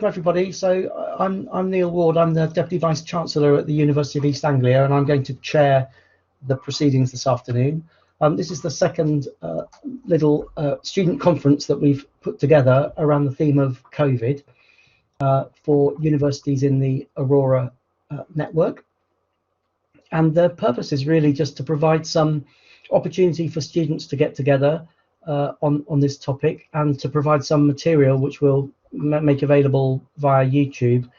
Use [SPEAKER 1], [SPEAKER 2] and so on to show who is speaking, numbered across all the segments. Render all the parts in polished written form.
[SPEAKER 1] welcome everybody. So I'm Neil Ward. I'm the Deputy Vice Chancellor at the University of East Anglia, and I'm going to chair the proceedings this afternoon. This is the second little student conference that we've put together around the theme of COVID for universities in the Aurora network. And the purpose is really just to provide some opportunity for students to get together on this topic, and to provide some material which we'll make available via YouTube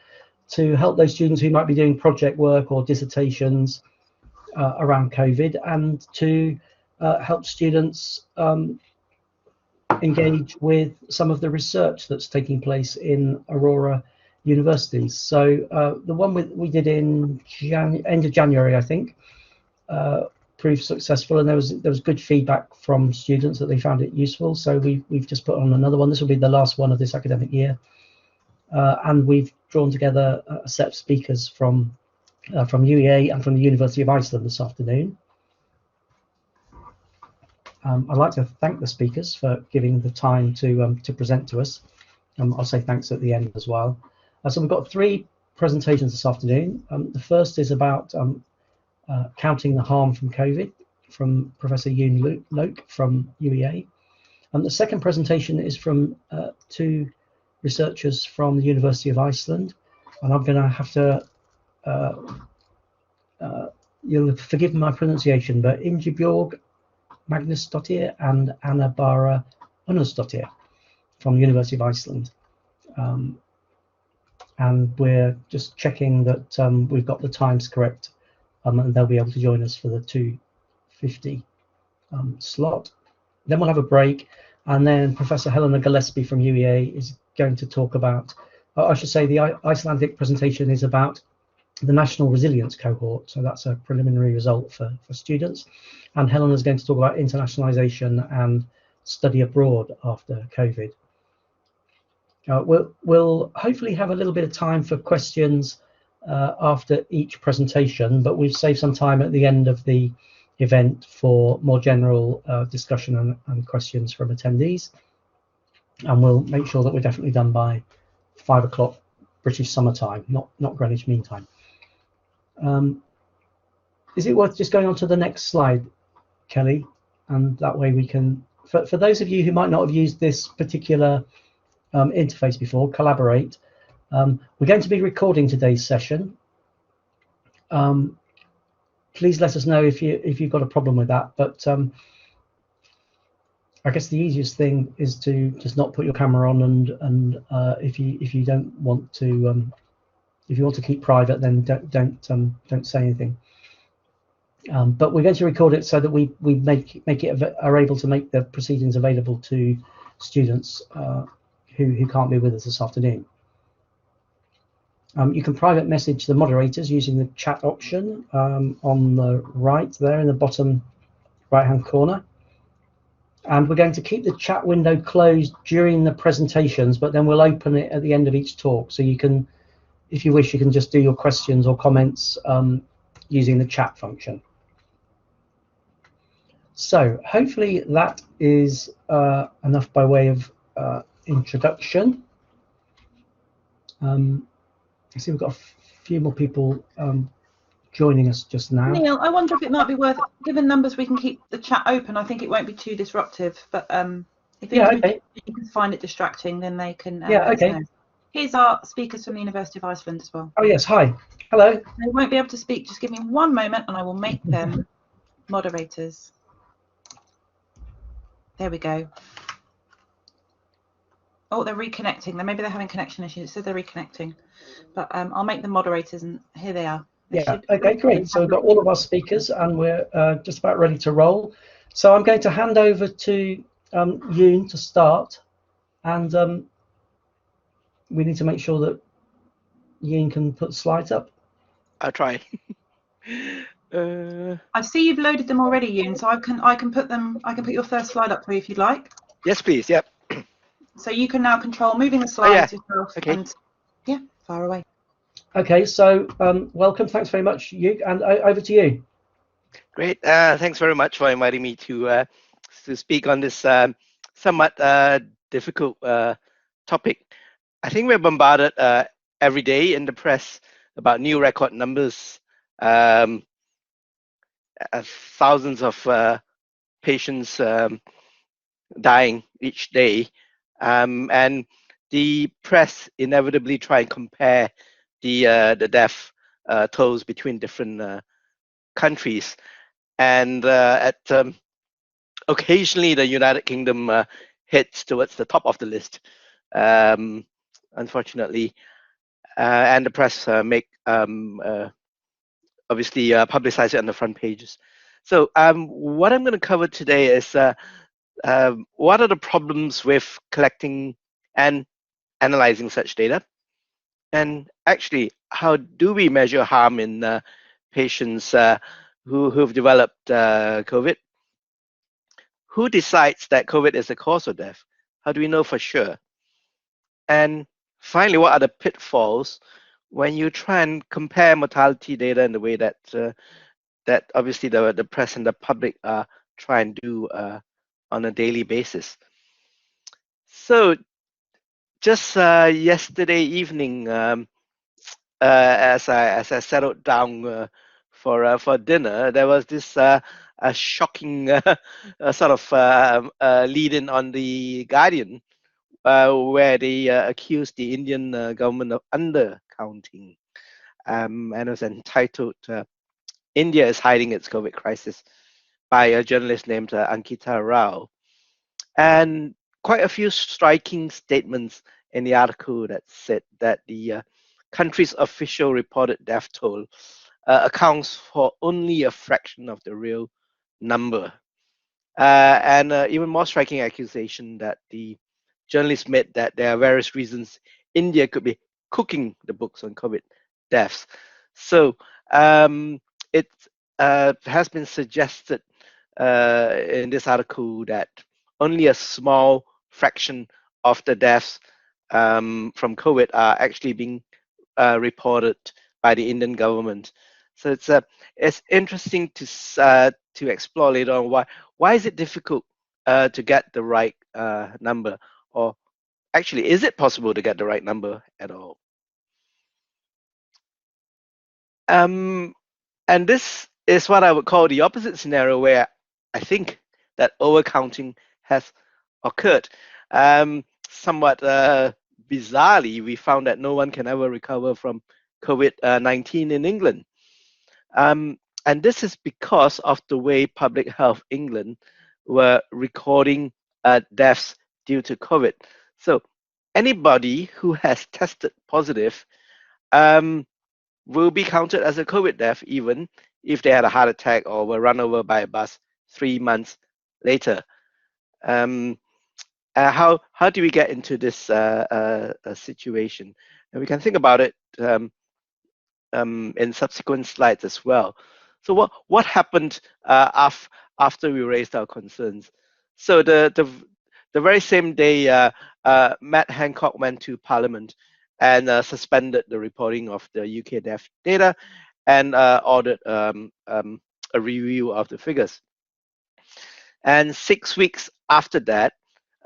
[SPEAKER 1] to help those students who might be doing project work or dissertations around COVID, and to help students engage with some of the research that's taking place in Aurora universities. So the one we did in end of January, I think, proved successful, and there was good feedback from students that they found it useful. So we've just put on another one. This will be the last one of this academic year, and we've drawn together a set of speakers from UEA and from the University of Iceland this afternoon. I'd like to thank the speakers for giving the time to present to us. I'll say thanks at the end as well. So we've got 3 presentations this afternoon. The first is about counting the harm from COVID, from Professor Yoon Loke from UEA. And the second presentation is from 2 researchers from the University of Iceland. And I'm going to have to, you'll forgive my pronunciation, but Ingibjorg Magnusdottir and Anna Bara Unnusdottir from the University of Iceland. And we're just checking that we've got the times correct, and they'll be able to join us for the 2:50 slot. Then we'll have a break, and then Professor Helena Gillespie from UEA is going to talk about, I should say the Icelandic presentation is about the National Resilience Cohort, so that's a preliminary result for students. And Helena's going to talk about internationalization and study abroad after COVID. We'll hopefully have a little bit of time for questions after each presentation, but we've saved some time at the end of the event for more general discussion and questions from attendees. And we'll make sure that we're definitely done by 5 o'clock British summer time, not Greenwich Mean Time. Is it worth just going on to the next slide, Kelly? And that way we can, for those of you who might not have used this particular interface before, Collaborate. We're going to be recording today's session. Please let us know if you've got a problem with that. But I guess the easiest thing is to just not put your camera on, and if you don't want to, if you want to keep private, then don't say anything. But we're going to record it so that we are able to make the proceedings available to students who can't be with us this afternoon. You can private message the moderators using the chat option on the right there in the bottom right-hand corner. And we're going to keep the chat window closed during the presentations, but then we'll open it at the end of each talk. So you can, if you wish, you can just do your questions or comments using the chat function. So hopefully that is enough by way of introduction. I see we've got a few more people joining us just now.
[SPEAKER 2] Neil, I wonder if it might be worth, given numbers, we can keep the chat open. I think it won't be too disruptive, but if you can find it distracting, then they can.
[SPEAKER 1] Okay.
[SPEAKER 2] Here's our speakers from the University of Iceland as well.
[SPEAKER 1] Oh yes, hi, hello.
[SPEAKER 2] They won't be able to speak. Just give me one moment, and I will make them moderators. There we go. Oh, they're reconnecting. Maybe they're having connection issues. It says they're reconnecting, but I'll make them moderators, and here they are.
[SPEAKER 1] Okay, great. So we've got all of our speakers, and we're just about ready to roll. So I'm going to hand over to Yoon to start, and we need to make sure that Yoon can put slides up.
[SPEAKER 3] I'll try.
[SPEAKER 2] I see you've loaded them already, Yoon. So I can put them. I can put your first slide up for you if you'd like.
[SPEAKER 3] Yes, please. Yep.
[SPEAKER 2] So you can now control moving the slides yourself.
[SPEAKER 3] Okay.
[SPEAKER 2] And yeah, far away.
[SPEAKER 1] Okay, so welcome. Thanks very much, Yoon, and over to you.
[SPEAKER 3] Great. Thanks very much for inviting me to speak on this somewhat difficult topic. I think we're bombarded every day in the press about new record numbers, thousands of patients dying each day, and the press inevitably try and compare the death tolls between different countries, and occasionally the United Kingdom hits towards the top of the list, unfortunately, and the press make obviously publicize it on the front pages. So what I'm going to cover today is what are the problems with collecting and analyzing such data, and actually how do we measure harm in patients who've developed COVID? Who decides that COVID is the cause of death? How do we know for sure? And finally, what are the pitfalls when you try and compare mortality data in the way that that obviously the press and the public try and do on a daily basis? So just yesterday evening, as I settled down for dinner, there was this a shocking sort of lead-in on the Guardian, where they accused the Indian government of undercounting, and it was entitled "India is hiding its COVID crisis" by a journalist named Ankita Rao, and quite a few striking statements in the article that said that the country's official reported death toll accounts for only a fraction of the real number. And even more striking accusation that the journalists made that there are various reasons India could be cooking the books on COVID deaths. So it has been suggested in this article that only a small fraction of the deaths from COVID are actually being reported by the Indian government. So it's interesting to explore later on why is it difficult to get the right number, or actually is it possible to get the right number at all? And this is what I would call the opposite scenario, where I think that overcounting has occurred. Somewhat bizarrely, we found that no one can ever recover from COVID-19 in England. And this is because of the way Public Health England were recording deaths due to COVID. So anybody who has tested positive will be counted as a COVID death, even if they had a heart attack or were run over by a bus 3 months later. How do we get into this situation? And we can think about it in subsequent slides as well. So what happened after we raised our concerns? So the very same day, Matt Hancock went to Parliament and suspended the reporting of the UK death data and ordered a review of the figures. And 6 weeks after that,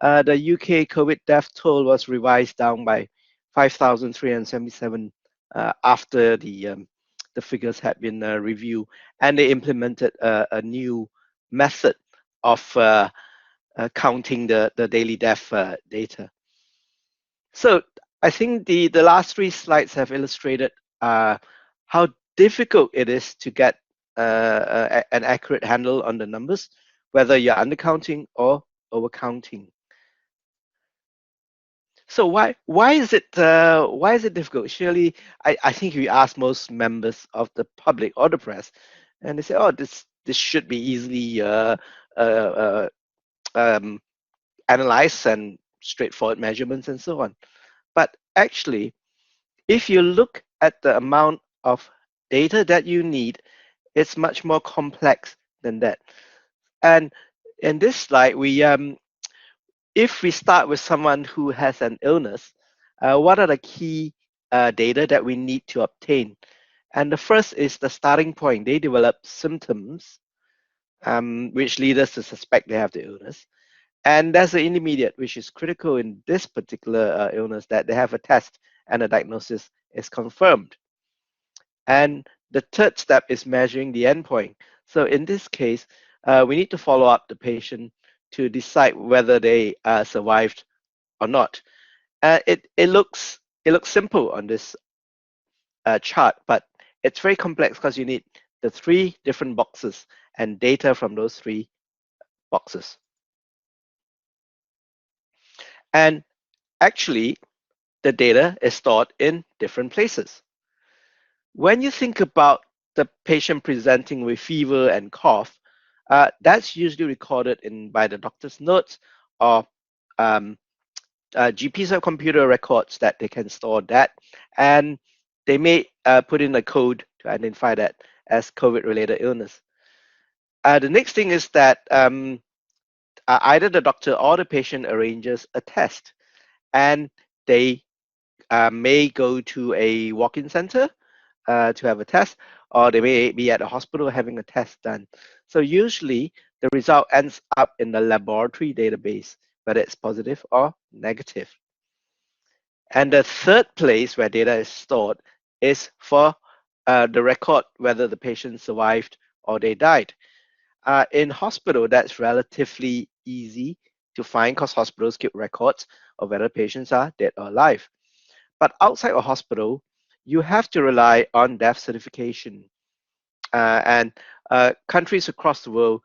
[SPEAKER 3] the UK COVID death toll was revised down by 5,377 after the figures had been reviewed, and they implemented a new method of counting the daily death data. So I think the last 3 slides have illustrated how difficult it is to get an accurate handle on the numbers, whether you're undercounting or overcounting. So why is it difficult? Surely, I think if you ask most members of the public or the press, and they say, "Oh, this should be easily analyzed and straightforward measurements and so on." But actually, if you look at the amount of data that you need, it's much more complex than that. And in this slide, if we start with someone who has an illness, what are the key data that we need to obtain? And the first is the starting point. They develop symptoms, which lead us to suspect they have the illness. And there's the intermediate, which is critical in this particular illness, that they have a test and a diagnosis is confirmed. And the third step is measuring the endpoint. So in this case, we need to follow up the patient to decide whether they survived or not. It looks simple on this chart, but it's very complex because you need the 3 different boxes and data from those 3 boxes. And actually, the data is stored in different places. When you think about the patient presenting with fever and cough, that's usually recorded by the doctor's notes, or GPs have computer records that they can store that, and they may put in a code to identify that as COVID-related illness. The next thing is that either the doctor or the patient arranges a test, and they may go to a walk-in center to have a test, or they may be at a hospital having a test done. So usually the result ends up in the laboratory database, whether it's positive or negative. And the third place where data is stored is for the record whether the patient survived or they died. In hospital, that's relatively easy to find because hospitals keep records of whether patients are dead or alive. But outside of hospital, you have to rely on death certification. And countries across the world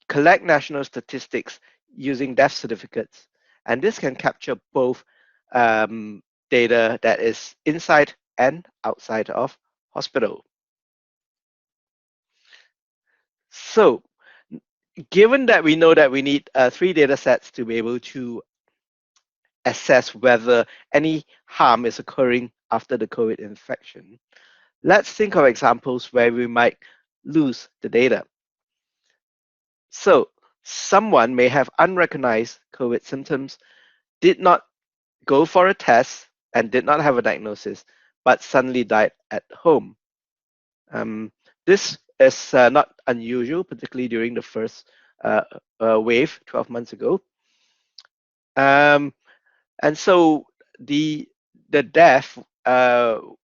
[SPEAKER 3] collect national statistics using death certificates. And this can capture both data that is inside and outside of hospital. So, given that we know that we need 3 data sets to be able to assess whether any harm is occurring after the COVID infection, let's think of examples where we might lose the data. So, someone may have unrecognized COVID symptoms, did not go for a test, and did not have a diagnosis, but suddenly died at home. This is not unusual, particularly during the first wave 12 months ago. And so the death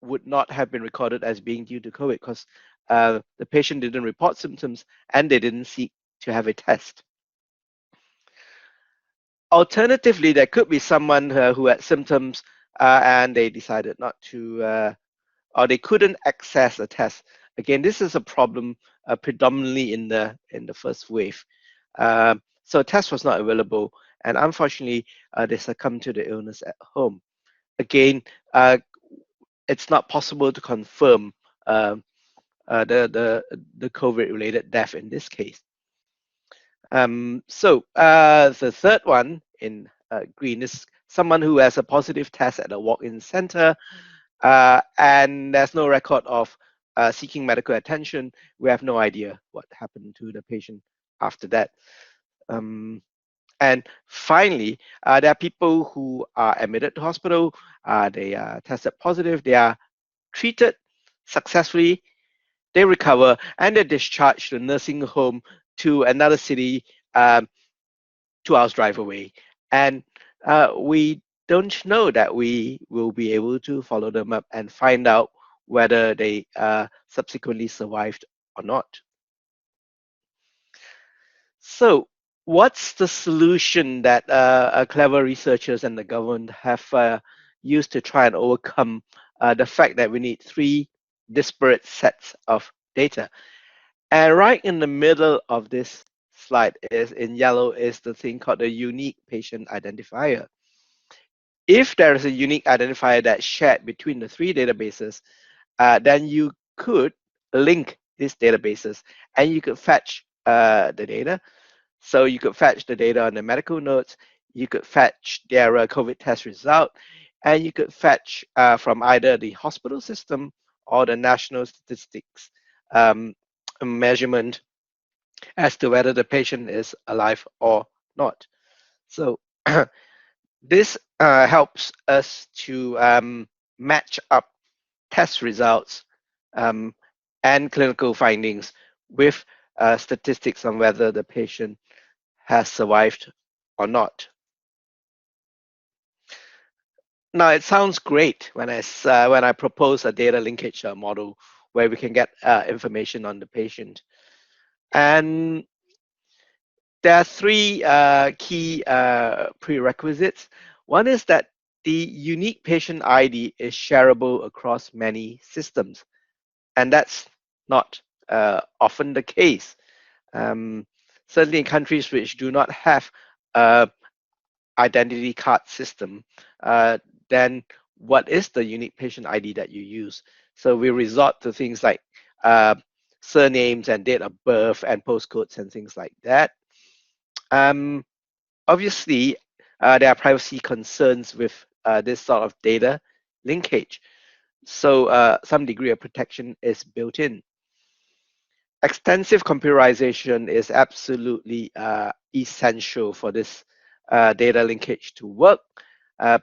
[SPEAKER 3] would not have been recorded as being due to COVID because the patient didn't report symptoms and they didn't seek to have a test. Alternatively, there could be someone who had symptoms and they decided not to, or they couldn't access a test. Again, this is a problem predominantly in the first wave. So a test was not available, and unfortunately, they succumbed to the illness at home. Again, it's not possible to confirm the COVID-related death in this case. So the third one in green is someone who has a positive test at a walk-in center, and there's no record of seeking medical attention. We have no idea what happened to the patient after that. And finally, there are people who are admitted to hospital. They are tested positive. They are treated successfully. They recover, and they're discharged to a nursing home to another city 2 hours drive away. And we don't know that we will be able to follow them up and find out whether they subsequently survived or not. So what's the solution that clever researchers and the government have used to try and overcome the fact that we need 3 disparate sets of data? And right in the middle of this slide is in yellow is the thing called the unique patient identifier. If there is a unique identifier that's shared between the 3 databases, then you could link these databases and you could fetch the data. So you could fetch the data on the medical notes, you could fetch their COVID test result, and you could fetch from either the hospital system or the national statistics measurement as to whether the patient is alive or not. So this helps us to match up test results and clinical findings with statistics on whether the patient has survived or not. Now, it sounds great when I propose a data linkage model where we can get information on the patient. And there are three key prerequisites. One is that the unique patient ID is shareable across many systems, and that's not often the case. Certainly in countries which do not have a identity card system, then what is the unique patient ID that you use? So we resort to things like surnames and date of birth and postcodes and things like that. Obviously, there are privacy concerns with this sort of data linkage. So some degree of protection is built in. Extensive computerization is absolutely essential for this data linkage to work,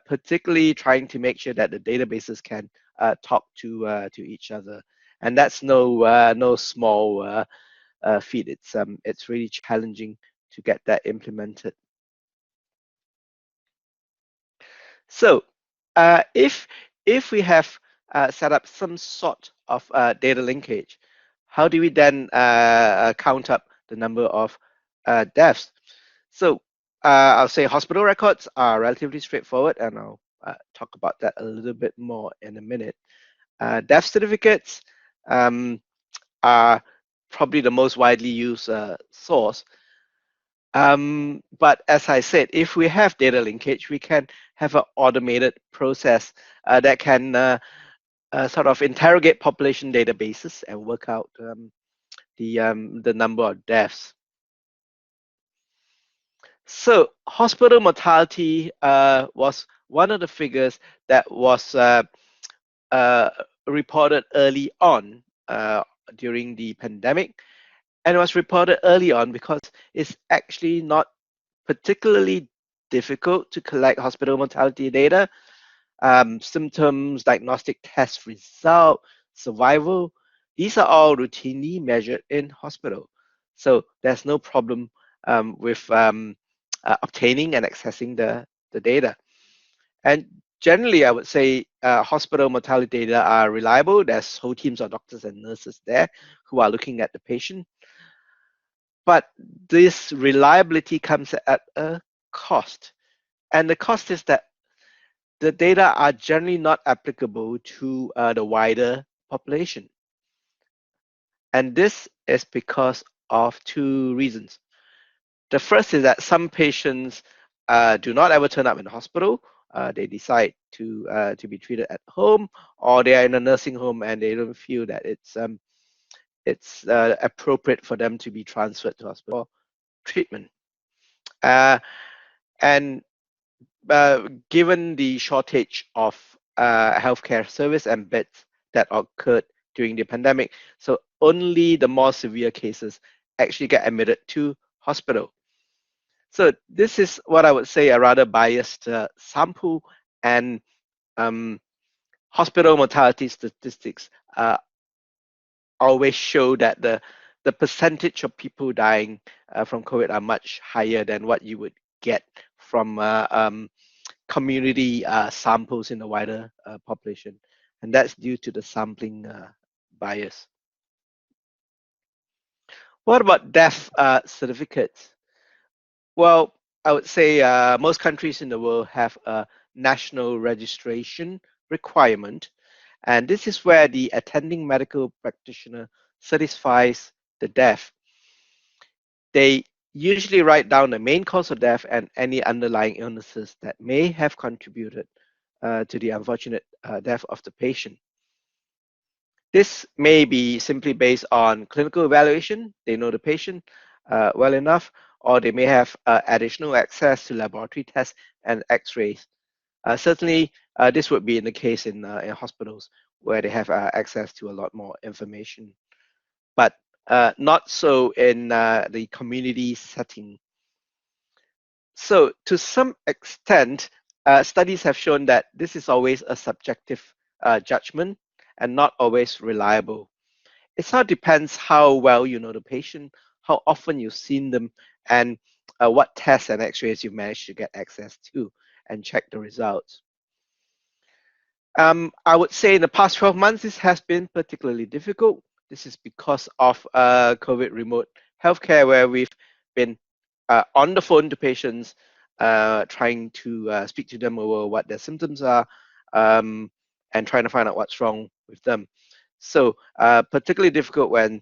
[SPEAKER 3] particularly trying to make sure that the databases can talk to each other. And that's no small feat. It's really challenging to get that implemented. So if we have set up some sort of data linkage, how do we then count up the number of deaths? So I'll say hospital records are relatively straightforward, and I'll talk about that a little bit more in a minute. Death certificates are probably the most widely used source. But as I said, if we have data linkage, we can have an automated process that can sort of interrogate population databases and work out the number of deaths. So hospital mortality was one of the figures that was reported early on during the pandemic. And it was reported early on because it's actually not particularly difficult to collect hospital mortality data. Symptoms, diagnostic test result, survival, these are all routinely measured in hospital. So there's no problem with obtaining and accessing the data. And generally, I would say hospital mortality data are reliable. There's whole teams of doctors and nurses there who are looking at the patient. But this reliability comes at a cost. And the cost is that the data are generally not applicable to the wider population. And this is because of two reasons. The first is that some patients do not ever turn up in the hospital. They decide to be treated at home, or they are in a nursing home and they don't feel that it's appropriate for them to be transferred to hospital treatment. And given the shortage of healthcare service and beds that occurred during the pandemic, so only the more severe cases actually get admitted to hospital. So this is what I would say a rather biased sample, and hospital mortality statistics always show that the percentage of people dying from COVID are much higher than what you would get from community samples in the wider population. And that's due to the sampling bias. What about death certificates? Well, I would say most countries in the world have a national registration requirement. And this is where the attending medical practitioner certifies the death. They usually write down the main cause of death and any underlying illnesses that may have contributed to the unfortunate death of the patient. This may be simply based on clinical evaluation. They know the patient well enough, or they may have additional access to laboratory tests and x-rays. Certainly, this would be in the case in hospitals where they have access to a lot more information, but not so in the community setting. So to some extent, studies have shown that this is always a subjective judgment and not always reliable. It sort of depends how well you know the patient, how often you've seen them, and what tests and x-rays you've managed to get access to and check the results. I would say in the past 12 months, this has been particularly difficult. This is because of COVID remote healthcare, where we've been on the phone to patients, trying to speak to them over what their symptoms are, and trying to find out what's wrong with them. So particularly difficult when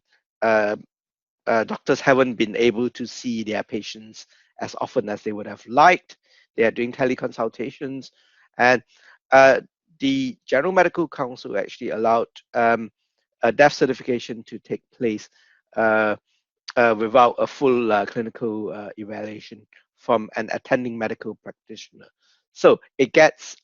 [SPEAKER 3] doctors haven't been able to see their patients as often as they would have liked. They are doing teleconsultations, and the General Medical Council actually allowed a deaf certification to take place without a full clinical evaluation from an attending medical practitioner. So it gets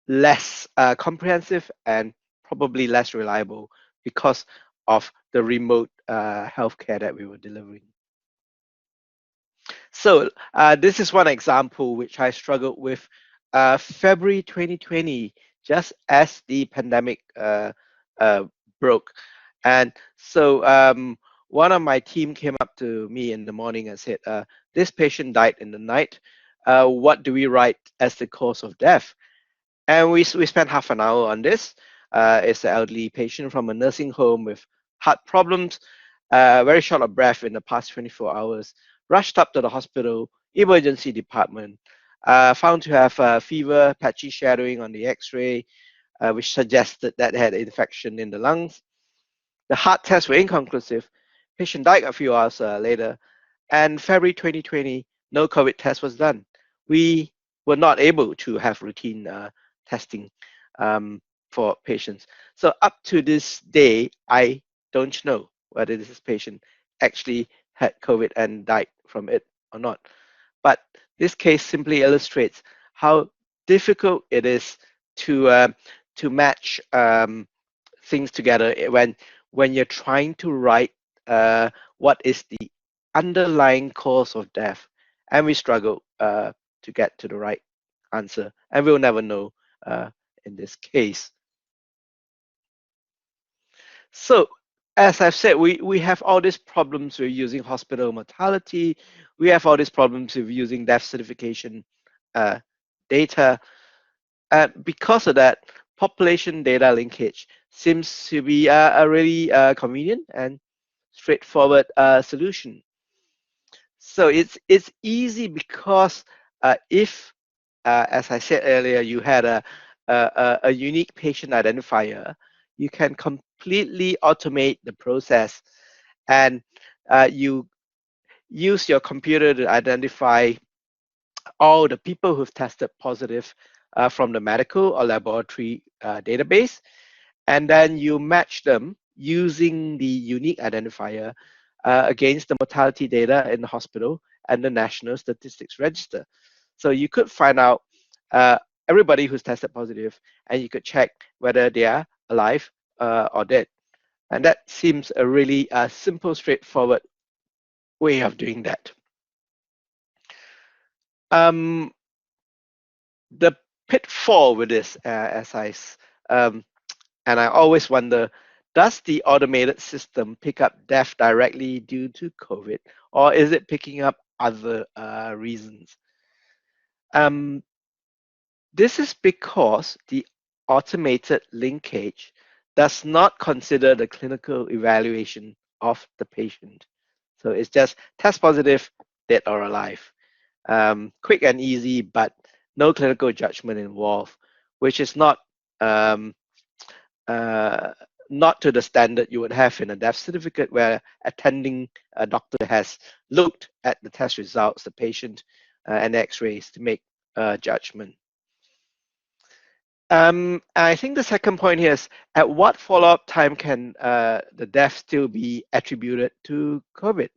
[SPEAKER 3] less comprehensive and probably less reliable because of the remote healthcare that we were delivering. So this is one example which I struggled with February 2020, just as the pandemic broke. And so one of my team came up to me in the morning and said, this patient died in the night. What do we write as the cause of death? And we spent half an hour on this. It's an elderly patient from a nursing home with heart problems, very short of breath in the past 24 hours, rushed up to the hospital emergency department, found to have fever, patchy shadowing on the x-ray, which suggested that they had infection in the lungs. The heart tests were inconclusive. Patient died a few hours later, and February 2020, no COVID test was done. We were not able to have routine testing for patients. So up to this day, I don't know whether this patient actually had COVID and died from it or not. But this case simply illustrates how difficult it is to match things together when you're trying to write what is the underlying cause of death, and we struggle to get to the right answer, and we'll never know in this case. So as I've said, we have all these problems with using hospital mortality. We have all these problems with using death certification data. Because of that, population data linkage seems to be a really convenient and straightforward solution. So it's easy because if, as I said earlier, you had a unique patient identifier, you can completely automate the process, and you use your computer to identify all the people who've tested positive from the medical or laboratory database, and then you match them using the unique identifier against the mortality data in the hospital and the National Statistics Register. So you could find out everybody who's tested positive, and you could check whether they are alive or dead. And that seems a really simple, straightforward way of doing that. The pitfall with this, and I always wonder, does the automated system pick up death directly due to COVID, or is it picking up other reasons? This is because the automated linkage does not consider the clinical evaluation of the patient. So it's just test positive, dead or alive. Quick and easy, but no clinical judgment involved, which is not to the standard you would have in a death certificate, where attending a doctor has looked at the test results, the patient, and x-rays to make a judgment. I think the second point here is, at what follow-up time can the death still be attributed to COVID?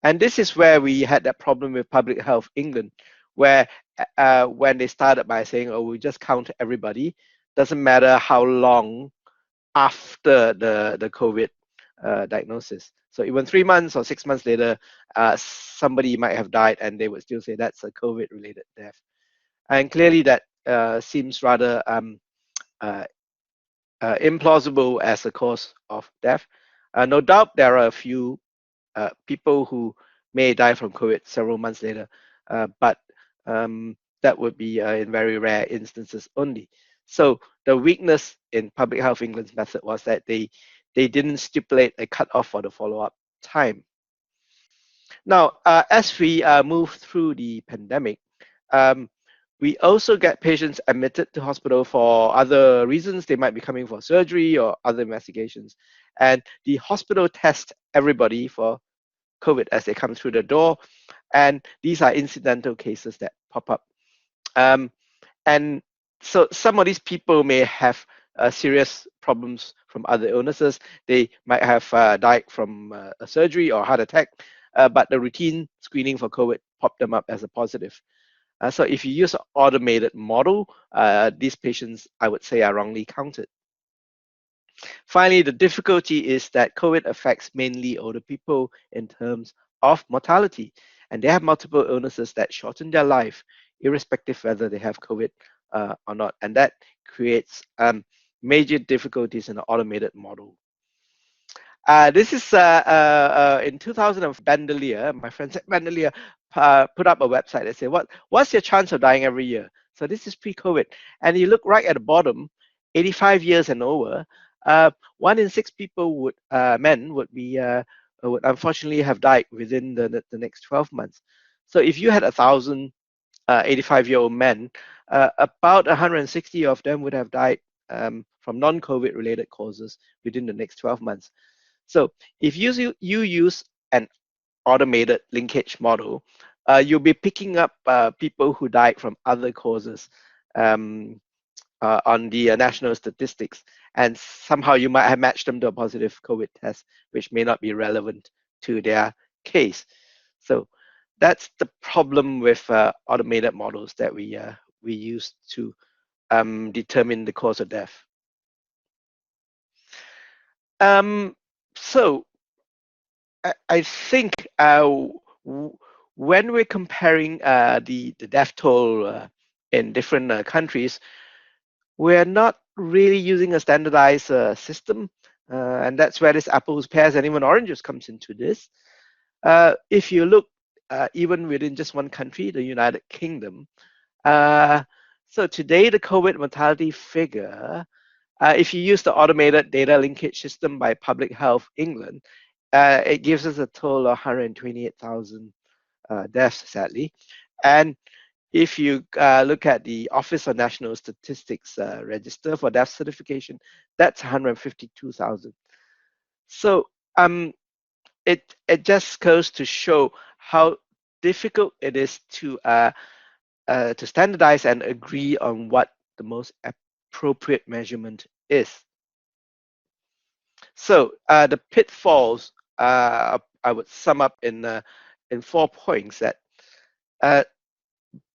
[SPEAKER 3] And this is where we had that problem with Public Health England, where when they started by saying, oh, we just count everybody, doesn't matter how long after the COVID diagnosis. So even 3 months or 6 months later, somebody might have died and they would still say that's a COVID-related death. And clearly that seems rather implausible as a cause of death. No doubt there are a few people who may die from COVID several months later, but that would be in very rare instances only. So the weakness in Public Health England's method was that they didn't stipulate a cutoff for the follow-up time. Now, as we move through the pandemic, we also get patients admitted to hospital for other reasons. They might be coming for surgery or other investigations. And the hospital tests everybody for COVID as they come through the door. And these are incidental cases that pop up. And so some of these people may have serious problems from other illnesses. They might have died from a surgery or heart attack, but the routine screening for COVID popped them up as a positive. So if you use an automated model, these patients, I would say, are wrongly counted. Finally, the difficulty is that COVID affects mainly older people in terms of mortality, and they have multiple illnesses that shorten their life, irrespective whether they have COVID or not, and that creates major difficulties in the automated model. This is in 2000 of Bandelier. My friend said Bandelier put up a website that said, what's your chance of dying every year? So this is pre-COVID. And you look right at the bottom, 85 years and over, 1 in 6 people men would unfortunately have died within the next 12 months. So if you had 1,000 85-year-old men, about 160 of them would have died from non-COVID related causes within the next 12 months. So if you use an automated linkage model, you'll be picking up people who died from other causes on the national statistics, and somehow you might have matched them to a positive COVID test, which may not be relevant to their case. So that's the problem with automated models that we use to determine the cause of death. So I think when we're comparing the death toll in different countries, we're not really using a standardized system, and that's where this apples, pears, and even oranges comes into this. If you look even within just one country, the United Kingdom, so today the COVID mortality figure, if you use the automated data linkage system by Public Health England, it gives us a total of 128,000 deaths, sadly. And if you look at the Office of National Statistics register for death certification, that's 152,000. So it just goes to show how difficult it is to standardize and agree on what the most appropriate measurement is. So the pitfalls, I would sum up in 4 points. That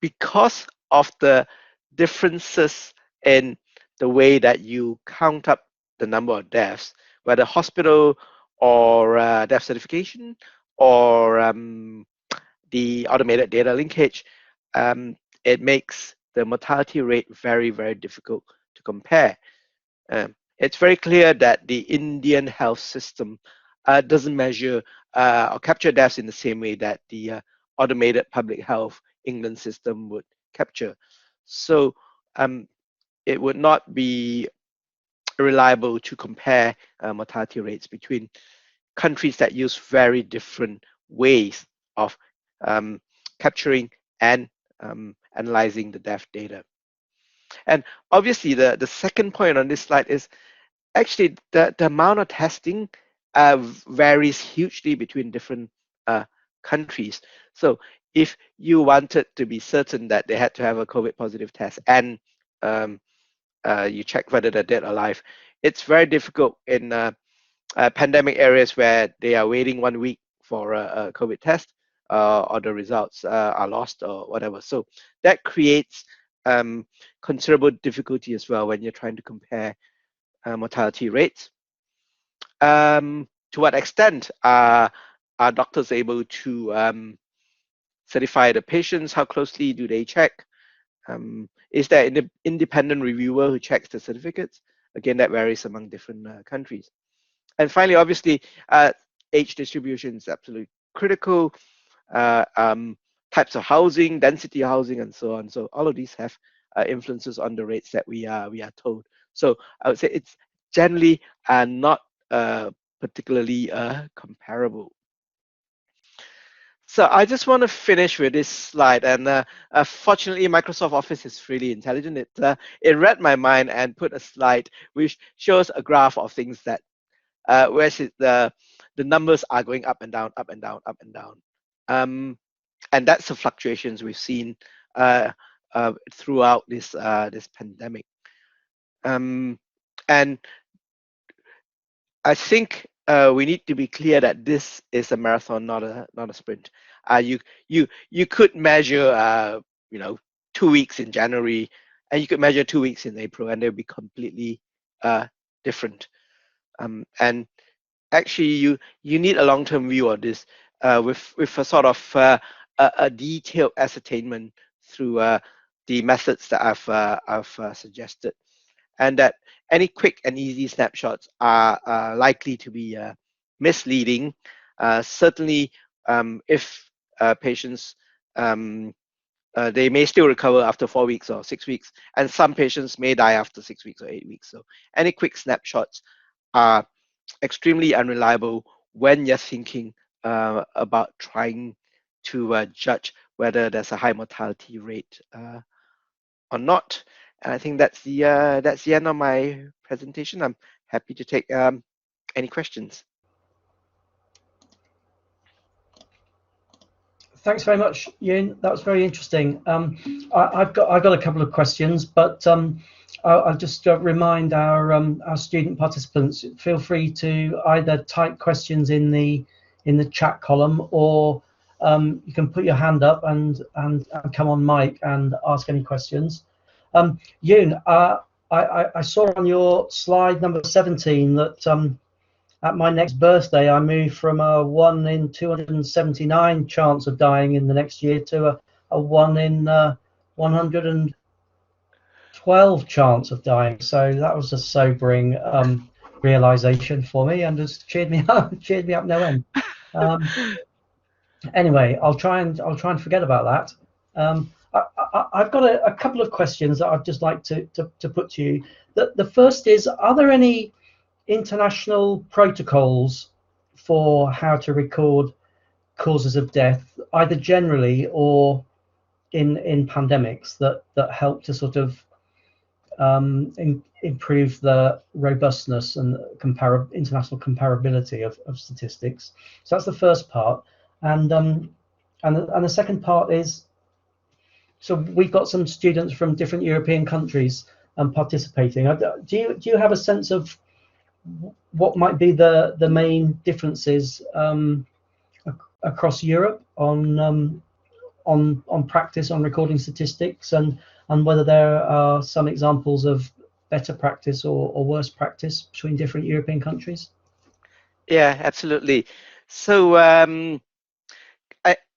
[SPEAKER 3] because of the differences in the way that you count up the number of deaths, whether hospital or death certification or the automated data linkage, it makes the mortality rate very, very difficult to compare. It's very clear that the Indian health system doesn't measure or capture deaths in the same way that the automated Public Health England system would capture. So it would not be reliable to compare mortality rates between countries that use very different ways of capturing and analyzing the death data. And obviously the second point on this slide is actually the amount of testing varies hugely between different countries. So if you wanted to be certain that they had to have a COVID positive test and you check whether they're dead or alive, it's very difficult in pandemic areas where they are waiting 1 week for a COVID test or the results are lost or whatever. So that creates considerable difficulty as well when you're trying to compare mortality rates. To what extent are doctors able to certify the patients? How closely do they check? Is there an independent reviewer who checks the certificates? Again, that varies among different countries. And finally, obviously, age distribution is absolutely critical. types of housing, density housing, and so on. So all of these have influences on the rates that we are told. So I would say it's generally not particularly comparable. So I just want to finish with this slide, and fortunately, Microsoft Office is really intelligent. It read my mind and put a slide which shows a graph of things that where the numbers are going up and down, up and down, up and down, and that's the fluctuations we've seen throughout this pandemic. And I think we need to be clear that this is a marathon, not a sprint. You could measure 2 weeks in January, and you could measure 2 weeks in April, and they'll be completely different. And actually, you need a long-term view of this with a sort of a detailed ascertainment through the methods that I've suggested, and that any quick and easy snapshots are likely to be misleading. Certainly, if patients they may still recover after 4 weeks or 6 weeks, and some patients may die after 6 weeks or 8 weeks. So any quick snapshots are extremely unreliable when you're thinking about trying to judge whether there's a high mortality rate or not. And I think that's the end of my presentation. I'm happy to take any questions.
[SPEAKER 1] Thanks very much, Yun. That was very interesting. I've got a couple of questions, but I'll just remind our student participants. Feel free to either type questions in the chat column, or you can put your hand up and come on mic and ask any questions. Yun, I saw on your slide number 17 that at my next birthday, I moved from a 1 in 279 chance of dying in the next year to a 1 in 112 chance of dying. So that was a sobering realization for me, and just cheered me up no end. Anyway, I'll try and forget about that. I've got a couple of questions that I'd just like to put to you. The first is, are there any international protocols for how to record causes of death, either generally or in pandemics, that help to sort of improve the robustness and international comparability of statistics? So that's the first part, and the second part is, so we've got some students from different European countries participating. Do you have a sense of what might be the main differences across Europe on practice on recording statistics, and whether there are some examples of better practice or worse practice between different European countries?
[SPEAKER 3] Yeah, absolutely. So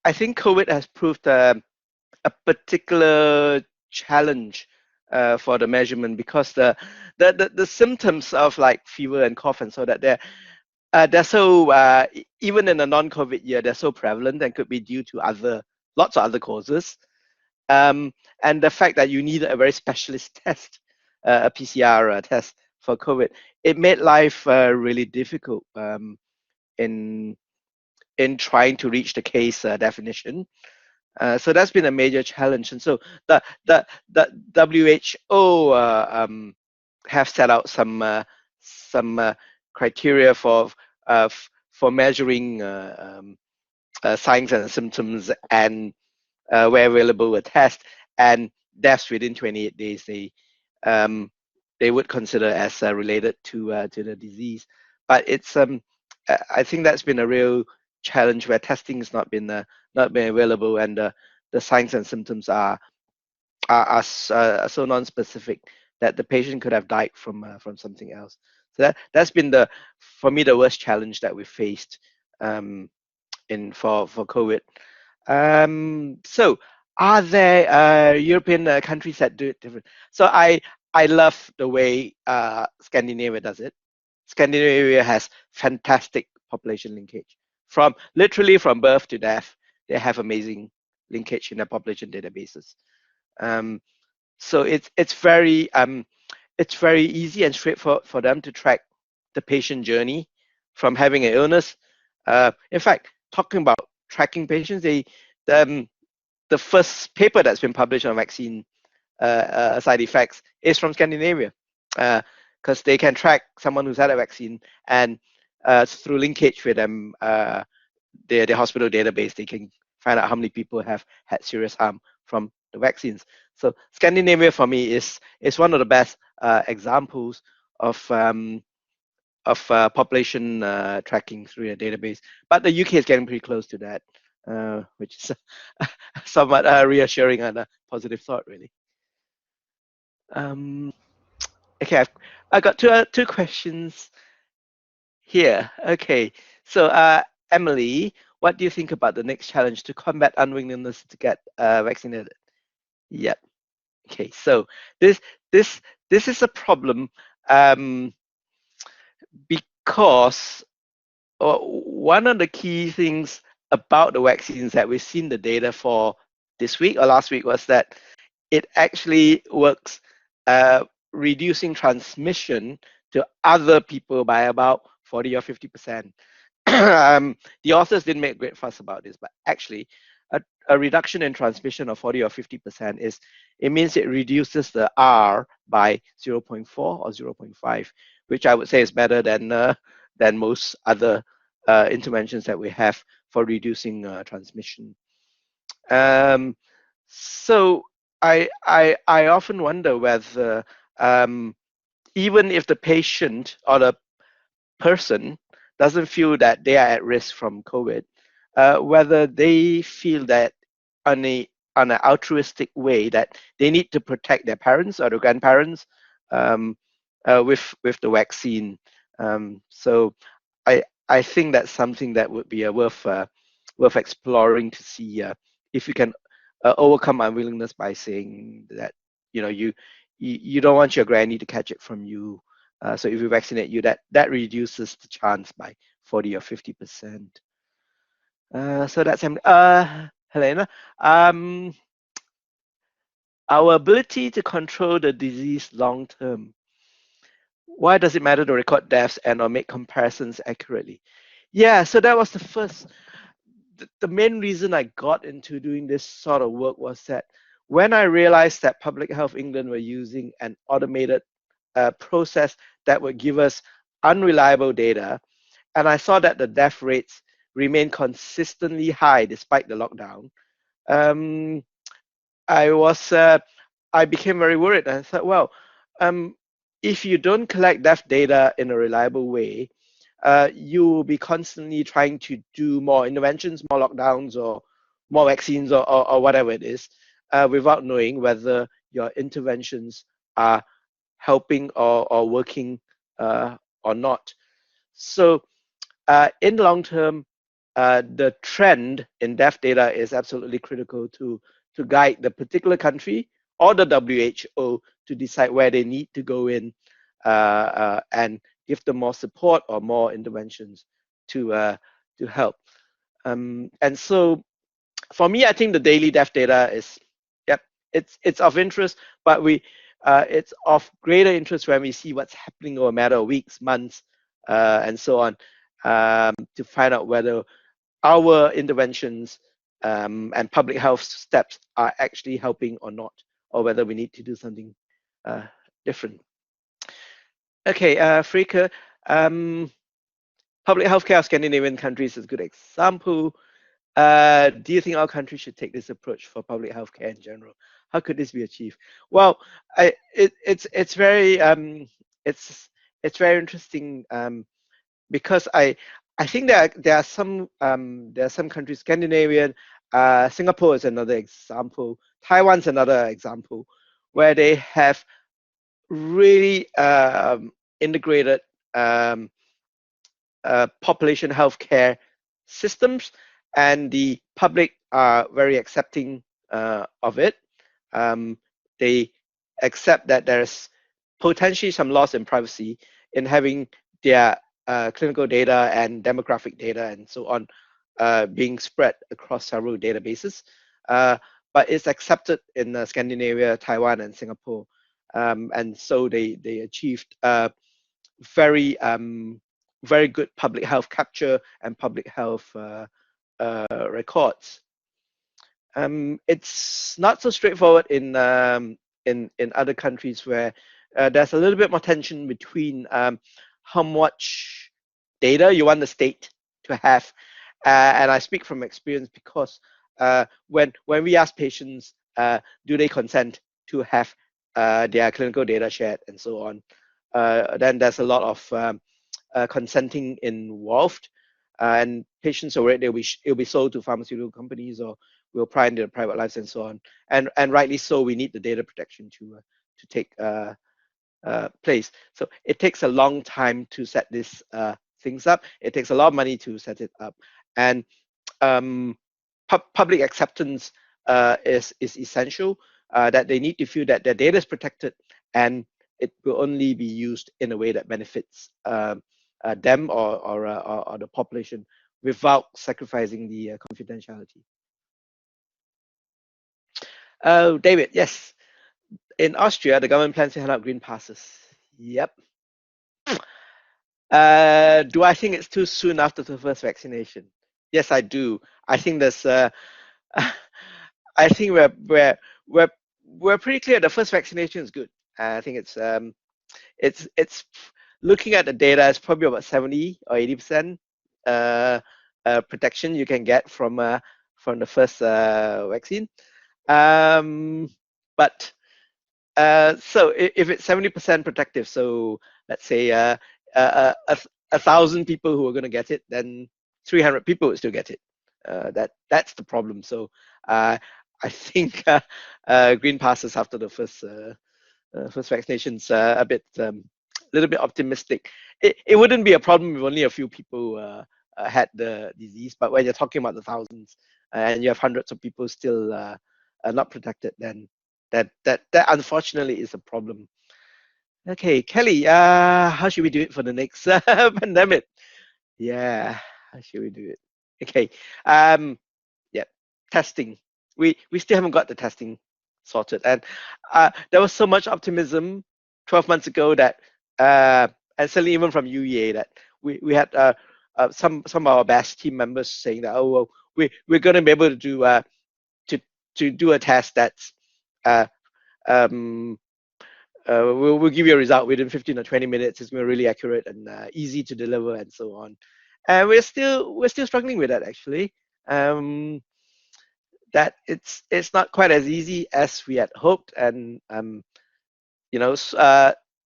[SPEAKER 3] I think COVID has proved a particular challenge for the measurement, because the symptoms of like fever and cough and so that they're so even in a non-COVID year, they're so prevalent and could be due to lots of other causes, and the fact that you need a very specialist test, a PCR test for COVID, it made life really difficult in trying to reach the case definition. So that's been a major challenge, and so the WHO have set out some criteria for measuring signs and symptoms, and where available a test, and deaths within 28 days they would consider as related to the disease. But it's I think that's been a real challenge, where testing has not been available, and the signs and symptoms are so non-specific that the patient could have died from something else. So that's been for me the worst challenge that we faced for COVID. So are there European countries that do it different? So I love the way Scandinavia does it. Scandinavia has fantastic population linkage, literally from birth to death. they have amazing linkage in their population databases. So it's very easy and straightforward for them to track the patient journey from having an illness. In fact, talking about tracking patients, the first paper that's been published on vaccine side effects is from Scandinavia, because they can track someone who's had a vaccine, and through linkage with them, their hospital database, they can find out how many people have had serious harm from the vaccines. So Scandinavia for me is one of the best examples of population tracking through a database. But the UK is getting pretty close to that, which is somewhat reassuring and a positive thought, really. Okay, I got two questions here. Okay, so Emily, what do you think about the next challenge to combat unwillingness to get vaccinated? Yep. Okay, so this is a problem because one of the key things about the vaccines that we've seen the data for this week or last week was that it actually works reducing transmission to other people by about 40 or 50%. The authors didn't make a great fuss about this, but actually a reduction in transmission of 40 or 50% it means it reduces the R by 0.4 or 0.5, which I would say is better than most other interventions that we have for reducing transmission. So I often wonder whether even if the patient or the person doesn't feel that they are at risk from COVID, whether they feel that on an altruistic way that they need to protect their parents or their grandparents with the vaccine. So I think that's something that would be worth exploring to see if you can overcome unwillingness by saying that you don't want your granny to catch it from you. So if you vaccinate you, that reduces the chance by 40 or 50%. So that's Helena. Our ability to control the disease long term. Why does it matter to record deaths and or make comparisons accurately? Yeah, so that was the main reason I got into doing this sort of work was that when I realized that Public Health England were using an automated process that would give us unreliable data, and I saw that the death rates remain consistently high despite the lockdown, I became very worried. And I thought, well, if you don't collect death data in a reliable way, you will be constantly trying to do more interventions, more lockdowns, or more vaccines, or whatever it is, without knowing whether your interventions are helping or working or not. So in the long term, the trend in death data is absolutely critical to guide the particular country or the WHO to decide where they need to go in and give them more support or more interventions to help. And so for me, I think the daily death data is, it's of interest, but it's of greater interest when we see what's happening over a matter of weeks, months, and so on, to find out whether our interventions and public health steps are actually helping or not, or whether we need to do something different. Okay, Frika, public healthcare of Scandinavian countries is a good example. Do you think our country should take this approach for public healthcare in general? How could this be achieved? Well, it's very interesting because I think there are some countries, Scandinavian, Singapore is another example, Taiwan's another example, where they have really integrated population healthcare systems, and the public are very accepting of it. They accept that there's potentially some loss in privacy in having their clinical data and demographic data and so on being spread across several databases, but it's accepted in Scandinavia, Taiwan, and Singapore, and so they achieved very very good public health capture and public health records. It's not so straightforward in other countries where there's a little bit more tension between how much data you want the state to have, and I speak from experience because when we ask patients, do they consent to have their clinical data shared and so on, then there's a lot of consenting involved, and patients are worried it'll be sold to pharmaceutical companies or will pry into their private lives and so on, and rightly so. We need the data protection to take place. So it takes a long time to set this things up. It takes a lot of money to set it up, and public acceptance is essential. That they need to feel that their data is protected and it will only be used in a way that benefits them or the population without sacrificing the confidentiality. David, yes. In Austria, the government plans to hand out green passes. Yep. Do I think it's too soon after the first vaccination? Yes, I do. I think there's. I think we're pretty clear. The first vaccination is good. I think it's looking at the data. It's probably about 70 or 80% protection you can get from the first vaccine. But so if it's 70% protective, so let's say 1,000 people who are going to get it, then 300 people will still get it. That's the problem. So I think green passes after the first vaccination's a little bit optimistic. It wouldn't be a problem if only a few people had the disease, but when you're talking about the thousands and you have hundreds of people still not protected, then that unfortunately is a problem. Okay, Kelly, how should we do it for the next pandemic? Yeah, how should we do it? Okay, yeah, testing. We still haven't got the testing sorted, and there was so much optimism 12 months ago that, and certainly even from UEA, that we had some of our best team members saying that, oh well, we're going to be able to do a test that's we'll give you a result within 15 or 20 minutes. It's going to be really accurate and easy to deliver and so on. And we're still struggling with that actually. That it's not quite as easy as we had hoped, and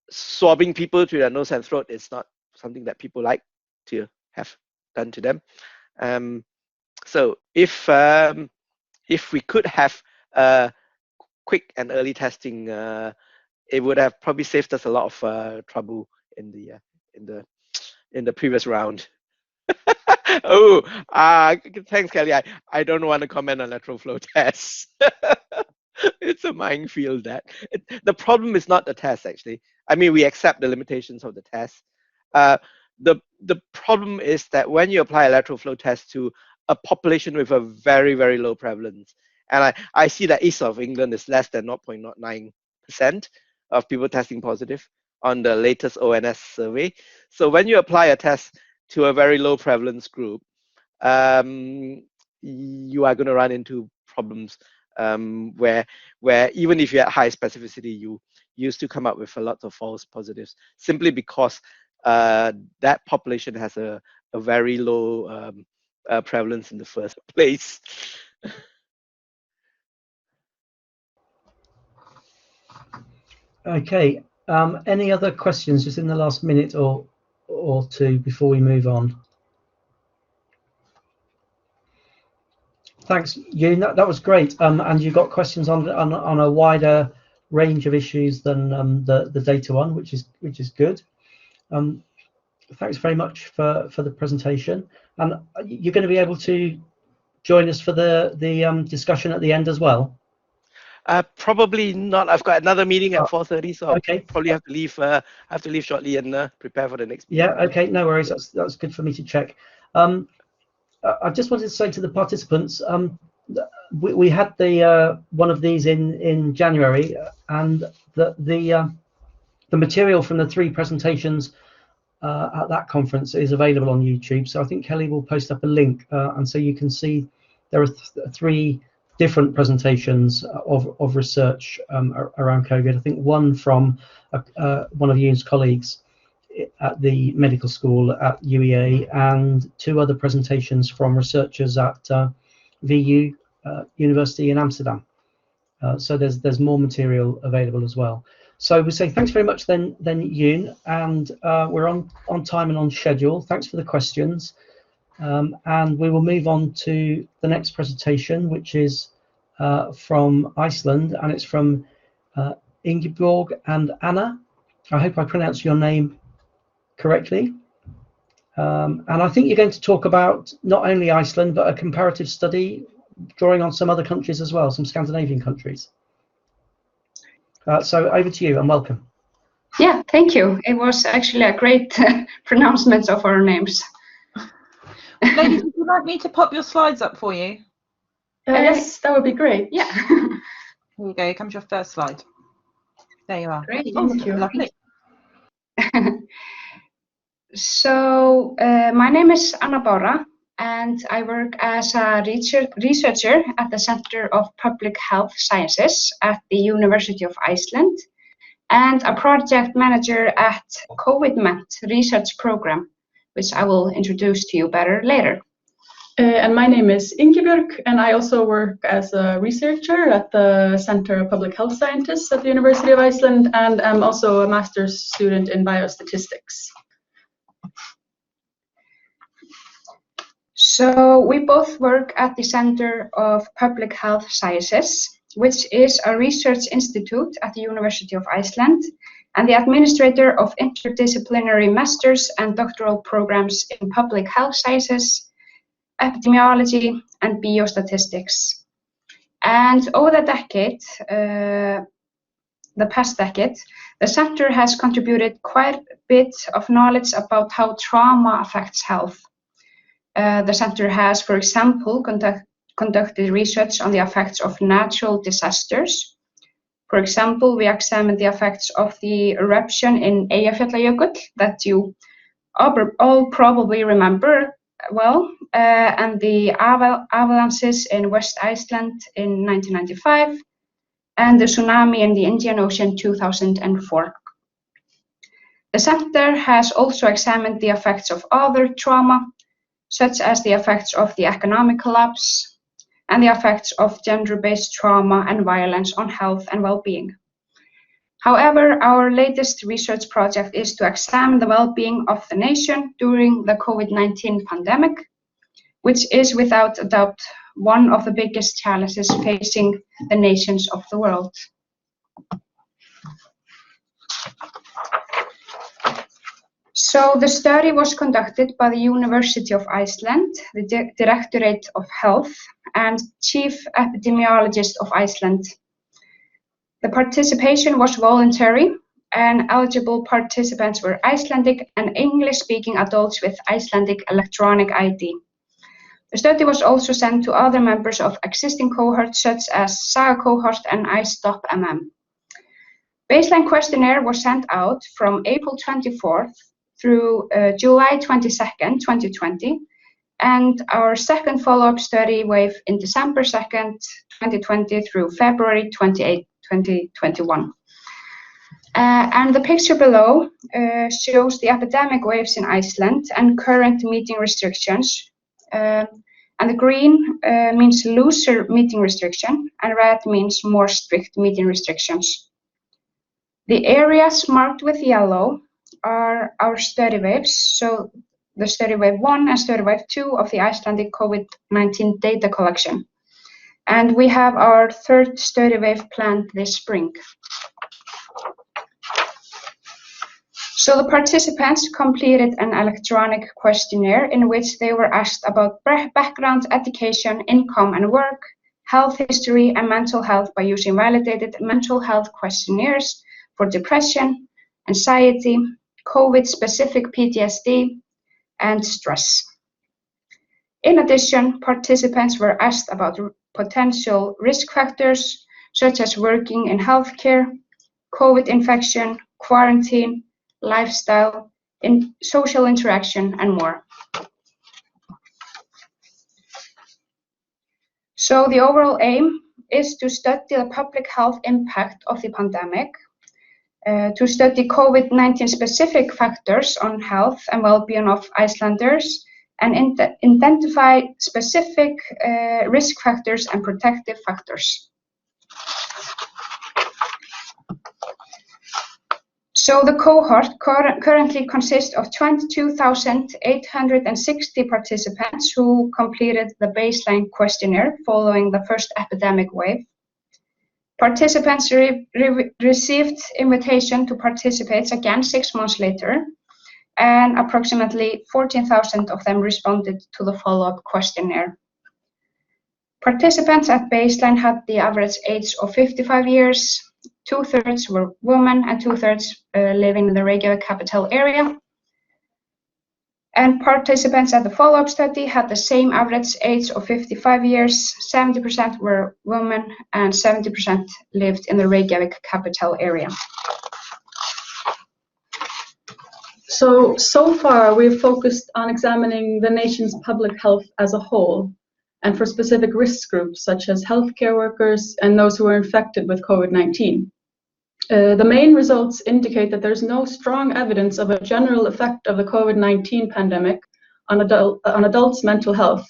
[SPEAKER 3] swabbing people to their nose and throat is not something that people like to have done to them. So if we could have quick and early testing, it would have probably saved us a lot of trouble in the previous round. Oh, thanks, Kelly. I don't want to comment on lateral flow tests. It's a minefield. The problem is not the test, actually. I mean, we accept the limitations of the test. The problem is that when you apply a lateral flow test to a population with a very, very low prevalence, and I see that east of England is less than 0.09% of people testing positive on the latest ONS survey. So when you apply a test to a very low prevalence group, you are going to run into problems where even if you had high specificity, you used to come up with a lot of false positives simply because that population has a very low prevalence in the first place.
[SPEAKER 1] Okay. Any other questions just in the last minute or two before we move on? Thanks, Yoon. That was great. And you got questions on a wider range of issues than the data one, which is good. Thanks very much for the presentation. And you're going to be able to join us for the discussion at the end as well.
[SPEAKER 3] Probably not. I've got another meeting at 4:30, so
[SPEAKER 1] okay.
[SPEAKER 3] I'll probably have to leave. Have to leave shortly and prepare for the next meeting.
[SPEAKER 1] Yeah. Okay. No worries. That's good for me to check. I just wanted to say to the participants, we had the one of these in January, and the material from the 3 presentations at that conference is available on YouTube. So I think Kelly will post up a link, and so you can see there are 3 different presentations of research around COVID. I think one from one of Yoon's colleagues at the medical school at UEA, and 2 other presentations from researchers at VU University in Amsterdam. So there's more material available as well. So we say thanks very much then Yoon, and we're on time and on schedule. Thanks for the questions, and we will move on to the next presentation, which is from Iceland, and it's from Ingeborg and Anna. I hope I pronounced your name correctly. And I think you're going to talk about not only Iceland, but a comparative study drawing on some other countries as well, some Scandinavian countries. So over to you and welcome.
[SPEAKER 4] Yeah, thank you. It was actually a great pronouncement of our names.
[SPEAKER 2] Ladies, would you like me to pop your slides up for you?
[SPEAKER 5] Yes, that would be great.
[SPEAKER 4] Yeah.
[SPEAKER 2] Here you go. Here comes your first slide. There you are.
[SPEAKER 4] Great.
[SPEAKER 5] Thank you.
[SPEAKER 2] Lovely.
[SPEAKER 4] So my name is Anna Bára, and I work as a researcher at the Center of Public Health Sciences at the University of Iceland, and a project manager at COVID-MENT research program, which I will introduce to you better later.
[SPEAKER 5] And my name is Ingebjörg, and I also work as a researcher at the Center of Public Health Sciences at the University of Iceland, and I'm also a master's student in biostatistics.
[SPEAKER 4] So we both work at the Center of Public Health Sciences, which is a research institute at the University of Iceland, and the administrator of interdisciplinary master's and doctoral programs in public health sciences, epidemiology, and biostatistics. And over the decade, the past decade, the center has contributed quite a bit of knowledge about how trauma affects health. The center has, for example, conducted research on the effects of natural disasters. For example, we examined the effects of the eruption in Eyjafjallajökull that you all probably remember well, and the avalanches in West Iceland in 1995, and the tsunami in the Indian Ocean 2004. The center has also examined the effects of other trauma, such as the effects of the economic collapse and the effects of gender-based trauma and violence on health and well-being. However, our latest research project is to examine the well-being of the nation during the COVID-19 pandemic, which is without a doubt one of the biggest challenges facing the nations of the world. So the study was conducted by the University of Iceland, the Directorate of Health, and Chief Epidemiologist of Iceland. The participation was voluntary, and eligible participants were Icelandic and English-speaking adults with Icelandic electronic ID. The study was also sent to other members of existing cohorts such as SAGA cohort and iStop-MM. Baseline questionnaire was sent out from April 24th through July 22nd, 2020, and our second follow-up study wave in December 2nd, 2020 through February 28th, 2021. And the picture below shows the epidemic waves in Iceland and current meeting restrictions. And the green means looser meeting restriction, and red means more strict meeting restrictions. The areas marked with yellow are our study waves, so the study wave 1 and study wave 2 of the Icelandic COVID-19 data collection. And we have our third study wave planned this spring. So the participants completed an electronic questionnaire in which they were asked about background, education, income and work, health history, and mental health by using validated mental health questionnaires for depression, anxiety, COVID-specific PTSD, and stress. In addition, participants were asked about potential risk factors, such as working in healthcare, COVID infection, quarantine, lifestyle, social interaction, and more. So the overall aim is to study the public health impact of the pandemic, to study COVID-19 specific factors on health and well-being of Icelanders, and identify specific risk factors and protective factors. So the cohort currently consists of 22,860 participants who completed the baseline questionnaire following the first epidemic wave. Participants received invitation to participate again 6 months later, and approximately 14,000 of them responded to the follow-up questionnaire. Participants at baseline had the average age of 55 years, 2/3 were women, and 2/3 living in the Reykjavik capital area. And participants at the follow-up study had the same average age of 55 years, 70% were women, and 70% lived in the Reykjavik capital area.
[SPEAKER 5] So far, we've focused on examining the nation's public health as a whole, and for specific risk groups such as healthcare workers and those who are infected with COVID-19. The main results indicate that there's no strong evidence of a general effect of the COVID-19 pandemic on adults' mental health,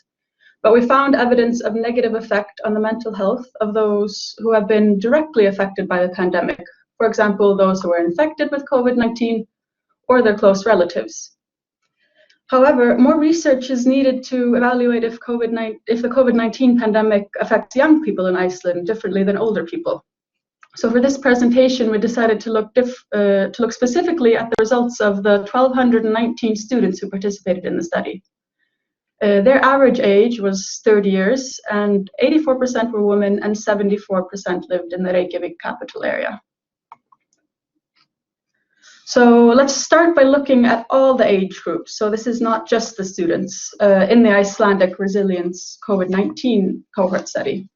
[SPEAKER 5] but we found evidence of negative effect on the mental health of those who have been directly affected by the pandemic. For example, those who were infected with COVID-19 or their close relatives. However, more research is needed to evaluate if the COVID-19 pandemic affects young people in Iceland differently than older people. So for this presentation, we decided to look specifically at the results of the 1,219 students who participated in the study. Their average age was 30 years, and 84% were women and 74% lived in the Reykjavik capital area. So let's start by looking at all the age groups. So this is not just the students in the Icelandic Resilience COVID-19 cohort study.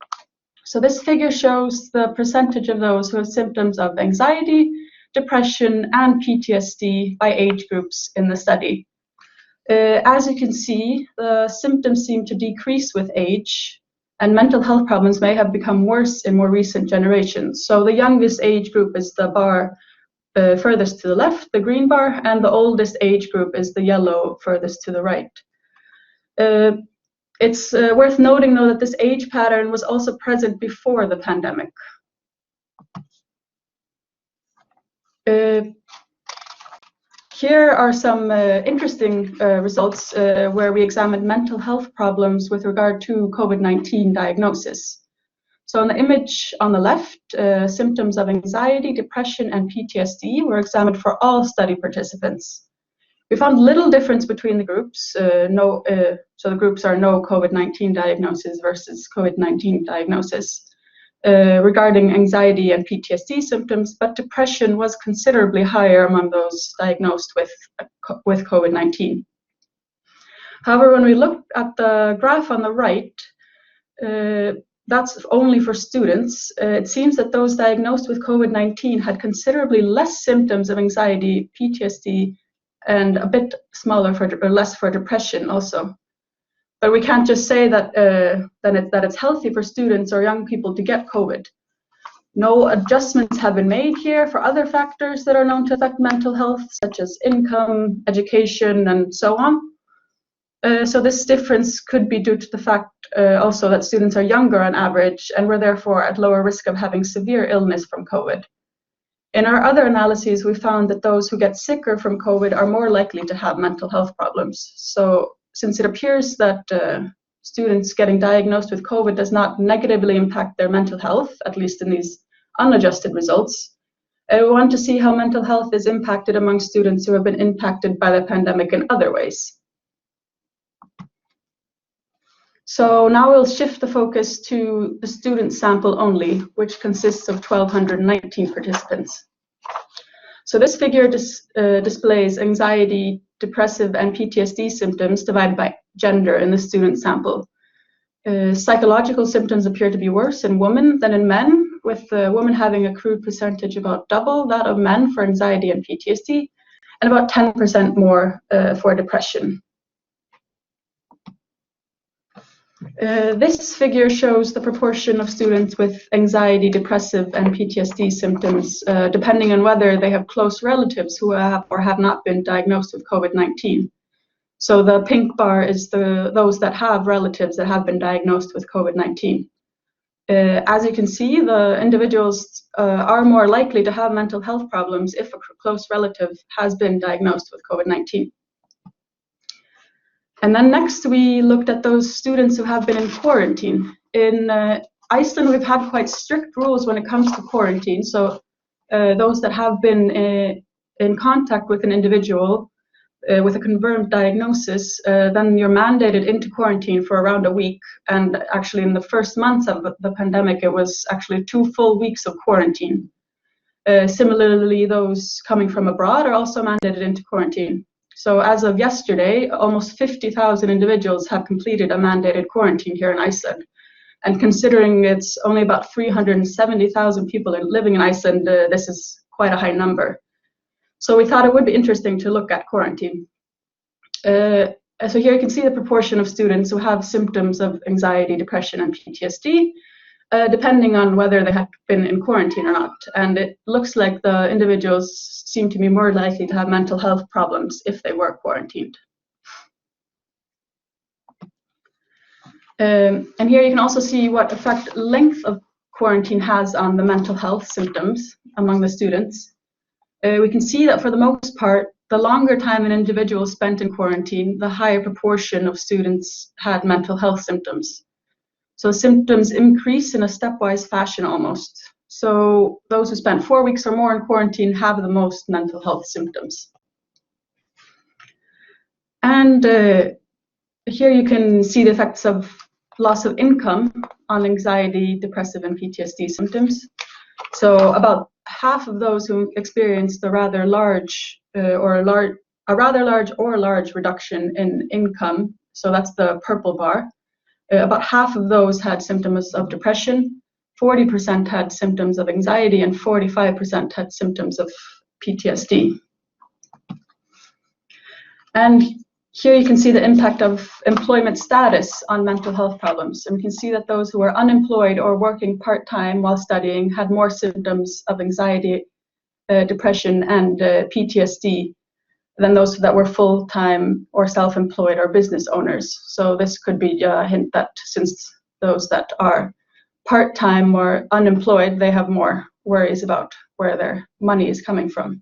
[SPEAKER 5] So this figure shows the percentage of those who have symptoms of anxiety, depression, and PTSD by age groups in the study. As you can see, the symptoms seem to decrease with age, and mental health problems may have become worse in more recent generations. So the youngest age group is the bar furthest to the left, the green bar, and the oldest age group is the yellow furthest to the right. It's worth noting, though, that this age pattern was also present before the pandemic. Here are some interesting results where we examined mental health problems with regard to COVID-19 diagnosis. So in the image on the left, symptoms of anxiety, depression, and PTSD were examined for all study participants. We found little difference between the groups. So the groups are no COVID-19 diagnosis versus COVID-19 diagnosis regarding anxiety and PTSD symptoms, but depression was considerably higher among those diagnosed with COVID-19. However, when we look at the graph on the right, that's only for students. It seems that those diagnosed with COVID-19 had considerably less symptoms of anxiety, PTSD, and a bit less for depression also. But we can't just say that it's healthy for students or young people to get COVID. No adjustments have been made here for other factors that are known to affect mental health, such as income, education, and so on. So this difference could be due to the fact also that students are younger on average and were therefore at lower risk of having severe illness from COVID. In our other analyses, we found that those who get sicker from COVID are more likely to have mental health problems. So since it appears that students getting diagnosed with COVID does not negatively impact their mental health, at least in these unadjusted results, we want to see how mental health is impacted among students who have been impacted by the pandemic in other ways. So now we'll shift the focus to the student sample only, which consists of 1,219 participants. So this figure displays anxiety, depressive, and PTSD symptoms divided gender in the student sample. Psychological symptoms appear to be worse in women than in men, with women having a crude percentage about double that of men for anxiety and PTSD, and about 10% more for depression. This figure shows the proportion of students with anxiety, depressive, and PTSD symptoms, depending on whether they have close relatives who have or have not been diagnosed with COVID-19. So the pink bar is those that have relatives that have been diagnosed with COVID-19. As you can see, the individuals are more likely to have mental health problems if a close relative has been diagnosed with COVID-19. And then next, we looked at those students who have been in quarantine. In Iceland, we've had quite strict rules when it comes to quarantine. So those that have been in contact with an individual with a confirmed diagnosis, then you're mandated into quarantine for around a week. And actually, in the first months of the pandemic, it was actually 2 full weeks of quarantine. Similarly, those coming from abroad are also mandated into quarantine. So as of yesterday, almost 50,000 individuals have completed a mandated quarantine here in Iceland. And considering it's only about 370,000 people living in Iceland, this is quite a high number. So we thought it would be interesting to look at quarantine. So here you can see the proportion of students who have symptoms of anxiety, depression, and PTSD, depending on whether they have been in quarantine or not. And it looks like the individuals seem to be more likely to have mental health problems if they were quarantined. And here you can also see what effect length of quarantine has on the mental health symptoms among the students. We can see that for the most part, the longer time an individual spent in quarantine, the higher proportion of students had mental health symptoms. So symptoms increase in a stepwise fashion almost. So those who spent 4 weeks or more in quarantine have the most mental health symptoms. And here you can see the effects of loss of income on anxiety, depressive, and PTSD symptoms. So about half of those who experienced a rather large or large reduction in income, so that's the purple bar, about half of those had symptoms of depression, 40% had symptoms of anxiety, and 45% had symptoms of PTSD. And here you can see the impact of employment status on mental health problems. And we can see that those who were unemployed or working part-time while studying had more symptoms of anxiety, depression, and PTSD than those that were full-time or self-employed or business owners. So this could be a hint that since those that are part-time or unemployed, they have more worries about where their money is coming from.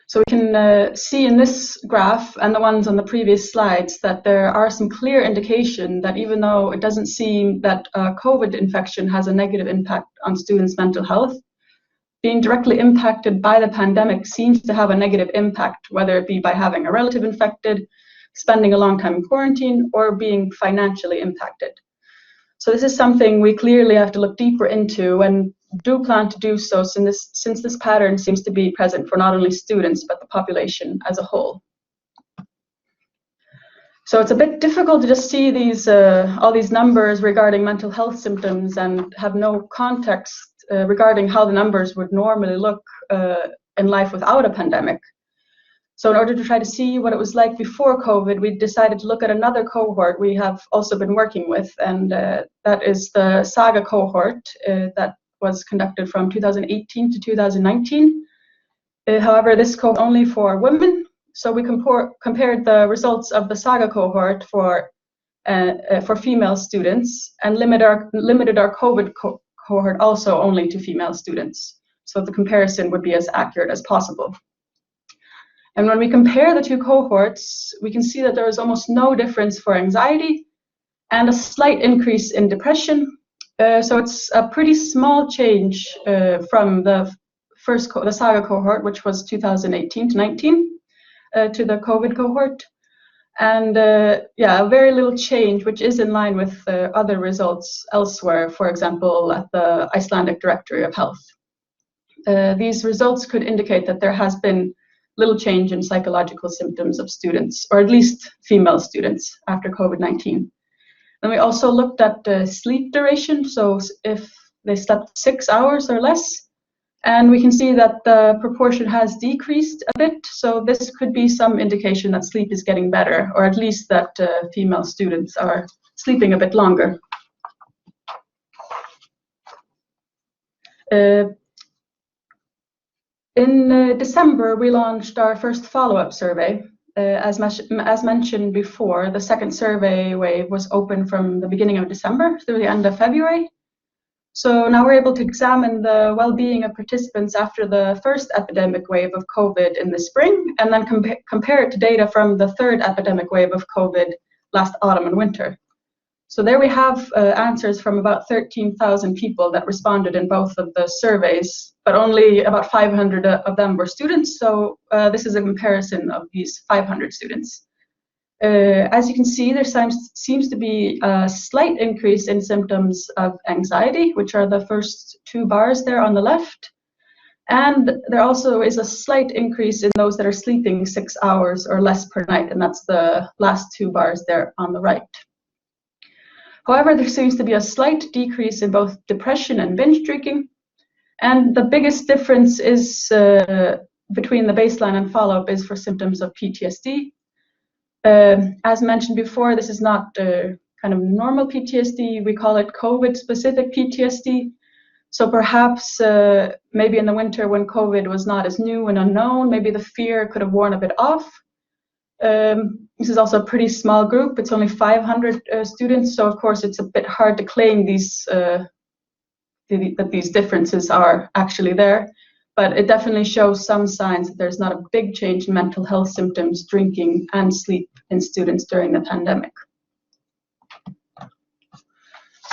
[SPEAKER 5] So we can see in this graph and the ones on the previous slides that there are some clear indication that even though it doesn't seem that COVID infection has a negative impact on students' mental health, being directly impacted by the pandemic seems to have a negative impact, whether it be by having a relative infected, spending a long time in quarantine, or being financially impacted. So this is something we clearly have to look deeper into and do plan to do so since this pattern seems to be present for not only students but the population as a whole. So it's a bit difficult to just see these all these numbers regarding mental health symptoms and have no context regarding how the numbers would normally look in life without a pandemic. So in order to try to see what it was like before COVID, we decided to look at another cohort we have also been working with, and that is the SAGA cohort that was conducted from 2018 to 2019. However, this cohort only for women. So we compared the results of the SAGA cohort for female students and limited our COVID cohort also only to female students. So the comparison would be as accurate as possible. And when we compare the two cohorts, we can see that there is almost no difference for anxiety and a slight increase in depression. So it's a pretty small change from the SAGA cohort, which was 2018 to 19, to the COVID cohort. And yeah, a very little change, which is in line with other results elsewhere, for example, at the Icelandic Directory of Health. These results could indicate that there has been little change in psychological symptoms of students, or at least female students, after COVID-19. And we also looked at sleep duration, so if they slept 6 hours or less, and we can see that the proportion has decreased a bit, so this could be some indication that sleep is getting better, or at least that female students are sleeping a bit longer. In December, we launched our first follow-up survey. As mentioned before, the second survey wave was open from the beginning of December through the end of February. So now we're able to examine the well-being of participants after the first epidemic wave of COVID in the spring, and then compare it to data from the third epidemic wave of COVID last autumn and winter. So there we have answers from about 13,000 people that responded in both of the surveys, but only about 500 of them were students. So this is a comparison of these 500 students. As you can see, there seems to be a slight increase in symptoms of anxiety, which are the first 2 bars there on the left. And there also is a slight increase in those that are sleeping 6 hours or less per night, and that's the last 2 bars there on the right. However, there seems to be a slight decrease in both depression and binge drinking. And the biggest difference is between the baseline and follow-up is for symptoms of PTSD. As mentioned before, this is not kind of normal PTSD. We call it COVID-specific PTSD. So perhaps maybe in the winter when COVID was not as new and unknown, maybe the fear could have worn a bit off. This is also a pretty small group. It's only 500 students, so of course it's a bit hard to claim that these differences are actually there. But it definitely shows some signs that there's not a big change in mental health symptoms, drinking, and sleep in students during the pandemic.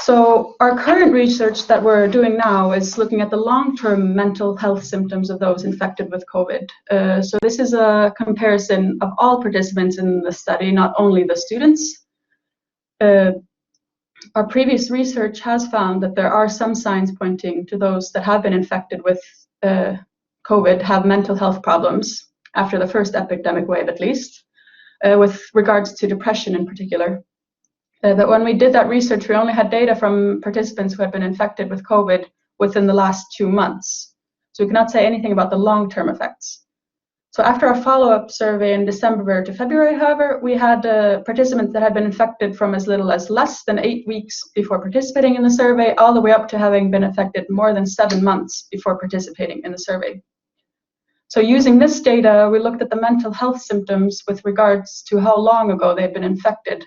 [SPEAKER 5] So our current research that we're doing now is looking at the long-term mental health symptoms of those infected with COVID. So this is a comparison of all participants in the study, not only the students. Our previous research has found that there are some signs pointing to those that have been infected with COVID have mental health problems after the first epidemic wave, at least, with regards to depression in particular. But when we did that research, we only had data from participants who had been infected with COVID within the last 2 months. So we cannot say anything about the long-term effects. So after our follow-up survey in December to February, however, we had participants that had been infected from as little as less than 8 weeks before participating in the survey, all the way up to having been infected more than 7 months before participating in the survey. So using this data, we looked at the mental health symptoms with regards to how long ago they had been infected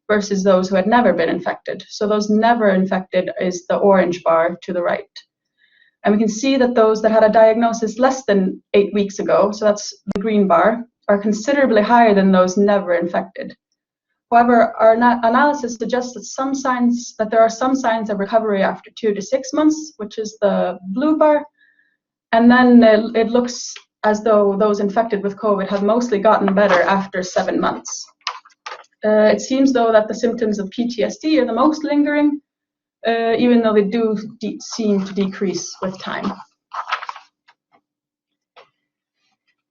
[SPEAKER 5] versus those who had never been infected. So those never infected is the orange bar to the right. And we can see that those that had a diagnosis less than 8 weeks ago, so that's the green bar, are considerably higher than those never infected. However, our analysis suggests that there are some signs of recovery after 2 to 6 months, which is the blue bar. And then it looks as though those infected with COVID have mostly gotten better after 7 months. It seems, though, that the symptoms of PTSD are the most lingering, even though they do seem to decrease with time.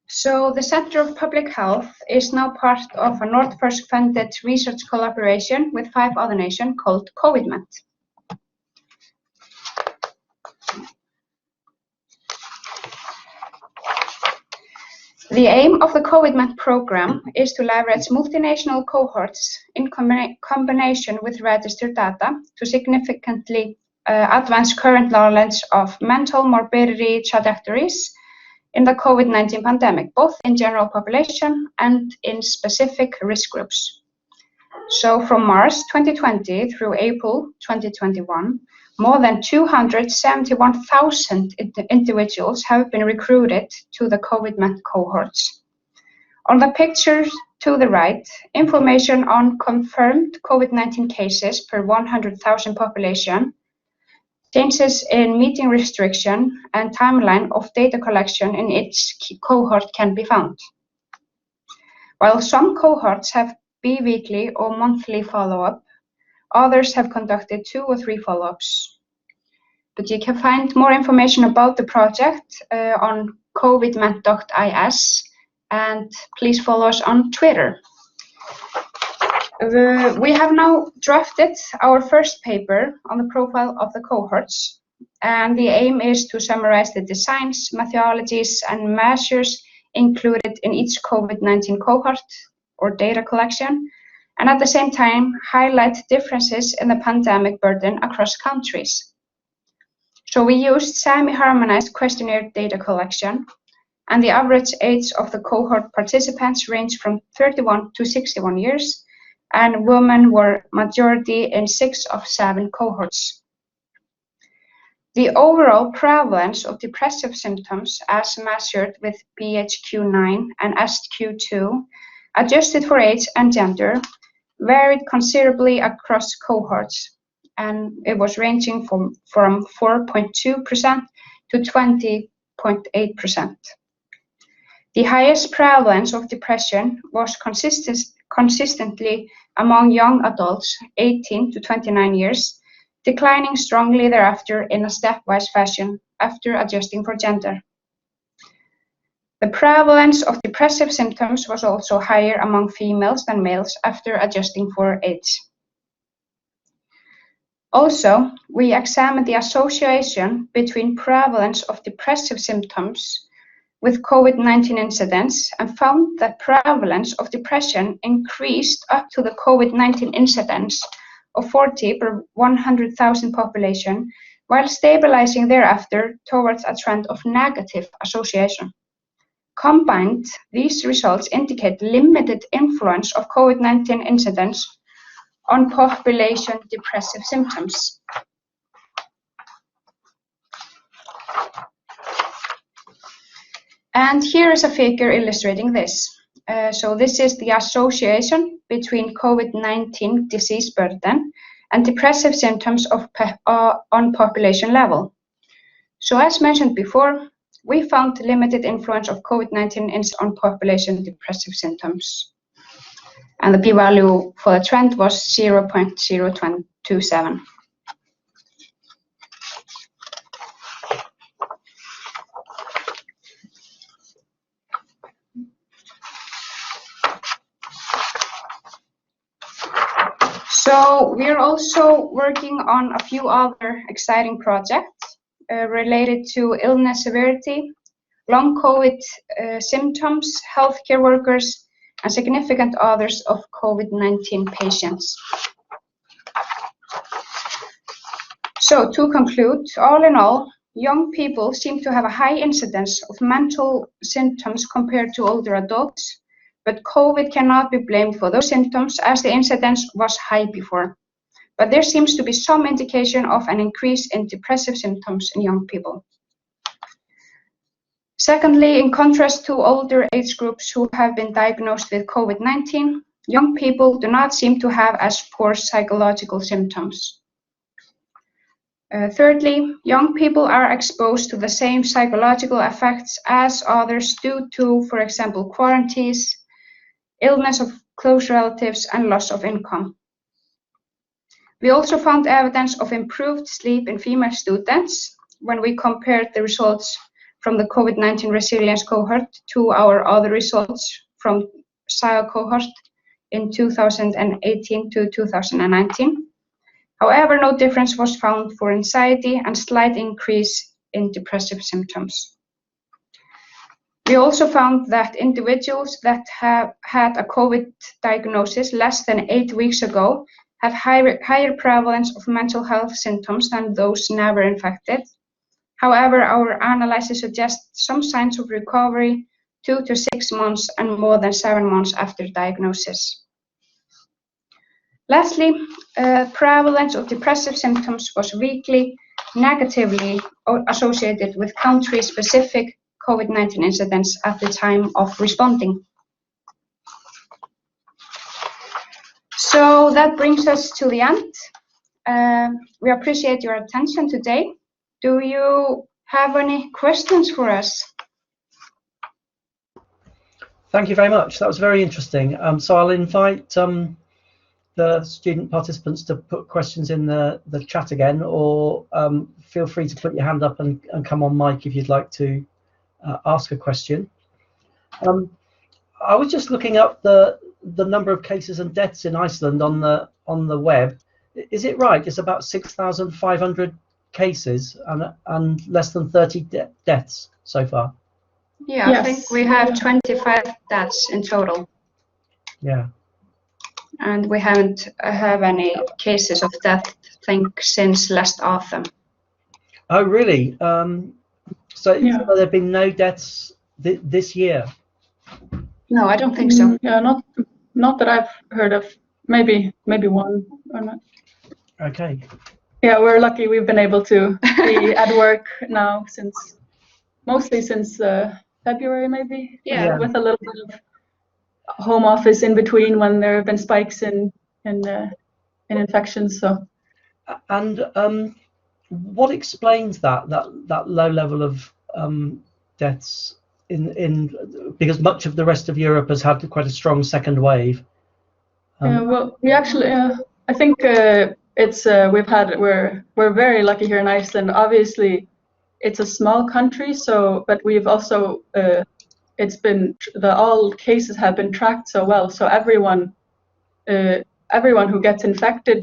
[SPEAKER 4] So the Center of Public Health is now part of a Northfirsk-funded research collaboration with 5 other nations called COVID-MET. The aim of the COVID-MET program is to leverage multinational cohorts in combination with registered data to significantly advance current knowledge of mental morbidity trajectories in the COVID-19 pandemic, both in general population and in specific risk groups. So from March 2020 through April 2021, more than 271,000 individuals have been recruited to the COVID-MET cohorts. On the picture to the right, information on confirmed COVID-19 cases per 100,000 population, changes in meeting restriction, and timeline of data collection in each cohort can be found. While some cohorts have bi-weekly or monthly follow-up, others have conducted 2 or 3 follow-ups. But you can find more information about the project on covidmet.is and please follow us on Twitter. We have now drafted our first paper on the profile of the cohorts, and the aim is to summarize the designs, methodologies, and measures included in each COVID-19 cohort or data collection, and at the same time highlight differences in the pandemic burden across countries. So we used semi-harmonized questionnaire data collection, and the average age of the cohort participants ranged from 31 to 61 years, and women were majority in 6 of 7 cohorts. The overall prevalence of depressive symptoms as measured with PHQ-9 and SQ-2, adjusted for age and gender, varied considerably across cohorts, and it was ranging from 4.2% to 20.8%. The highest prevalence of depression was consistently among young adults 18 to 29 years, declining strongly thereafter in a stepwise fashion after adjusting for gender. The prevalence of depressive symptoms was also higher among females than males after adjusting for age. Also, we examined the association between prevalence of depressive symptoms with COVID-19 incidence and found that prevalence of depression increased up to the COVID-19 incidence of 40 per 100,000 population, while stabilizing thereafter towards a trend of negative association. Combined, these results indicate limited influence of COVID-19 incidence on population depressive symptoms. And here is a figure illustrating this. So this is the association between COVID-19 disease burden and depressive symptoms on population level. So as mentioned before, we found limited influence of COVID-19 on population depressive symptoms. And the p-value for the trend was 0.027. So we are also working on a few other exciting projects related to illness severity, long COVID symptoms, healthcare workers, and significant others of COVID-19 patients. So to conclude, all in all, young people seem to have a high incidence of mental symptoms compared to older adults, but COVID cannot be blamed for those symptoms as the incidence was high before. But there seems to be some indication of an increase in depressive symptoms in young people. Secondly, in contrast to older age groups who have been diagnosed with COVID-19, young people do not seem to have as poor psychological symptoms. Thirdly, young people are exposed to the same psychological effects as others due to, for example, quarantines, illness of close relatives, and loss of income. We also found evidence of improved sleep in female students when we compared the results from the COVID-19 resilience cohort to our other results from SAGA cohort in 2018 to 2019. However, no difference was found for anxiety and slight increase in depressive symptoms. We also found that individuals that have had a COVID diagnosis less than 8 weeks ago have higher prevalence of mental health symptoms than those never infected. However, our analysis suggests some signs of recovery 2 to 6 months and more than 7 months after diagnosis. Lastly, prevalence of depressive symptoms was weakly negatively associated with country-specific COVID-19 incidents at the time of responding. So that brings us to the end. We appreciate your attention today. Do you have any questions for us?
[SPEAKER 1] Thank you very much. That was very interesting. So I'll invite the student participants to put questions in the chat again, or feel free to put your hand up and come on mic if you'd like to ask a question. I was just looking up the number of cases and deaths in Iceland on the web. Is it right? It's about 6,500 cases and less than 30 deaths so far.
[SPEAKER 4] Yeah,
[SPEAKER 5] Yes.
[SPEAKER 4] I think we have 25 deaths in total.
[SPEAKER 1] Yeah.
[SPEAKER 4] And we haven't have any cases of death, I think, since last autumn.
[SPEAKER 1] Oh, really? So
[SPEAKER 5] Yeah.
[SPEAKER 1] there have been no deaths this year?
[SPEAKER 4] No, I don't think so.
[SPEAKER 5] Yeah, not that I've heard of. Maybe one or not.
[SPEAKER 1] Okay.
[SPEAKER 5] Yeah, we're lucky we've been able to be at work now mostly since February, maybe.
[SPEAKER 4] Yeah.
[SPEAKER 5] With a little bit of home office in between when there have been spikes in infections. So.
[SPEAKER 1] And what explains that low level of deaths because much of the rest of Europe has had quite a strong second wave?
[SPEAKER 5] Well, we actually, I think it's we're very lucky here in Iceland. Obviously, it's a small country, but we've also all cases have been tracked so well. So everyone who gets infected,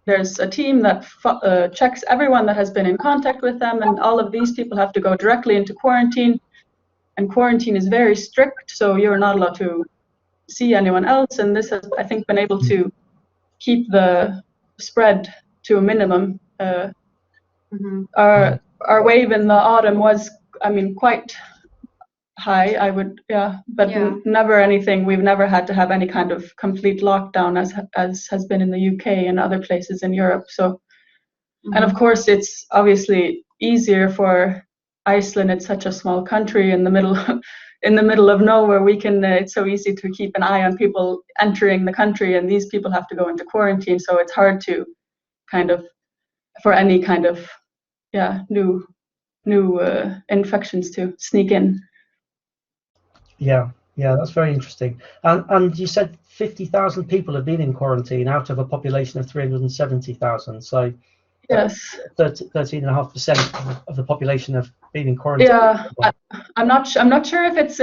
[SPEAKER 5] there's a team that checks everyone that has been in contact with them, and all of these people have to go directly into quarantine. And quarantine is very strict, so you're not allowed to see anyone else. And this has, I think, been able to keep the spread to a minimum. Our wave in the autumn was, quite high. But never anything. We've never had to have any kind of complete lockdown as has been in the UK and other places in Europe. So, and of course, it's obviously easier for Iceland. It's such a small country in the middle of nowhere. It's so easy to keep an eye on people entering the country, and these people have to go into quarantine. So it's hard to for any kind of new infections to sneak in. Yeah,
[SPEAKER 1] that's very interesting. And you said 50,000 people have been in quarantine out of a population of 370,000. So
[SPEAKER 5] yes,
[SPEAKER 1] 13.5% of the population have been in quarantine.
[SPEAKER 5] Yeah, I'm not sure if it's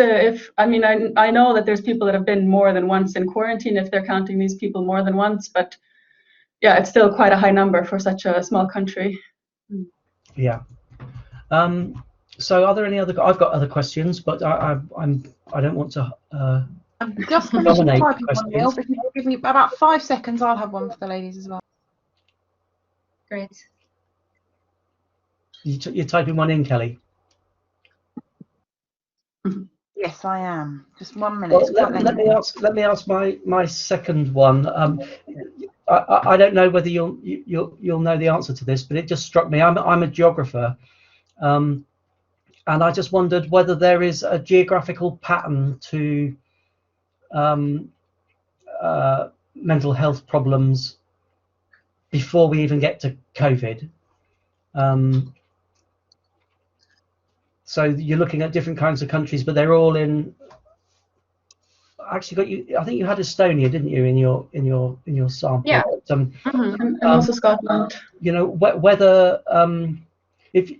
[SPEAKER 5] I know that there's people that have been more than once in quarantine, if they're counting these people more than once, but yeah, it's still quite a high number for such a small country.
[SPEAKER 1] Yeah. So are there any other? I've got other questions, but I don't want to.
[SPEAKER 2] I'm just finishing typing one, Neil. If you give me about 5 seconds, I'll have one for the ladies as well.
[SPEAKER 4] Great.
[SPEAKER 1] You're typing one in, Kelly?
[SPEAKER 2] Yes, I am. Just 1 minute.
[SPEAKER 1] Well, let me ask my second one. I don't know whether you'll know the answer to this, but it just struck me. I'm a geographer, and I just wondered whether there is a geographical pattern to mental health problems before we even get to COVID. So you're looking at different kinds of countries, but they're all in. Actually, I think you had Estonia, didn't you, in your sample?
[SPEAKER 4] Yeah.
[SPEAKER 5] And also Scotland.
[SPEAKER 1] You know, whether if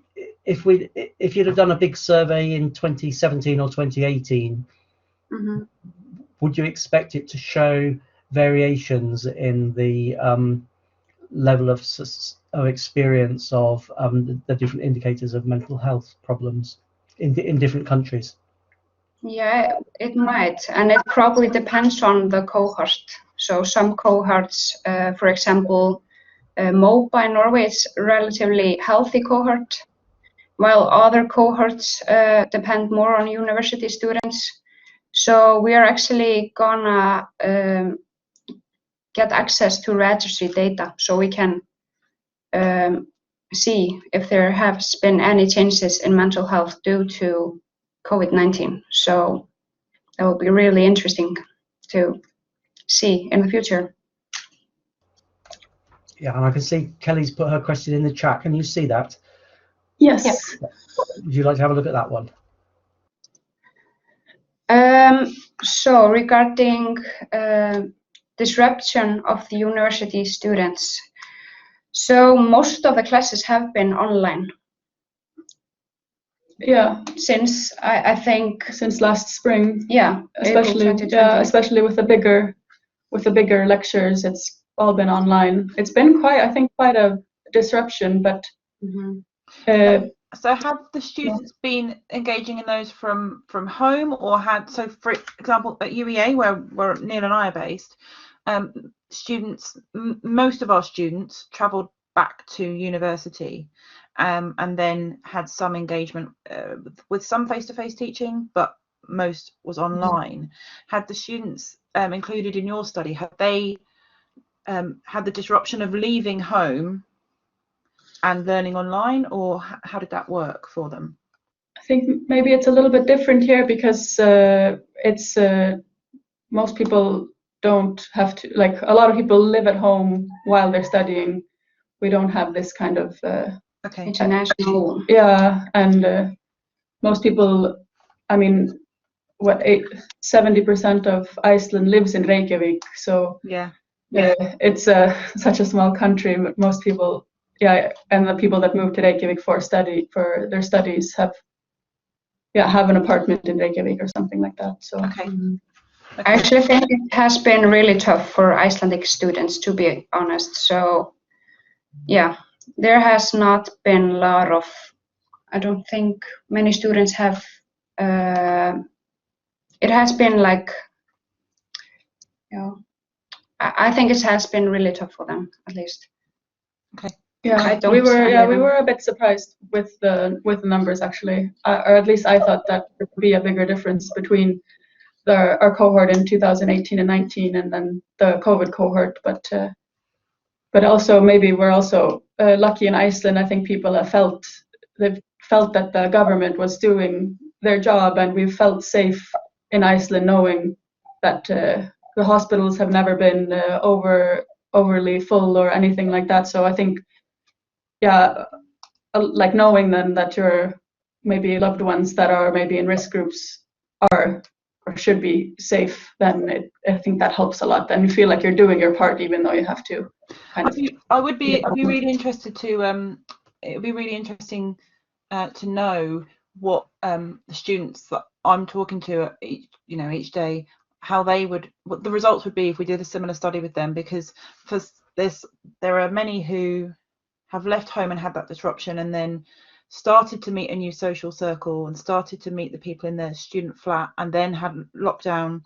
[SPEAKER 1] you'd have done a big survey in 2017 or 2018, would you expect it to show variations in the level of experience of the different indicators of mental health problems in different countries?
[SPEAKER 4] Yeah, it might, and it probably depends on the cohort. So some cohorts, for example, MOPA in Norway is a relatively healthy cohort, while other cohorts depend more on university students. So we are actually gonna get access to registry data, so we can see if there has been any changes in mental health due to COVID-19. So that will be really interesting to see in the future.
[SPEAKER 1] Yeah, and I can see Kelly's put her question in the chat. Can you see that?
[SPEAKER 5] Yes.
[SPEAKER 4] Yep.
[SPEAKER 1] Would you like to have a look at that one?
[SPEAKER 4] So regarding disruption of the university students, so most of the classes have been online.
[SPEAKER 5] Yeah,
[SPEAKER 4] since I think
[SPEAKER 5] since last spring.
[SPEAKER 4] yeah,
[SPEAKER 5] Especially
[SPEAKER 4] April 2020.
[SPEAKER 5] especially with the bigger lectures, it's all been online. It's been quite a disruption, but
[SPEAKER 2] so have the students been engaging in those from home, or so for example at UEA where Neil and I are based, students, most of our students travelled back to university and then had some engagement with some face-to-face teaching, but most was online. Had the students included in your study, had they had the disruption of leaving home and learning online, or how did that work for them?
[SPEAKER 5] I think maybe it's a little bit different here because it's most people don't have to, like, a lot of people live at home while they're studying. We don't have this kind of
[SPEAKER 4] international.
[SPEAKER 5] Yeah, and most people, I mean, 70% of Iceland lives in Reykjavik, so
[SPEAKER 2] yeah,
[SPEAKER 5] it's such a small country. But most people, and the people that move to Reykjavik for their studies have an apartment in Reykjavik or something like that. So
[SPEAKER 4] I actually think it has been really tough for Icelandic students, to be honest. So yeah, there has not been a lot of, I don't think many students have, it has been like, I think it has been really tough for them, at least.
[SPEAKER 2] Okay.
[SPEAKER 5] Yeah, we were a bit surprised with the numbers actually, or at least I thought that there would be a bigger difference between our cohort in 2018 and 19, and then the COVID cohort. But also maybe we're also lucky in Iceland. I think people have felt that the government was doing their job, and we've felt safe in Iceland knowing that the hospitals have never been overly full or anything like that. So I think, like knowing then that your maybe loved ones that are maybe in risk groups are or should be safe, then I think that helps a lot. Then you feel like you're doing your part, even though you have to.
[SPEAKER 2] I'd be really interested to. It would be really interesting to know what the students that I'm talking to, each day, how what the results would be if we did a similar study with them, because there are many who have left home and had that disruption, and then started to meet a new social circle and started to meet the people in their student flat, and then had lockdown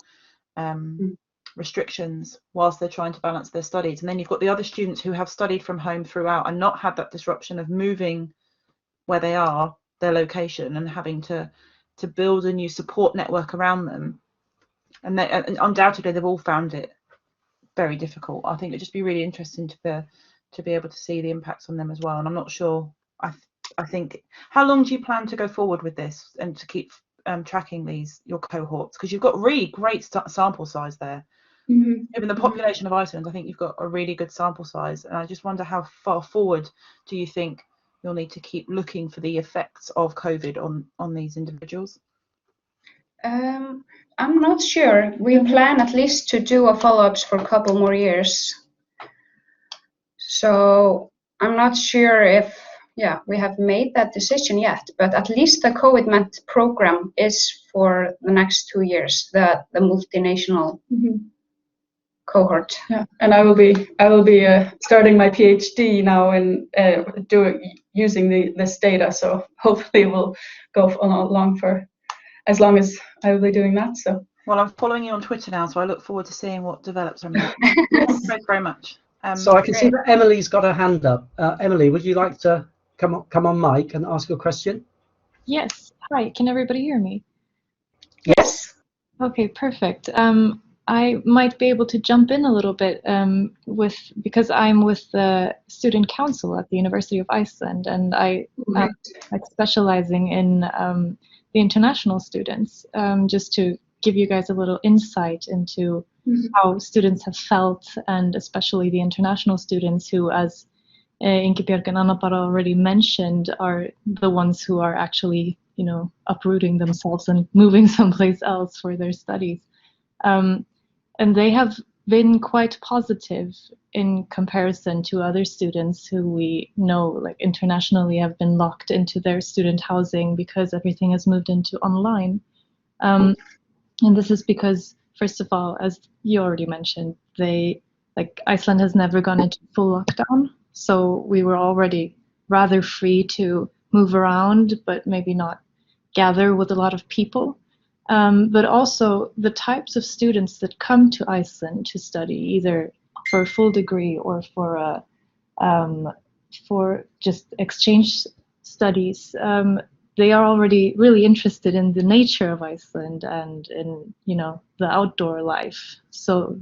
[SPEAKER 2] restrictions whilst they're trying to balance their studies. And then you've got the other students who have studied from home throughout and not had that disruption of moving where they are, their location, and having to build a new support network around them. And undoubtedly they've all found it very difficult. I think it'd just be really interesting to be able to see the impacts on them as well. And I'm not sure, I think, how long do you plan to go forward with this and to keep tracking your cohorts? Because you've got really great sample size there. Given the population of Iceland, I think you've got a really good sample size, and I just wonder how far forward do you think you'll need to keep looking for the effects of COVID on these individuals?
[SPEAKER 4] I'm not sure. We plan at least to do a follow-ups for a couple more years. So I'm not sure if we have made that decision yet, but at least the COVID-MET program is for the next 2 years, the multinational cohort.
[SPEAKER 5] Yeah, and I will be starting my PhD now in using this data. So hopefully we'll go along for as long as I will be doing that. So
[SPEAKER 2] well, I'm following you on Twitter now, so I look forward to seeing what develops from that. Thank you very much.
[SPEAKER 1] So I can see that Emily's got her hand up. Emily, would you like to come on mic and ask your question?
[SPEAKER 6] Yes. Hi, can everybody hear me?
[SPEAKER 1] Yes.
[SPEAKER 6] Okay, perfect. I might be able to jump in a little bit because I'm with the student council at the University of Iceland, and I'm specializing in the international students, just to give you guys a little insight into how students have felt, and especially the international students who, as Ingibjörg and Anna-Bara already mentioned, are the ones who are actually, uprooting themselves and moving someplace else for their studies. And they have been quite positive in comparison to other students who we know, like internationally, have been locked into their student housing because everything has moved into online. And this is because, first of all, as you already mentioned, Iceland has never gone into full lockdown, so we were already rather free to move around, but maybe not gather with a lot of people. But also the types of students that come to Iceland to study, either for a full degree or for just exchange studies, they are already really interested in the nature of Iceland and in, you know, the outdoor life. So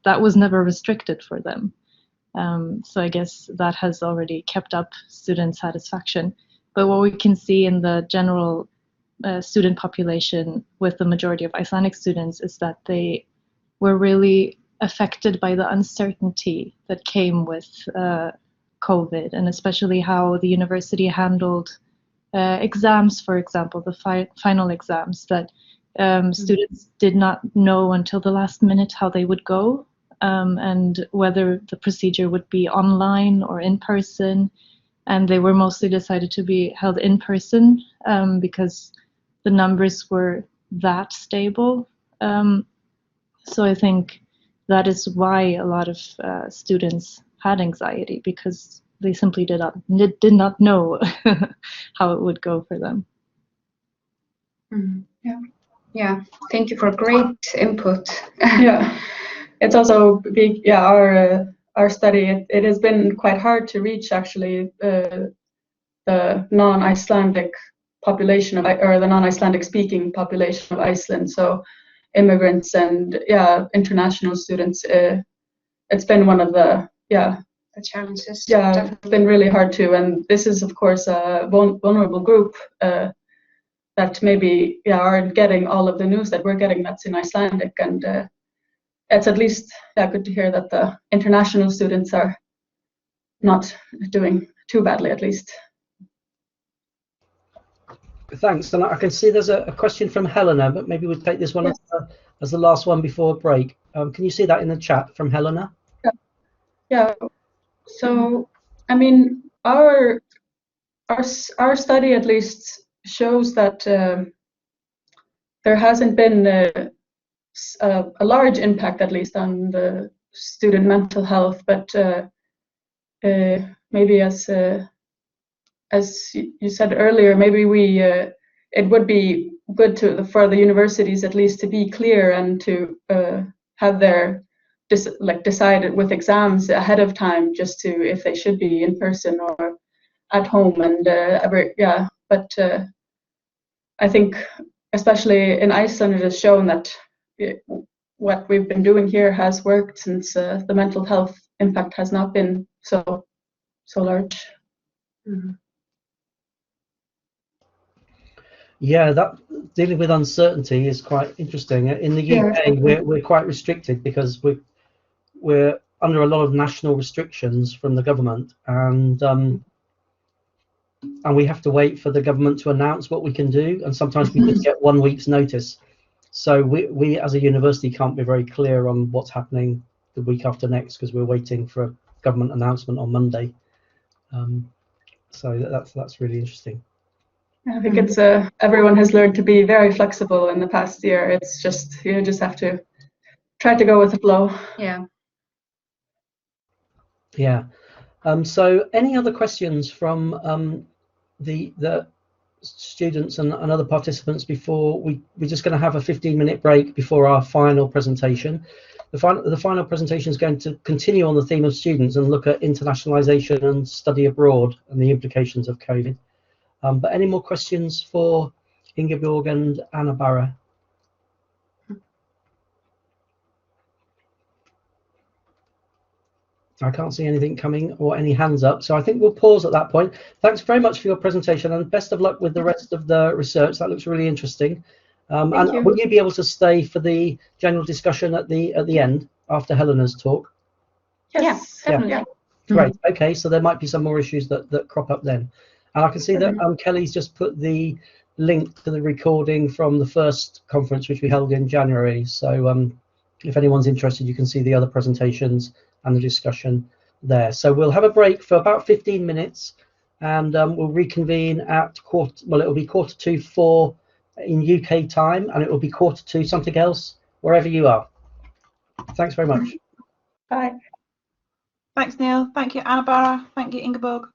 [SPEAKER 6] that was never restricted for them. So I guess that has already kept up student satisfaction. But what we can see in the general student population with the majority of Icelandic students is that they were really affected by the uncertainty that came with COVID, and especially how the university handled exams, for example, the final exams that students did not know until the last minute how they would go, and whether the procedure would be online or in person. And they were mostly decided to be held in person because the numbers were that stable. So I think that is why a lot of students had anxiety, because they simply did not know how it would go for them.
[SPEAKER 4] Yeah. Thank you for great input.
[SPEAKER 5] Yeah, it's also big. Yeah, our study, it has been quite hard to reach actually the non-Icelandic population or the non-Icelandic speaking population of Iceland. So immigrants and international students. It's been one of the
[SPEAKER 4] challenges.
[SPEAKER 5] Yeah,
[SPEAKER 4] definitely.
[SPEAKER 5] it's been really hard too. And this is of course a vulnerable group that maybe aren't getting all of the news that we're getting that's in Icelandic. And it's at least good to hear that the international students are not doing too badly, at least.
[SPEAKER 1] Thanks. And I can see there's a question from Helena, but maybe we'll take this one as the last one before break. Can you see that in the chat from Helena?
[SPEAKER 5] Yeah. So, I mean, our study at least shows that there hasn't been a large impact, at least, on the student mental health, but maybe as you said earlier, maybe it would be good for the universities at least to be clear and to have their decided with exams ahead of time, just to if they should be in person or at home. And but I think especially in Iceland it has shown that what we've been doing here has worked, since the mental health impact has not been so large. Mm-hmm.
[SPEAKER 1] Yeah, that dealing with uncertainty is quite interesting. In the UK, we're quite restricted because we're under a lot of national restrictions from the government, and we have to wait for the government to announce what we can do, and sometimes we just get 1 week's notice. So we as a university can't be very clear on what's happening the week after next, because we're waiting for a government announcement on Monday. So that's really interesting.
[SPEAKER 5] I think it's everyone has learned to be very flexible in the past year. It's just you just have to try to go with the flow.
[SPEAKER 4] Yeah.
[SPEAKER 1] Yeah. So any other questions from the students and other participants before we're just going to have a 15-minute break before our final presentation. The final presentation is going to continue on the theme of students and look at internationalization and study abroad and the implications of COVID. But any more questions for Ingeborg and Anna Barra? I can't see anything coming or any hands up, so I think we'll pause at that point. Thanks very much for your presentation, and best of luck with the rest of the research. That looks really interesting. And will you be able to stay for the general discussion at the end after Helena's talk?
[SPEAKER 5] Yes,
[SPEAKER 1] yeah.
[SPEAKER 5] definitely.
[SPEAKER 1] Great. Okay, so there might be some more issues that crop up then. And I can see that Kelly's just put the link to the recording from the first conference which we held in January. So If anyone's interested, you can see the other presentations and the discussion there. So we'll have a break for about 15 minutes, and we'll reconvene at it'll be 3:45 in UK time, and it will be 2:45 something else wherever you are. Thanks very much.
[SPEAKER 5] Bye.
[SPEAKER 2] Thanks, Neil. Thank you, Anna. Thank you, Ingeborg.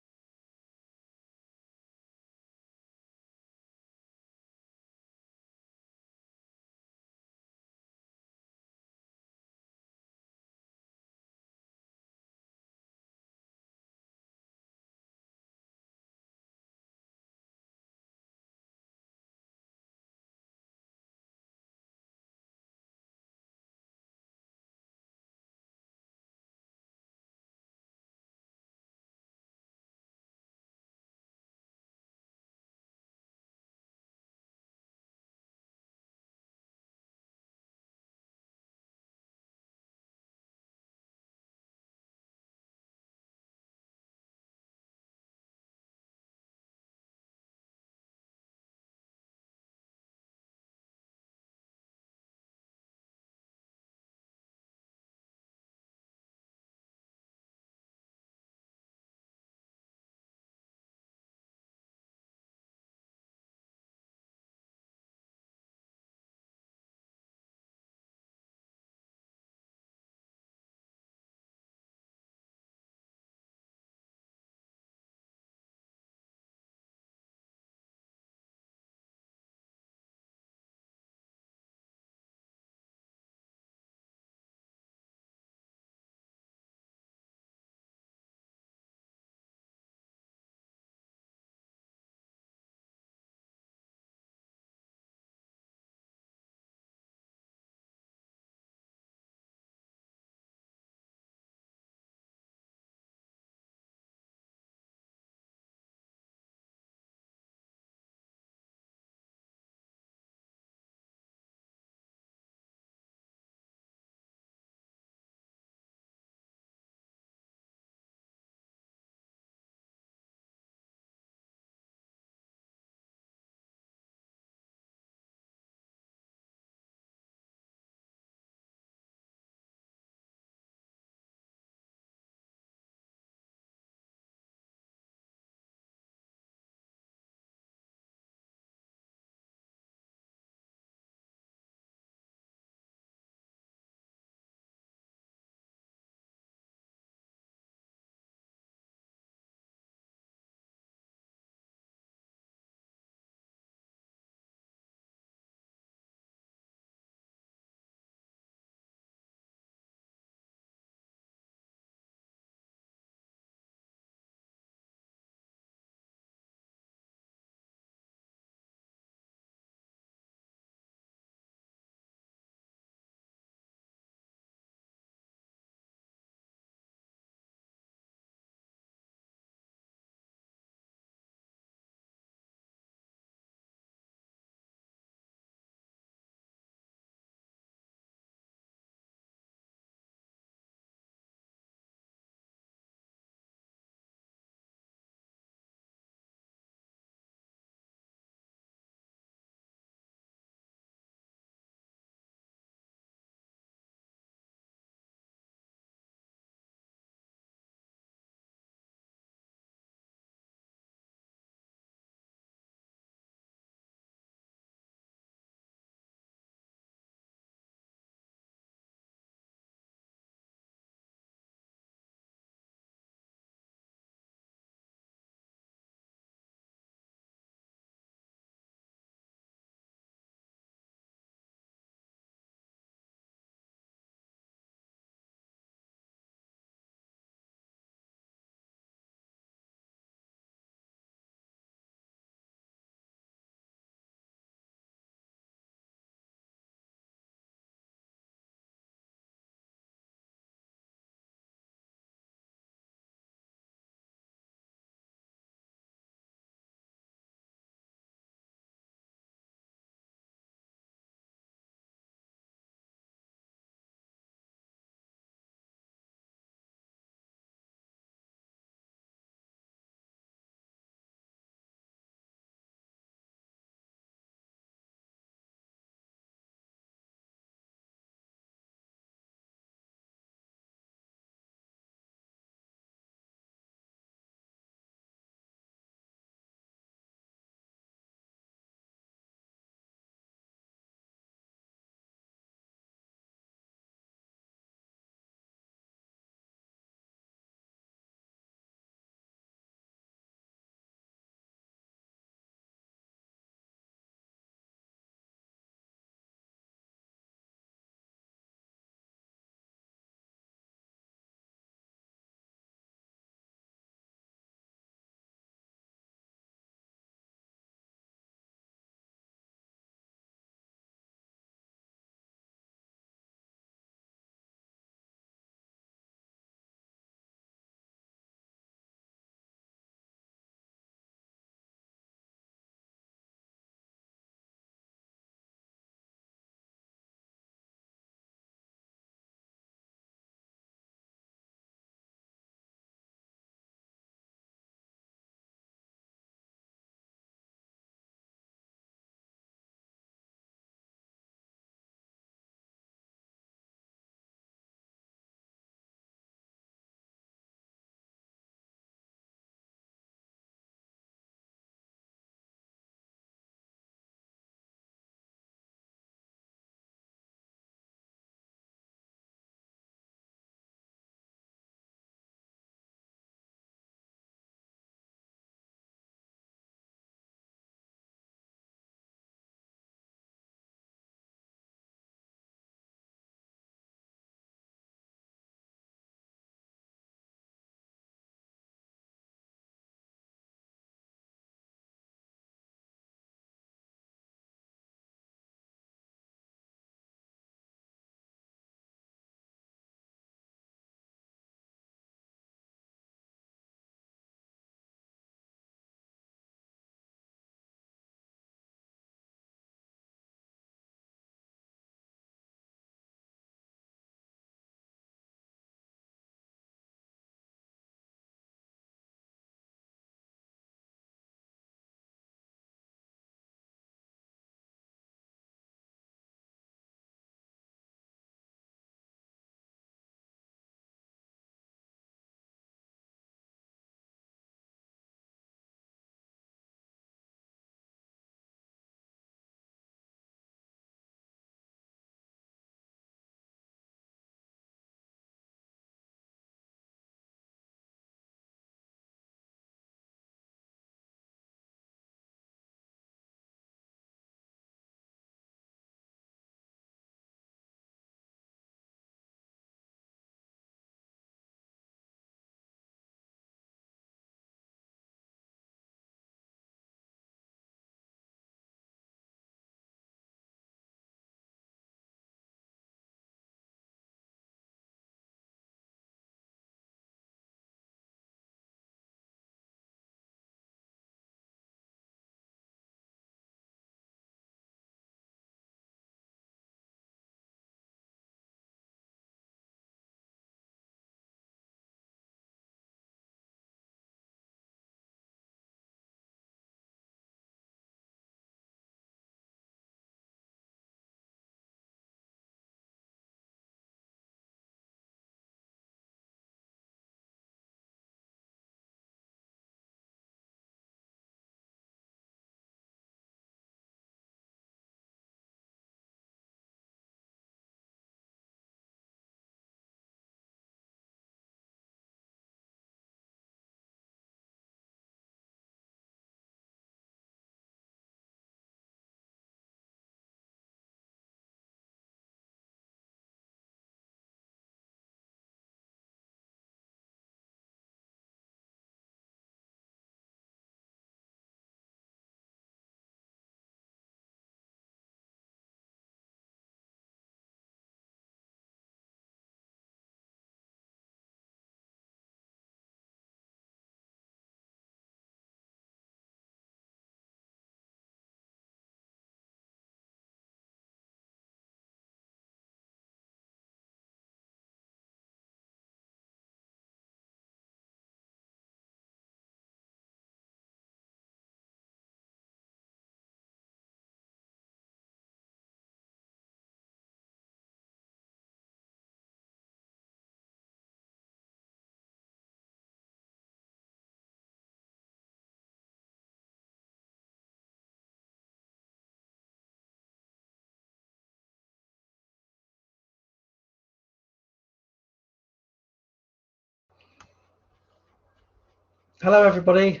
[SPEAKER 1] Hello, everybody.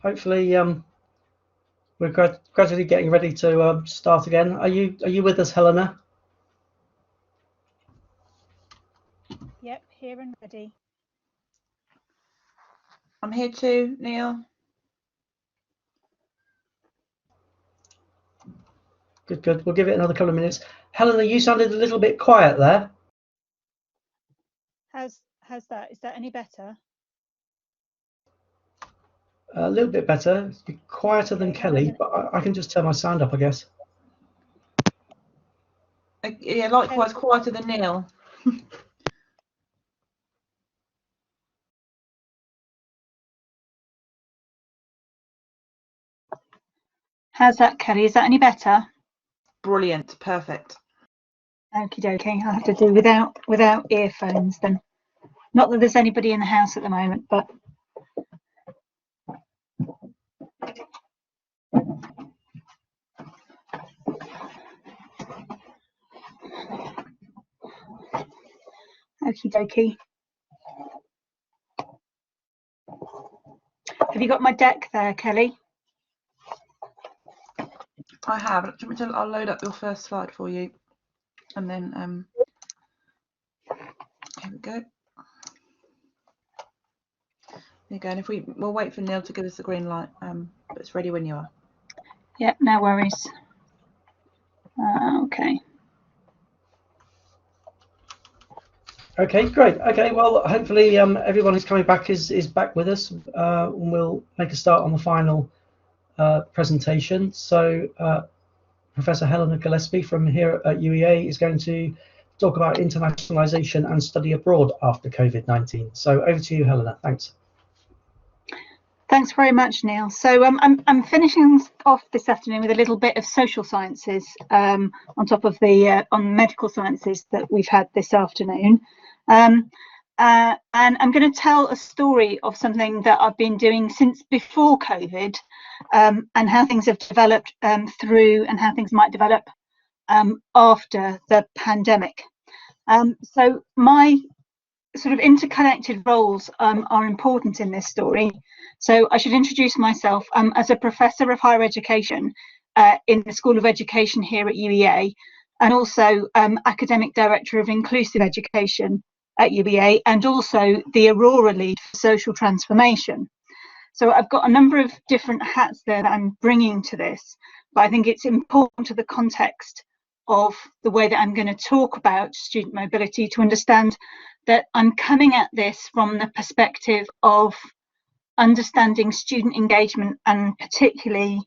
[SPEAKER 1] Hopefully, we're gradually getting ready to start again. Are you with us, Helena?
[SPEAKER 7] Yep, here and ready.
[SPEAKER 2] I'm here too, Neil.
[SPEAKER 1] Good, good. We'll give it another couple of minutes. Helena, you sounded a little bit quiet there.
[SPEAKER 7] How's that? Is that any better?
[SPEAKER 1] A little bit better. It's a bit quieter than Kelly, but I can just turn my sound up, I guess.
[SPEAKER 2] Yeah, likewise, quieter than Neil.
[SPEAKER 7] How's that, Kelly? Is that any better?
[SPEAKER 2] Brilliant, perfect.
[SPEAKER 7] Okie dokie. I'll have to do without earphones then. Not that there's anybody in the house at the moment, but okie dokie. Have you got my deck there, Kelly?
[SPEAKER 2] I have. I'll load up your first slide for you, and then here we go. There you go. And we'll wait for Neil to give us the green light, but it's ready when you are.
[SPEAKER 7] Yep, no worries. Okay.
[SPEAKER 1] Okay, great. Okay, well, hopefully everyone who's coming back is back with us, and we'll make a start on the final presentation. So Professor Helena Gillespie from here at UEA is going to talk about internationalization and study abroad after COVID-19. So over to you, Helena. Thanks.
[SPEAKER 7] Thanks very much, Neil. So I'm finishing off this afternoon with a little bit of social sciences on top of the on medical sciences that we've had this afternoon. And I'm going to tell a story of something that I've been doing since before COVID, and how things have developed through, and how things might develop after the pandemic. So my sort of interconnected roles are important in this story. So I should introduce myself as a professor of higher education in the School of Education here at UEA, and also academic director of inclusive education at UEA, and also the Aurora lead for social transformation. So I've got a number of different hats there that I'm bringing to this, but I think it's important to the context of the way that I'm going to talk about student mobility to understand that I'm coming at this from the perspective of understanding student engagement, and particularly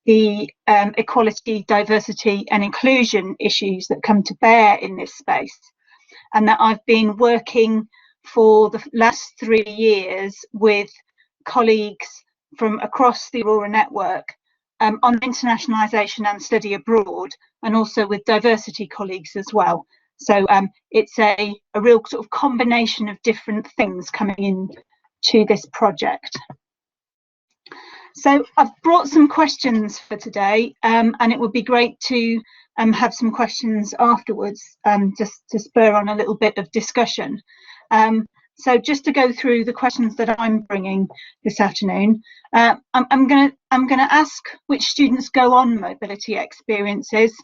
[SPEAKER 7] the equality, diversity and inclusion issues that come to bear in this space. And that I've been working for the last 3 years with colleagues from across the Aurora network on internationalisation and study abroad, and also with diversity colleagues as well. So it's a real sort of combination of different things coming in to this project. So I've brought some questions for today, and it would be great to have some questions afterwards, just to spur on a little bit of discussion. So just to go through the questions that I'm bringing this afternoon, I'm going to ask which students go on mobility experiences,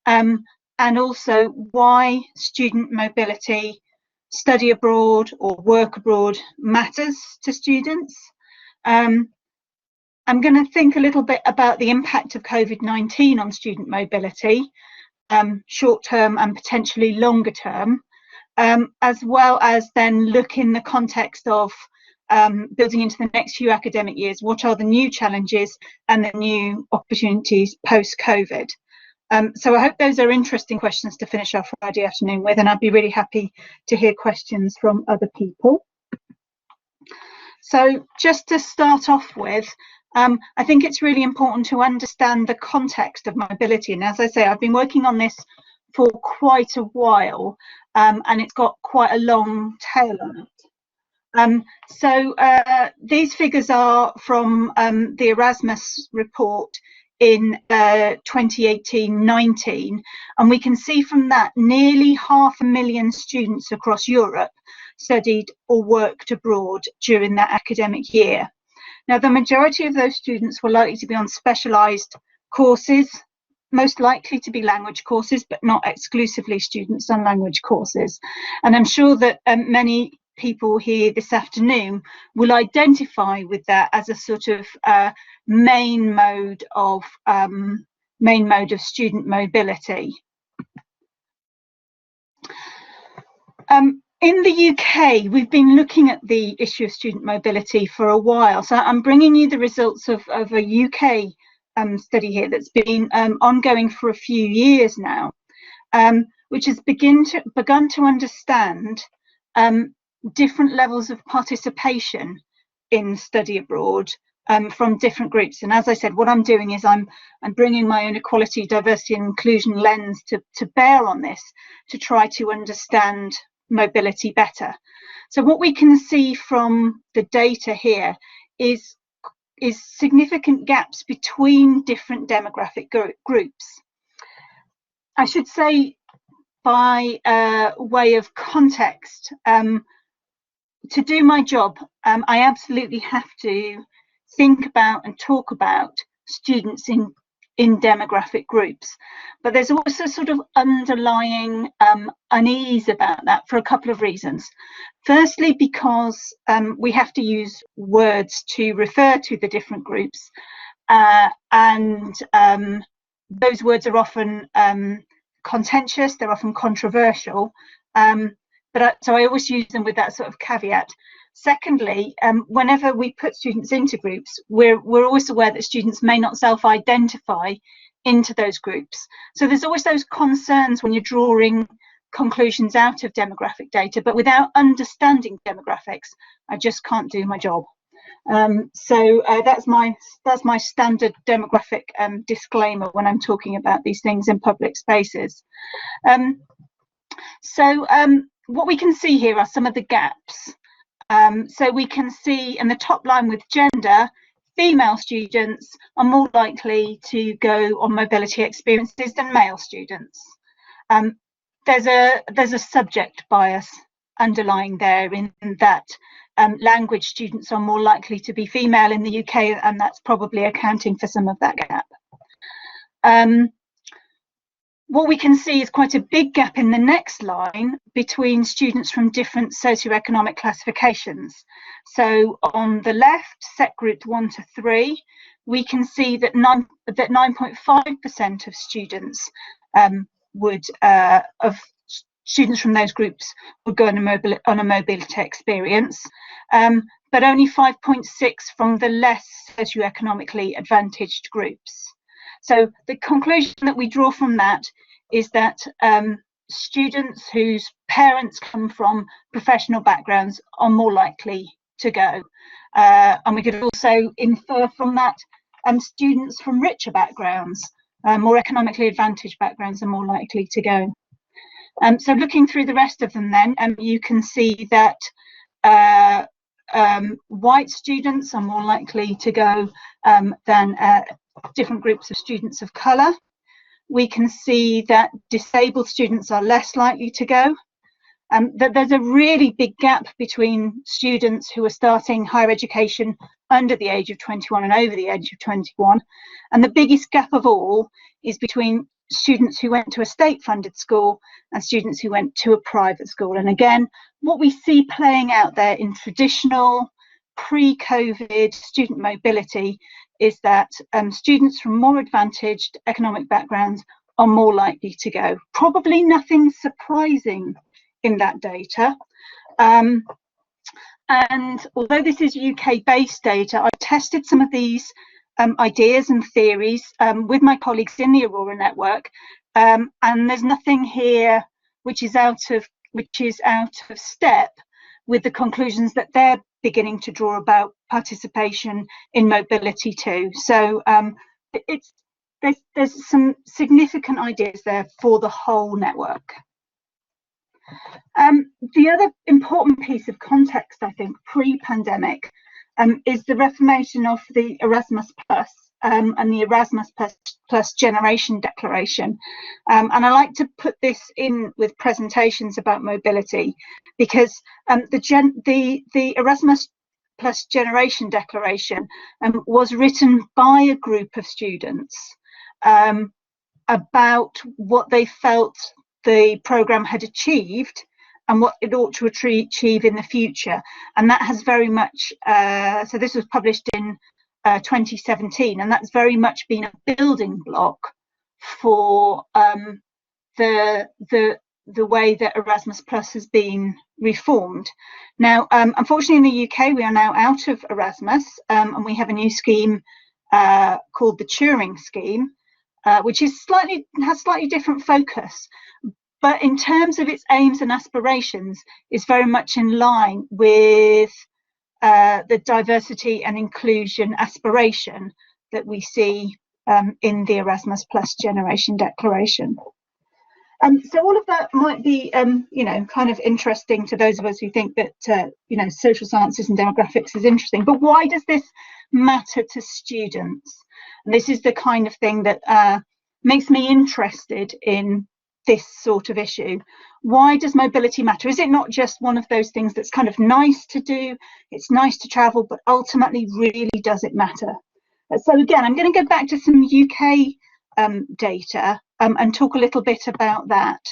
[SPEAKER 7] and also why student mobility, study abroad or work abroad matters to students. I'm going to think a little bit about the impact of COVID-19 on student mobility, short term and potentially longer term, as well as then look in the context of building into the next few academic years, what are the new challenges and the new opportunities post-COVID. So I hope those are interesting questions to finish our Friday afternoon with, and I'd be really happy to hear questions from other people. So just to start off with, I think it's really important to understand the context of mobility. And as I say, I've been working on this for quite a while, and it's got quite a long tail on it. So these figures are from the Erasmus report in 2018-19, and we can see from that nearly 500,000 students across Europe studied or worked abroad during that academic year. Now, the majority of those students were likely to be on specialised courses, most likely to be language courses, but not exclusively students on language courses. And I'm sure that many people here this afternoon will identify with that as a sort of main mode of student mobility. In the UK, we've been looking at the issue of student mobility for a while. So I'm bringing you the results of a UK study here that's been ongoing for a few years now, which has begun to understand different levels of participation in study abroad from different groups. And as I said, what I'm doing is I'm bringing my own equality, diversity and inclusion lens to bear on this, to try to understand mobility better. So what we can see from the data here is significant gaps between different demographic groups. I should say, by way of context, to do my job, I absolutely have to think about and talk about students in demographic groups, but there's also sort of underlying unease about that for a couple of reasons. Firstly, because we have to use words to refer to the different groups, and those words are often contentious, they're often controversial, so I always use them with that sort of caveat. Secondly, whenever we put students into groups, we're always aware that students may not self-identify into those groups. So there's always those concerns when you're drawing conclusions out of demographic data, but without understanding demographics, I just can't do my job. So that's my standard demographic disclaimer when I'm talking about these things in public spaces. What we can see here are some of the gaps. So we can see in the top line with gender, female students are more likely to go on mobility experiences than male students. There's a subject bias underlying there in that language students are more likely to be female in the UK, and that's probably accounting for some of that gap. What we can see is quite a big gap in the next line between students from different socioeconomic classifications. So on the left, set group 1 to 3, we can see that 9.5% of students of students from those groups would go on a mobility experience, but only 5.6 from the less socioeconomically advantaged groups. So the conclusion that we draw from that is that students whose parents come from professional backgrounds are more likely to go. And we could also infer from that students from richer backgrounds, more economically advantaged backgrounds, are more likely to go. So looking through the rest of them then, you can see that white students are more likely to go than different groups of students of colour. We can see that disabled students are less likely to go. That there's a really big gap between students who are starting higher education under the age of 21 and over the age of 21. And the biggest gap of all is between students who went to a state-funded school and students who went to a private school. And again, what we see playing out there in traditional pre-COVID student mobility is that students from more advantaged economic backgrounds are more likely to go. Probably nothing surprising in that data. And although this is UK-based data, I've tested some of these ideas and theories with my colleagues in the Aurora network, and there's nothing here which is out of step with the conclusions that they're beginning to draw about participation in mobility too. So there's some significant ideas there for the whole network. The other important piece of context, I think, pre-pandemic, is the reformation of the Erasmus Plus and the Erasmus Plus Generation Declaration. And I like to put this in with presentations about mobility, because the Erasmus Plus Generation Declaration was written by a group of students about what they felt the programme had achieved and what it ought to achieve in the future. And that has very much, so this was published in 2017, and that's very much been a building block for the way that Erasmus Plus has been reformed. Now, unfortunately in the UK, we are now out of Erasmus, and we have a new scheme called the Turing scheme, which is has slightly different focus, but in terms of its aims and aspirations is very much in line with the diversity and inclusion aspiration that we see in the Erasmus Plus Generation Declaration. So all of that might be, you know, kind of interesting to those of us who think that, you know, social sciences and demographics is interesting. But why does this matter to students? And this is the kind of thing that makes me interested in this sort of issue. Why does mobility matter? Is it not just one of those things that's kind of nice to do? It's nice to travel, but ultimately, really, does it matter? So again, I'm going to go back to some UK data and talk a little bit about that.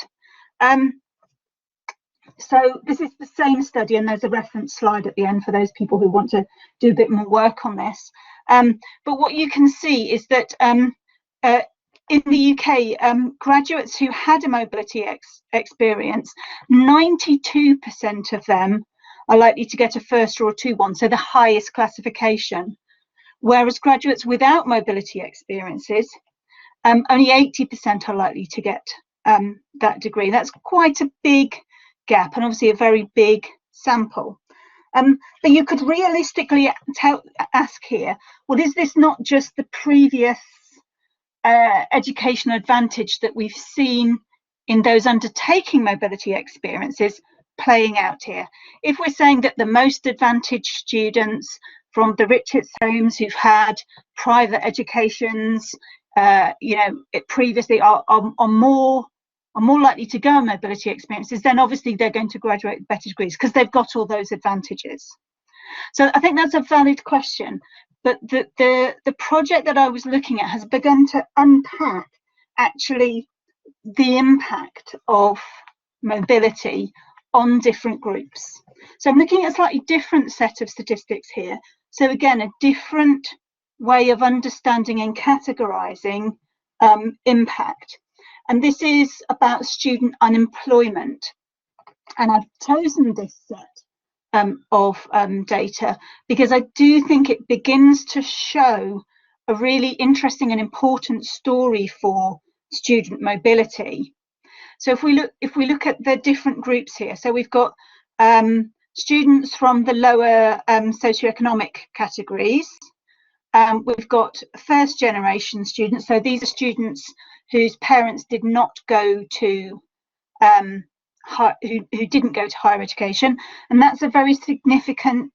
[SPEAKER 7] So this is the same study, and there's a reference slide at the end for those people who want to do a bit more work on this. But what you can see is that in the UK, graduates who had a mobility experience, 92% of them are likely to get a first or a 2-1, so the highest classification. Whereas graduates without mobility experiences, only 80% are likely to get that degree. That's quite a big gap, and obviously a very big sample. But you could realistically ask here, well, is this not just the previous educational advantage that we've seen in those undertaking mobility experiences playing out here? If we're saying that the most advantaged students from the richest homes who've had private educations, you know, previously are more likely to go on mobility experiences, then obviously they're going to graduate with better degrees because they've got all those advantages. So I think that's a valid question. But the project that I was looking at has begun to unpack actually the impact of mobility on different groups. So I'm looking at a slightly different set of statistics here. So again, a different way of understanding and categorizing impact. And this is about student unemployment. And I've chosen this set of data because I do think it begins to show a really interesting and important story for student mobility. So if we look at the different groups here, so we've got students from the lower socioeconomic categories. We've got first generation students, so these are students whose parents did not go to who didn't go to higher education, and that's a very significant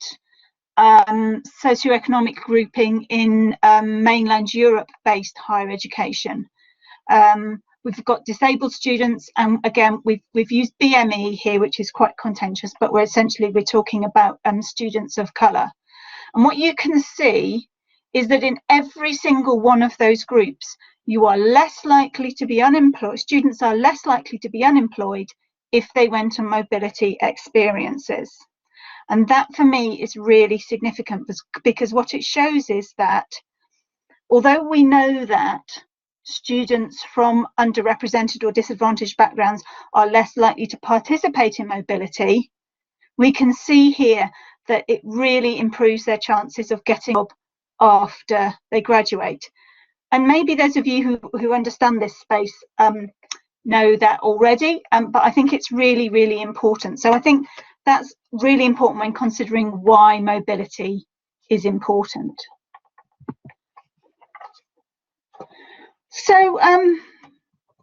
[SPEAKER 7] socioeconomic grouping in mainland Europe based higher education. We've got disabled students, and again we've used BME here, which is quite contentious, but we're talking about students of colour. And what you can see is that in every single one of those groups, you are less likely to be unemployed. Students are less likely to be unemployed if they went on mobility experiences. And that for me is really significant, because what it shows is that although we know that students from underrepresented or disadvantaged backgrounds are less likely to participate in mobility, we can see here that it really improves their chances of getting a job after they graduate. And maybe those of you who understand this space know that already, but I think it's really, really important. So I think that's really important when considering why mobility is important. So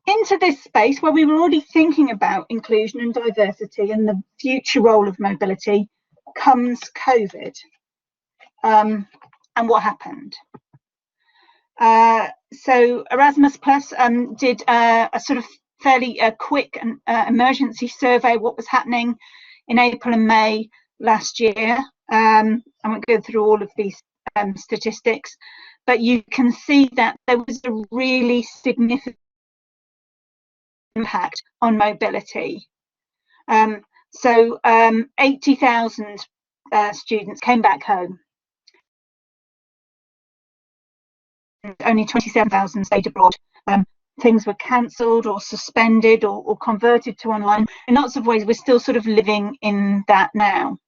[SPEAKER 7] into this space where we were already thinking about inclusion and diversity and the future role of mobility comes COVID. And what happened? So Erasmus Plus did a sort of fairly quick emergency survey of what was happening in April and May last year. I won't go through all of these statistics, but you can see that there was a really significant impact on mobility. So 80,000 students came back home. Only 27,000 stayed abroad. Things were cancelled or suspended or converted to online. In lots of ways, we're still sort of living in that now.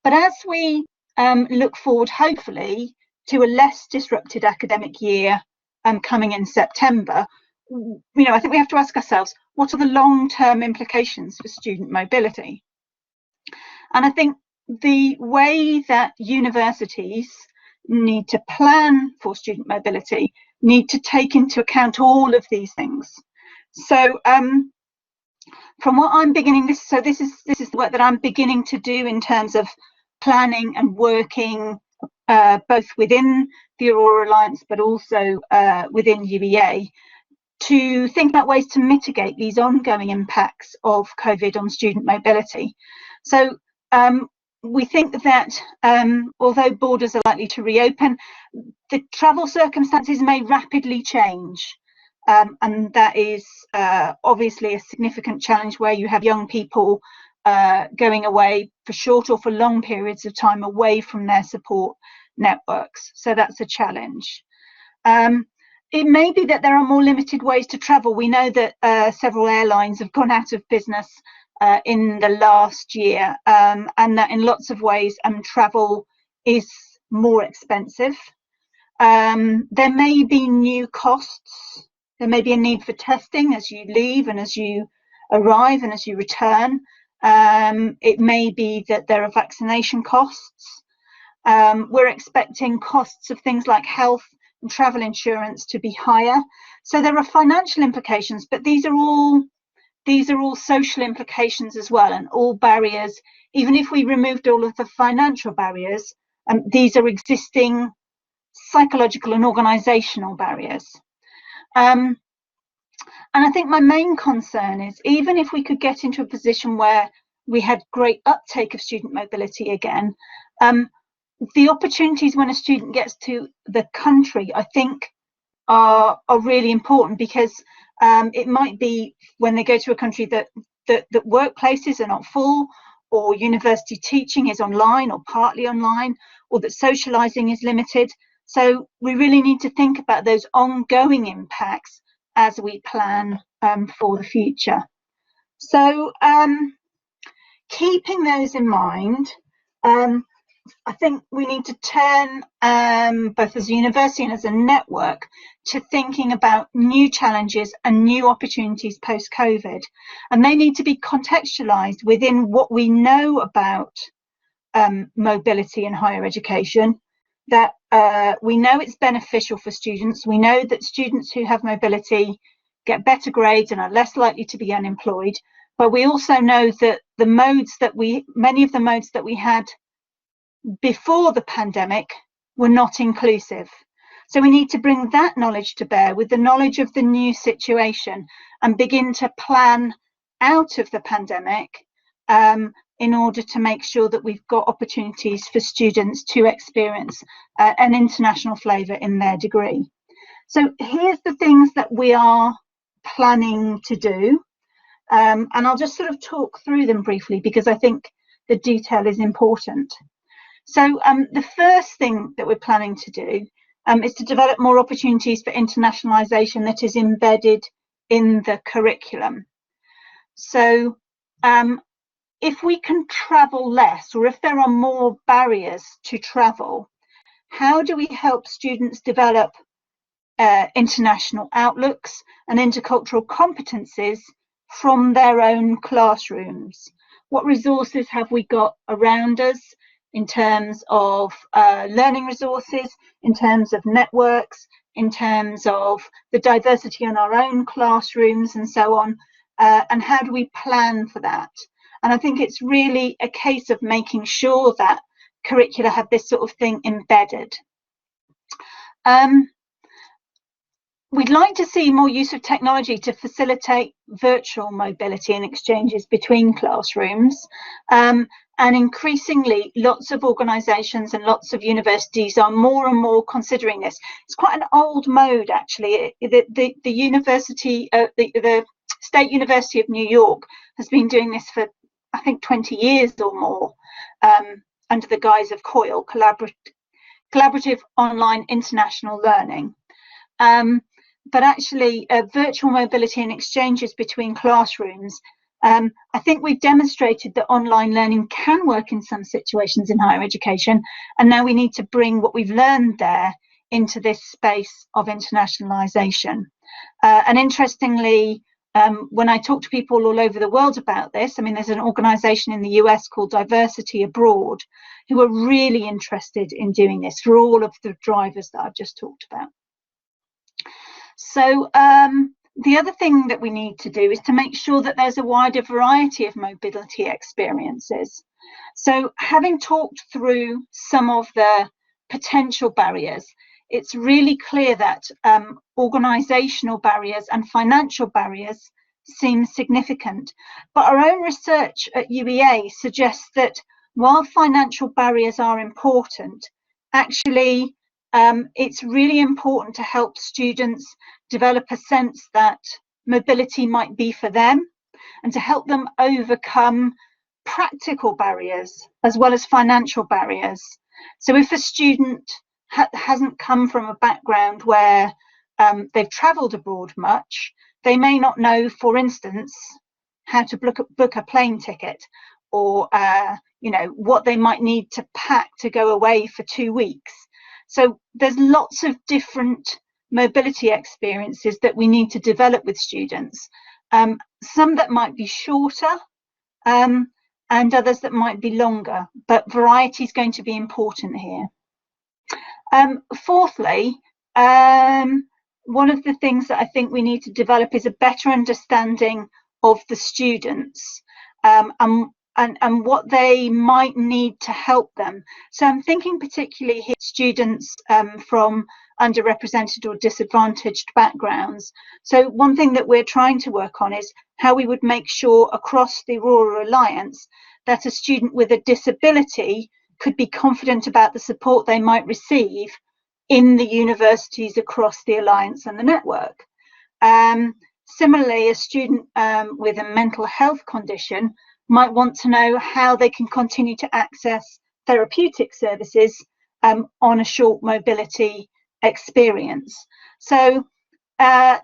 [SPEAKER 7] But as we look forward, hopefully, to a less disrupted academic year coming in September, I think we have to ask ourselves, what are the long-term implications for student mobility? And I think the way that universities need to plan for student mobility need to take into account all of these things. So from what I'm beginning, this is the work that I'm beginning to do in terms of planning and working both within the Aurora Alliance but also within UEA, to think about ways to mitigate these ongoing impacts of COVID on student mobility. So we think that although borders are likely to reopen, the travel circumstances may rapidly change. And that is obviously a significant challenge where you have young people going away for short or for long periods of time away from their support networks. So that's a challenge. It may be that there are more limited ways to travel. We know that several airlines have gone out of business in the last year, and that in lots of ways travel is more expensive. There may be new costs. There may be a need for testing as you leave and as you arrive and as you return. It may be that there are vaccination costs. We're expecting costs of things like health and travel insurance to be higher. So there are financial implications, but these are all social implications as well, and all barriers. Even if we removed all of the financial barriers, these are existing psychological and organisational barriers. And I think my main concern is, even if we could get into a position where we had great uptake of student mobility again, the opportunities when a student gets to the country, I think, are really important, because it might be when they go to a country that workplaces are not full, or university teaching is online or partly online, or that socialising is limited. So we really need to think about those ongoing impacts as we plan for the future. So keeping those in mind, I think we need to turn, both as a university and as a network, to thinking about new challenges and new opportunities post-COVID. And they need to be contextualised within what we know about mobility in higher education, that we know it's beneficial for students. We know that students who have mobility get better grades and are less likely to be unemployed. But we also know that many of the modes that we had before the pandemic were not inclusive. So we need to bring that knowledge to bear with the knowledge of the new situation and begin to plan out of the pandemic in order to make sure that we've got opportunities for students to experience an international flavour in their degree. So here's the things that we are planning to do, and I'll just sort of talk through them briefly because I think the detail is important. So the first thing that we're planning to do is to develop more opportunities for internationalisation that is embedded in the curriculum. So if we can travel less, or if there are more barriers to travel, how do we help students develop international outlooks and intercultural competencies from their own classrooms? What resources have we got around us in terms of learning resources, in terms of networks, in terms of the diversity in our own classrooms and so on, and how do we plan for that? And I think it's really a case of making sure that curricula have this sort of thing embedded. we'd like to see more use of technology to facilitate virtual mobility and exchanges between classrooms. And increasingly, lots of organisations and lots of universities are more and more considering this. It's quite an old mode, actually. The university, the State University of New York has been doing this for, I think, 20 years or more, under the guise of COIL, Collaborative Online International Learning. But actually, virtual mobility and exchanges between classrooms, I think we've demonstrated that online learning can work in some situations in higher education, and now we need to bring what we've learned there into this space of internationalisation. And interestingly, when I talk to people all over the world about this, I mean, there's an organisation in the US called Diversity Abroad who are really interested in doing this for all of the drivers that I've just talked about. So the other thing that we need to do is to make sure that there's a wider variety of mobility experiences. So having talked through some of the potential barriers, it's really clear that organisational barriers and financial barriers seem significant. But our own research at UEA suggests that while financial barriers are important, actually it's really important to help students develop a sense that mobility might be for them, and to help them overcome practical barriers as well as financial barriers. So if a student hasn't come from a background where they've travelled abroad much, they may not know, for instance, how to book a plane ticket, or you know, what they might need to pack to go away for 2 weeks. So there's lots of different mobility experiences that we need to develop with students, some that might be shorter and others that might be longer, but variety is going to be important here. Fourthly, one of the things that I think we need to develop is a better understanding of the students and what they might need to help them. So I'm thinking particularly here students from underrepresented or disadvantaged backgrounds. So one thing that we're trying to work on is how we would make sure across the Aurora Alliance that a student with a disability could be confident about the support they might receive in the universities across the Alliance and the network. Similarly, a student with a mental health condition might want to know how they can continue to access therapeutic services on a short mobility experience. So that's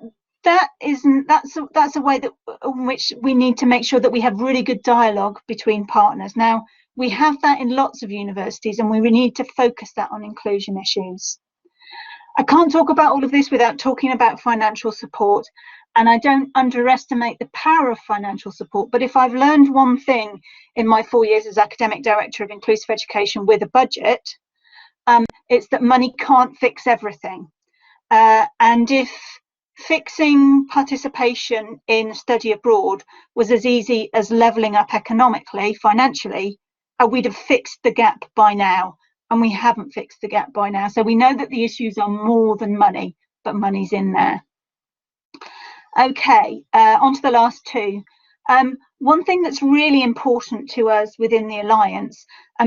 [SPEAKER 7] a way that in which we need to make sure that we have really good dialogue between partners. Now, we have that in lots of universities, and we need to focus that on inclusion issues. I can't talk about all of this without talking about financial support, and I don't underestimate the power of financial support. But if I've learned one thing in my 4 years as academic director of inclusive education with a budget, it's that money can't fix everything. And if fixing participation in study abroad was as easy as levelling up economically, financially, we'd have fixed the gap by now. And we haven't fixed the gap by now. So we know that the issues are more than money, but money's in there. Okay, on to the last two. One thing that's really important to us within the Alliance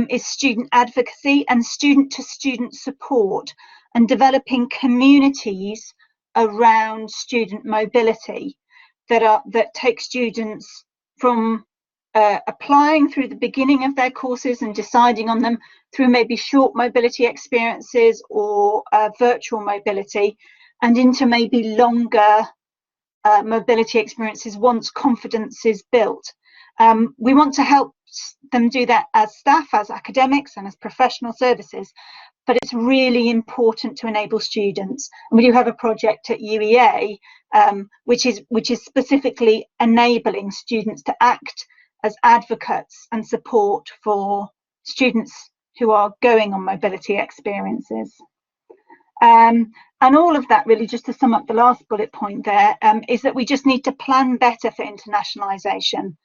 [SPEAKER 7] is student advocacy and student-to-student support, and developing communities around student mobility that take students from applying through the beginning of their courses and deciding on them through maybe short mobility experiences or virtual mobility, and into maybe longer mobility experiences once confidence is built. We want to help them do that as staff, as academics, and as professional services, but it's really important to enable students. And we do have a project at UEA which is specifically enabling students to act as advocates and support for students who are going on mobility experiences. And all of that, really, just to sum up the last bullet point there, is that we just need to plan better for internationalisation.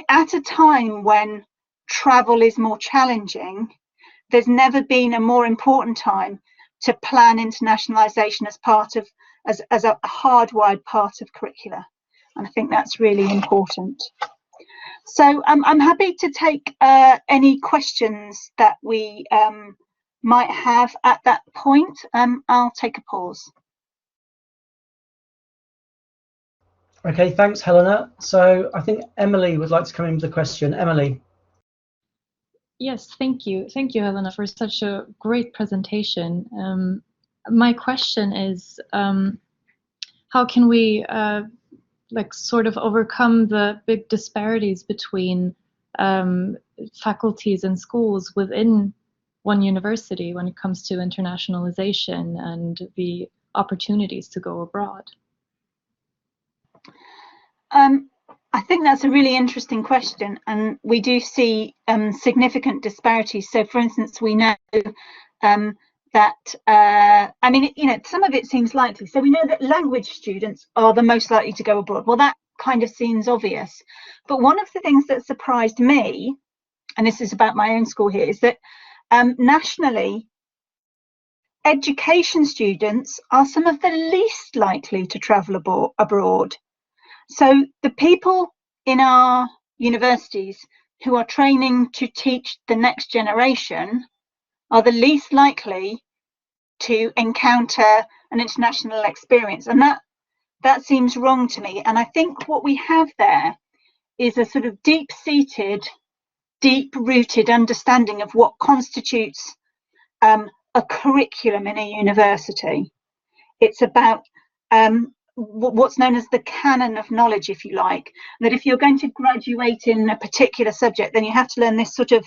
[SPEAKER 7] At a time when travel is more challenging, there's never been a more important time to plan internationalisation as part of as a hardwired part of curricula. And I think that's really important. So I'm happy to take any questions that we might have at that point. I'll take a pause.
[SPEAKER 1] Okay, thanks, Helena. So I think Emily would like to come in with a question. Emily.
[SPEAKER 6] Yes, thank you. Thank you, Helena, for such a great presentation. My question is, how can we like sort of overcome the big disparities between faculties and schools within one university when it comes to internationalization and the opportunities to go abroad?
[SPEAKER 7] I think that's a really interesting question, and we do see significant disparities. So, for instance, we know that, I mean, you know, some of it seems likely. So we know that language students are the most likely to go abroad. Well, that kind of seems obvious. But one of the things that surprised me, and this is about my own school here, is that nationally, education students are some of the least likely to travel abroad. So the people in our universities who are training to teach the next generation are the least likely to encounter an international experience. And that seems wrong to me. And I think what we have there is a sort of deep-seated, deep-rooted understanding of what constitutes a curriculum in a university. It's about what's known as the canon of knowledge, if you like, that if you're going to graduate in a particular subject, then you have to learn this sort of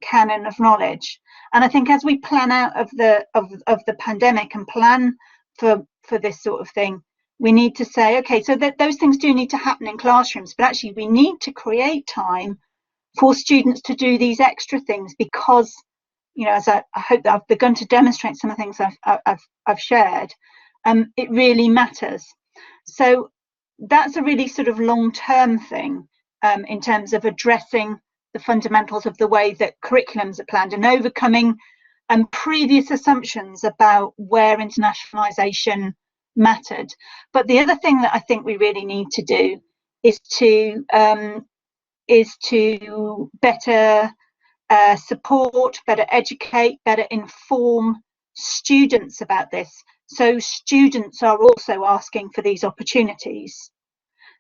[SPEAKER 7] canon of knowledge. And I think as we plan out of the pandemic and plan for this sort of thing, we need to say, okay, so that those things do need to happen in classrooms, but actually we need to create time for students to do these extra things, because, you know, as I hope that I've begun to demonstrate some of the things I've shared, it really matters. So that's a really sort of long-term thing in terms of addressing the fundamentals of the way that curriculums are planned and overcoming previous assumptions about where internationalization mattered. But the other thing that I think we really need to do is to better support, better educate, better inform students about this. So students are also asking for these opportunities.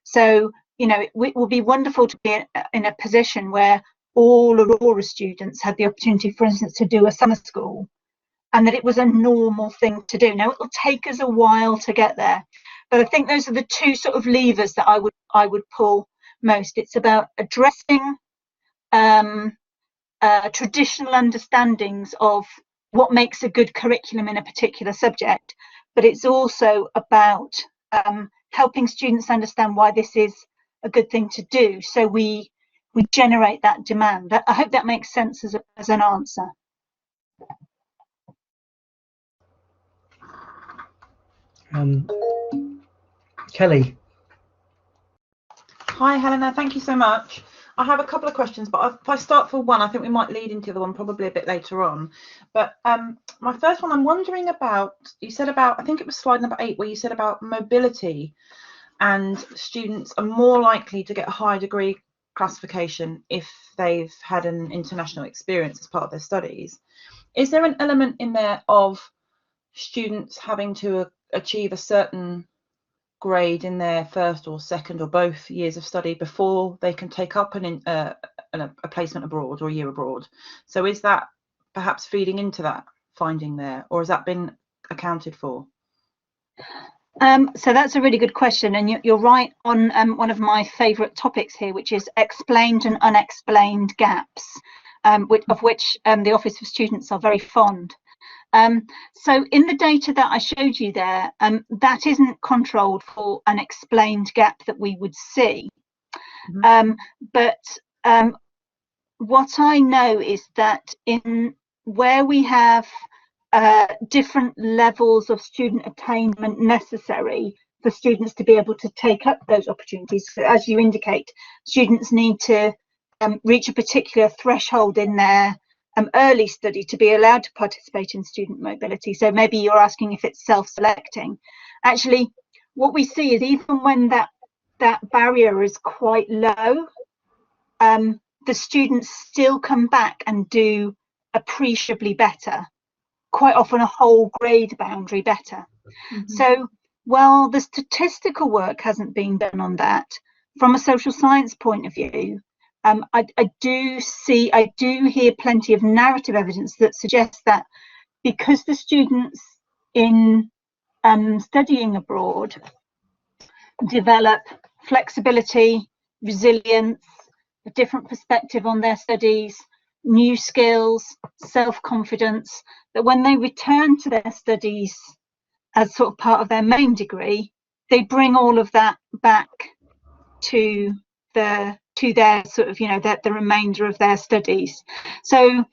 [SPEAKER 7] So, you know, it will be wonderful to be in a position where all Aurora students had the opportunity, for instance, to do a summer school, and that it was a normal thing to do. Now, it will take us a while to get there, but I think those are the two sort of levers that I would pull most. It's about addressing traditional understandings of what makes a good curriculum in a particular subject, but it's also about helping students understand why this is a good thing to do, so we generate that demand. I hope that makes sense as an answer.
[SPEAKER 1] Kelly.
[SPEAKER 2] Hi, Helena. Thank you so much. I have a couple of questions, but if I start for one, I think we might lead into the other one probably a bit later on. But my first one, I'm wondering about, you said about, I think it was slide number 8, where you said about mobility, and students are more likely to get a higher degree classification if they've had an international experience as part of their studies. Is there an element in there of students having to achieve a certain grade in their first or second or both years of study before they can take up a placement abroad or a year abroad? So is that perhaps feeding into that finding there, or has that been accounted for?
[SPEAKER 7] So that's a really good question, and you're right on one of my favourite topics here, which is explained and unexplained gaps, of which the Office of Students are very fond. So in the data that I showed you there, that isn't controlled for an explained gap that we would see. But what I know is that in where we have different levels of student attainment necessary for students to be able to take up those opportunities, so as you indicate, students need to reach a particular threshold in their early study to be allowed to participate in student mobility. So maybe you're asking if it's self-selecting. Actually, what we see is even when that barrier is quite low, the students still come back and do appreciably better, quite often a whole grade boundary better. So while the statistical work hasn't been done on that, from a social science point of view, I do hear plenty of narrative evidence that suggests that because the students in studying abroad develop flexibility, resilience, a different perspective on their studies, new skills, self-confidence, that when they return to their studies as sort of part of their main degree, they bring all of that back to their sort of, the remainder of their studies. So,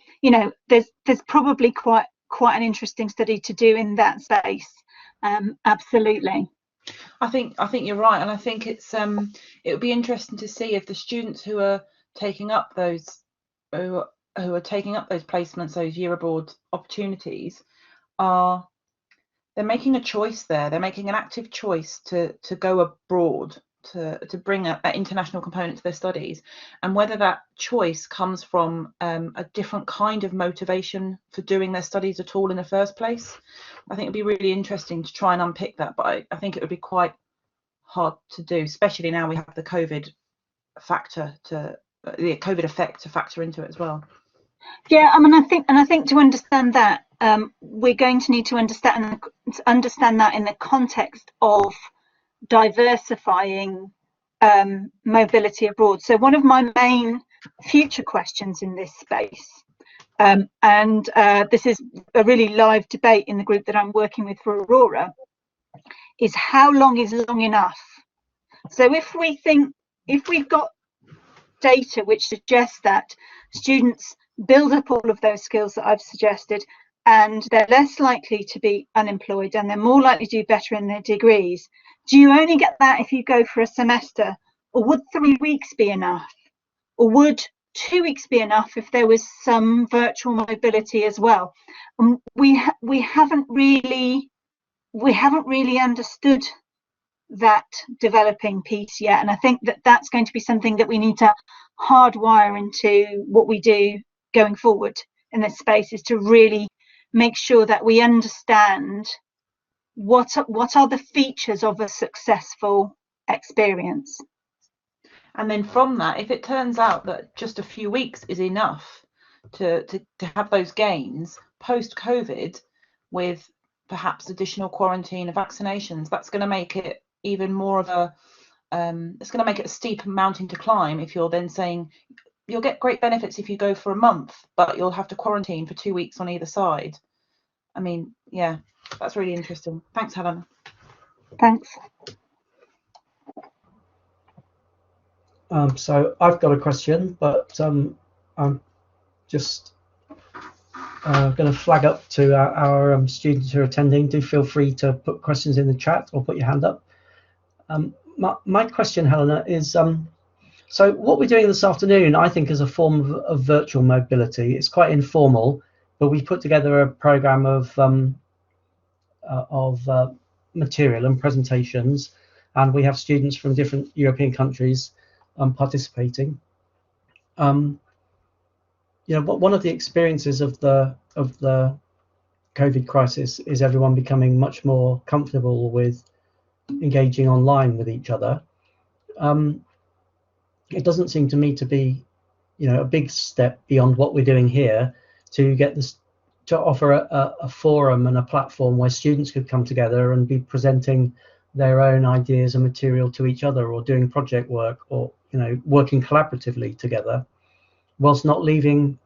[SPEAKER 7] there's probably quite an interesting study to do in that space. Absolutely.
[SPEAKER 2] I think you're right, and I think it would be interesting to see if the students who are taking up those placements, those year abroad opportunities, they're making a choice there. They're making an active choice to go abroad, to bring that international component to their studies, and whether that choice comes from a different kind of motivation for doing their studies at all in the first place. I think it'd be really interesting to try and unpick that, but I think it would be quite hard to do, especially now we have the COVID effect to factor into it as well.
[SPEAKER 7] Yeah, I mean, I think to understand that, we're going to need to understand that in the context of diversifying mobility abroad. So one of my main future questions in this space, and this is a really live debate in the group that I'm working with for Aurora, is how long is long enough? So if we've got data which suggests that students build up all of those skills that I've suggested, and they're less likely to be unemployed and they're more likely to do better in their degrees, do you only get that if you go for a semester? Or would 3 weeks be enough? Or would 2 weeks be enough if there was some virtual mobility as well? We haven't really understood that developing piece yet, and I think that that's going to be something that we need to hardwire into what we do going forward in this space, is to really make sure that we understand what are the features of a successful experience.
[SPEAKER 2] And then from that, if it turns out that just a few weeks is enough to have those gains post-COVID, with perhaps additional quarantine and vaccinations, that's going to make it even more of a it's going to make it a steep mountain to climb if you're then saying you'll get great benefits if you go for a month, but you'll have to quarantine for 2 weeks on either side. I mean, yeah, that's really interesting. Thanks, Helen.
[SPEAKER 7] Thanks.
[SPEAKER 1] So I've got a question, but I'm just going to flag up to our students who are attending. Do feel free to put questions in the chat or put your hand up. My question, Helena, is so what we're doing this afternoon, I think, is a form of virtual mobility. It's quite informal, but we put together a program of material and presentations, and we have students from different European countries participating. One of the experiences of the COVID crisis is everyone becoming much more comfortable with engaging online with each other. It doesn't seem to me to be, a big step beyond what we're doing here to get this, to offer a forum and a platform where students could come together and be presenting their own ideas and material to each other, or doing project work, or working collaboratively together, whilst not leaving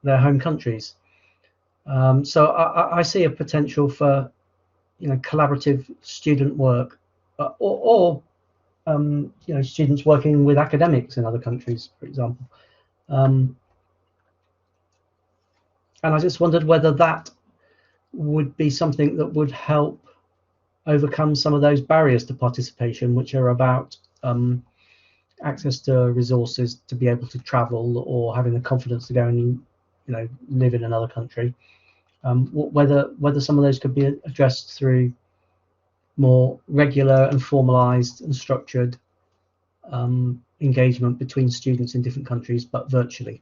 [SPEAKER 1] their home countries. So I see a potential for collaborative student work, or students working with academics in other countries, for example. And I just wondered whether that would be something that would help overcome some of those barriers to participation, which are about access to resources to be able to travel, or having the confidence to go and live in another country. Whether some of those could be addressed through more regular and formalized and structured engagement between students in different countries, but virtually.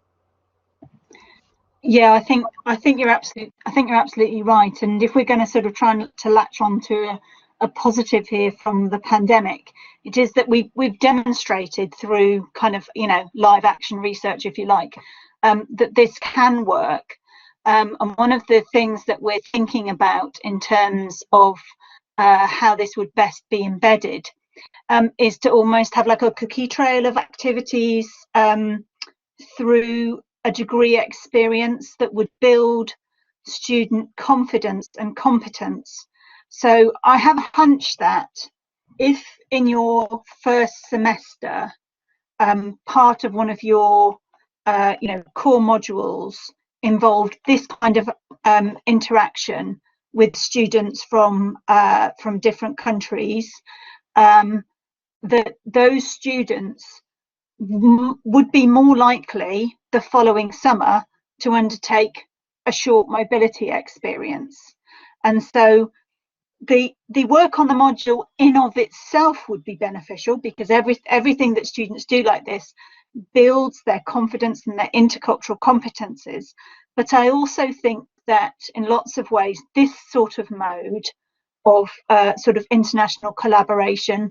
[SPEAKER 7] Yeah, I think you're absolutely right. And if we're going to sort of try to latch on to a positive here from the pandemic, it is that we've demonstrated through kind of live action research, if you like, that this can work. And one of the things that we're thinking about in terms of how this would best be embedded is to almost have like a cookie trail of activities through a degree experience that would build student confidence and competence. So I have a hunch that if in your first semester part of one of your core modules involved this kind of interaction with students from different countries, that those students would be more likely the following summer to undertake a short mobility experience. And so the work on the module in of itself would be beneficial, because everything that students do like this builds their confidence and their intercultural competences. But I also think that in lots of ways this sort of mode of sort of international collaboration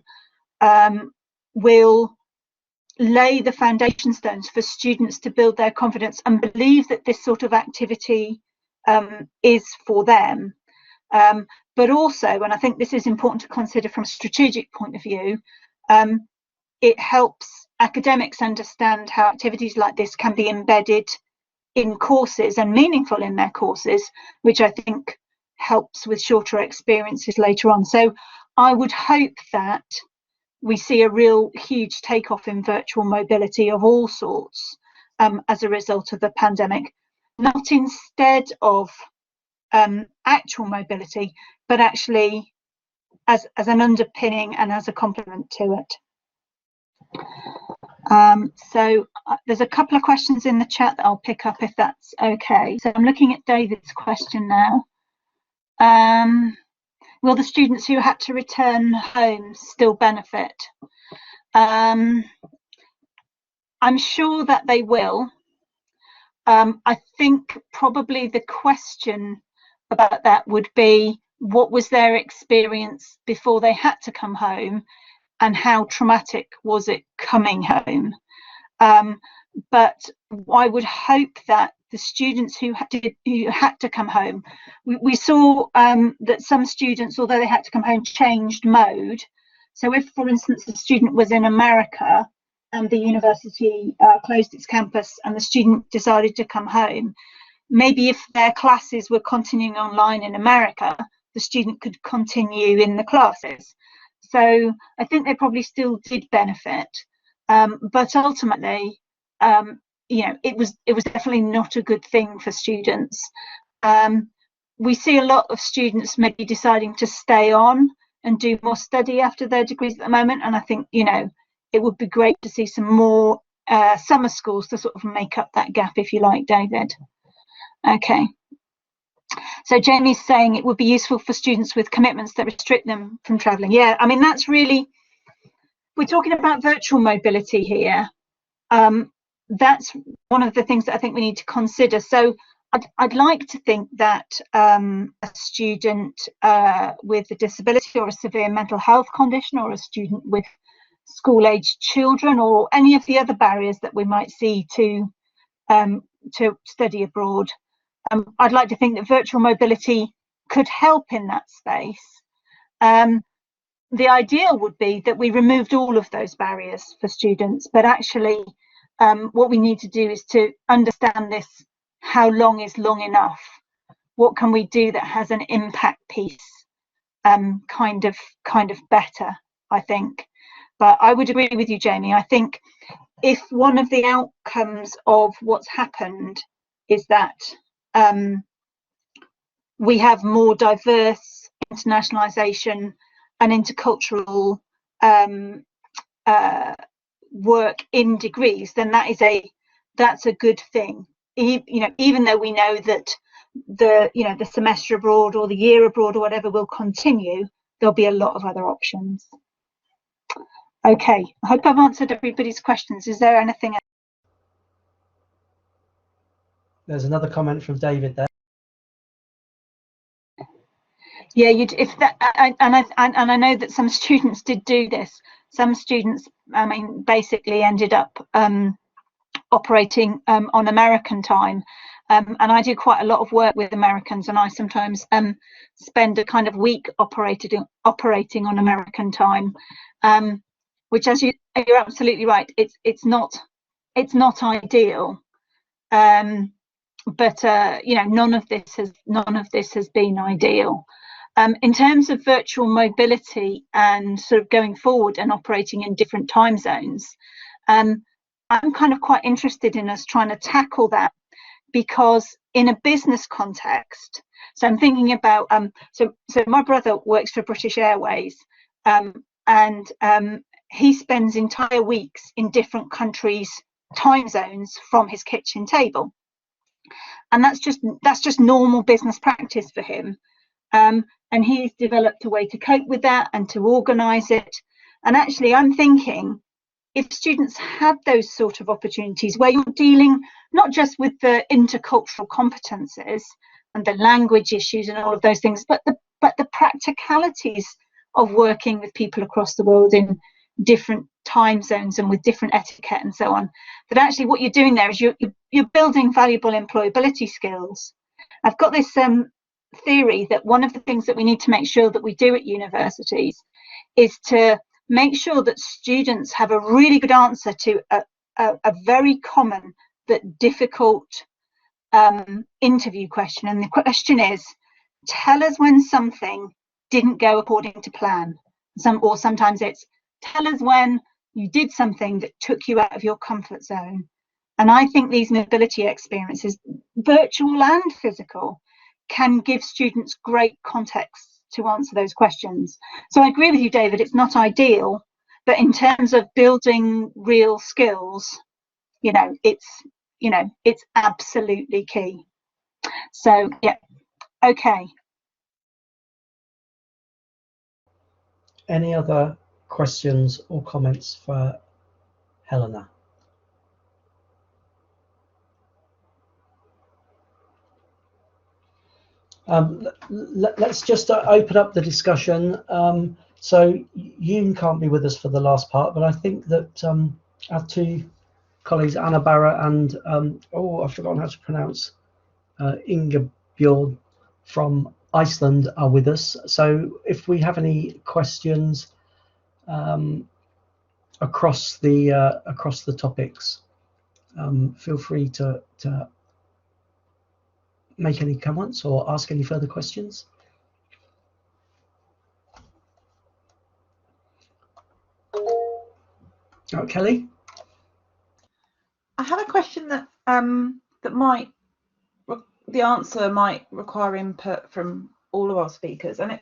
[SPEAKER 7] will lay the foundation stones for students to build their confidence and believe that this sort of activity is for them. But also, and I think this is important to consider from a strategic point of view, it helps academics understand how activities like this can be embedded in courses and meaningful in their courses, which I think helps with shorter experiences later on. So I would hope that we see a real huge takeoff in virtual mobility of all sorts as a result of the pandemic, not instead of actual mobility, but actually as an underpinning and as a complement to it. So there's a couple of questions in the chat that I'll pick up if that's okay. So I'm looking at David's question now. Will the students who had to return home still benefit? I'm sure that they will. I think probably the question about that would be, what was their experience before they had to come home, and how traumatic was it coming home? But I would hope that the students who had to come home, we saw that some students, although they had to come home, changed mode. So if, for instance, a student was in America and the university closed its campus and the student decided to come home, maybe if their classes were continuing online in America, the student could continue in the classes. So I think they probably still did benefit, but ultimately, it was definitely not a good thing for students. We see a lot of students maybe deciding to stay on and do more study after their degrees at the moment, and I think it would be great to see some more summer schools to sort of make up that gap, if you like, David. Okay. So Jamie's saying it would be useful for students with commitments that restrict them from travelling. Yeah, I mean, that's really, we're talking about virtual mobility here. That's one of the things that I think we need to consider. So I'd like to think that a student with a disability or a severe mental health condition, or a student with school-aged children, or any of the other barriers that we might see to study abroad, I'd like to think that virtual mobility could help in that space. The ideal would be that we removed all of those barriers for students, but actually what we need to do is to understand this, how long is long enough? What can we do that has an impact piece kind of better, I think. But I would agree with you, Jamie. I think if one of the outcomes of what's happened is that we have more diverse internationalization and intercultural work in degrees, then that's a good thing. even though we know that the semester abroad or the year abroad or whatever will continue, there'll be a lot of other options. Okay, I hope I've answered everybody's questions. Is there anything else?
[SPEAKER 1] There's another comment from David there.
[SPEAKER 7] Yeah, I know that some students did do this. Some students, I mean, basically ended up operating on American time, and I do quite a lot of work with Americans, and I sometimes spend a kind of week operating on American time, which, as you're absolutely right, it's not ideal, but none of this has been ideal. In terms of virtual mobility and sort of going forward and operating in different time zones, I'm kind of quite interested in us trying to tackle that, because in a business context, so I'm thinking about, so my brother works for British Airways, and he spends entire weeks in different countries' time zones from his kitchen table. And that's just normal business practice for him. And he's developed a way to cope with that and to organise it. And actually, I'm thinking, if students had those sort of opportunities where you're dealing not just with the intercultural competences and the language issues and all of those things, but the practicalities of working with people across the world in different time zones and with different etiquette and so on, that actually what you're doing there is you're building valuable employability skills. I've got this theory that one of the things that we need to make sure that we do at universities is to make sure that students have a really good answer to a very common but difficult interview question. And the question is, tell us when something didn't go according to plan. Or sometimes it's, tell us when you did something that took you out of your comfort zone. And I think these mobility experiences, virtual and physical, can give students great context to answer those questions. So I agree with you, David, it's not ideal, but in terms of building real skills, it's absolutely key. So yeah, okay.
[SPEAKER 1] Any other questions or comments for Helena? Let's just open up the discussion. So Yoon can't be with us for the last part, but I think that our two colleagues, Anna Barra and I've forgotten how to pronounce, Ingebjörg from Iceland are with us. So if we have any questions across the topics, feel free to make any comments or ask any further questions. Kelly?
[SPEAKER 2] I have a question that the answer might require input from all of our speakers, and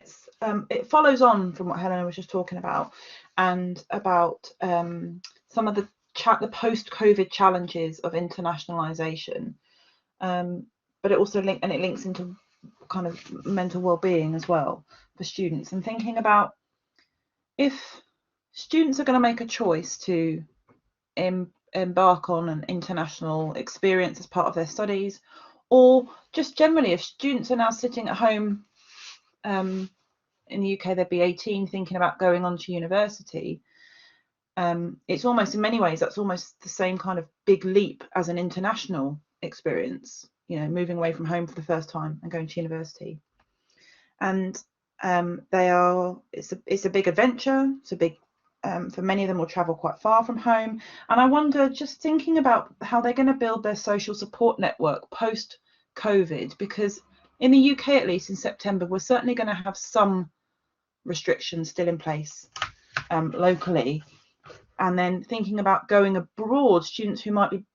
[SPEAKER 2] it follows on from what Helena was just talking about, and about some of the post-COVID challenges of internationalization, but it also links into kind of mental well-being as well for students, and thinking about if students are going to make a choice to embark on an international experience as part of their studies, or just generally if students are now sitting at home, in the UK they'd be 18 thinking about going on to university, it's almost, in many ways, that's almost the same kind of big leap as an international experience, moving away from home for the first time and going to university. And it's a big adventure. It's a big, for many of them will travel quite far from home. And I wonder, just thinking about how they're going to build their social support network post-COVID, because in the UK, at least in September, we're certainly going to have some restrictions still in place locally. And then thinking about going abroad, students who might be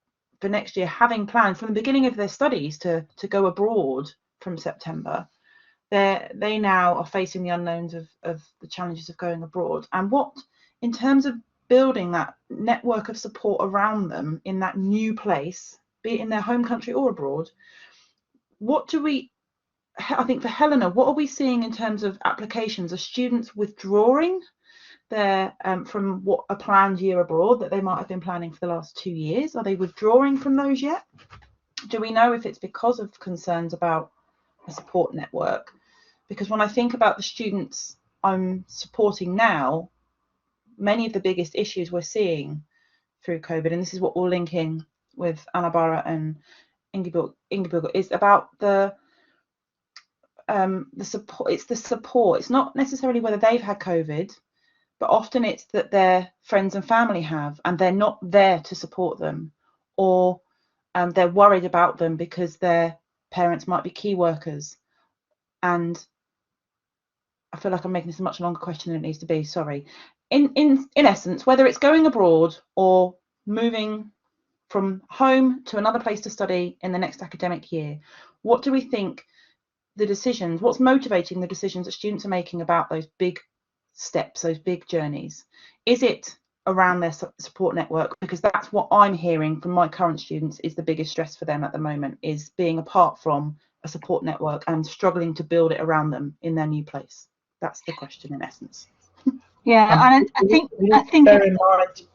[SPEAKER 2] for next year having planned from the beginning of their studies to go abroad from September, they now are facing the unknowns of the challenges of going abroad. And what, in terms of building that network of support around them in that new place, be it in their home country or abroad. What do we, I think for Helena, what are we seeing in terms of applications? Are students withdrawing their from what a planned year abroad that they might have been planning for the last 2 years? Are they withdrawing from those yet? Do we know if it's because of concerns about a support network? Because when I think about the students I'm supporting now, many of the biggest issues we're seeing through COVID, and this is what we'll link in with Anna-Bara and Ingeborg, is about the support. It's the support. It's not necessarily whether they've had COVID, but often it's that their friends and family have, and they're not there to support them, or they're worried about them because their parents might be key workers. And I feel like I'm making this a much longer question than it needs to be, sorry. In essence, whether it's going abroad or moving from home to another place to study in the next academic year, what do we think the decisions, what's motivating the decisions that students are making about those big steps, those big journeys? Is it around their support network? Because that's what I'm hearing from my current students is the biggest stress for them at the moment, is being apart from a support network and struggling to build it around them in their new place. That's the question in essence.
[SPEAKER 7] Yeah, and I think
[SPEAKER 1] we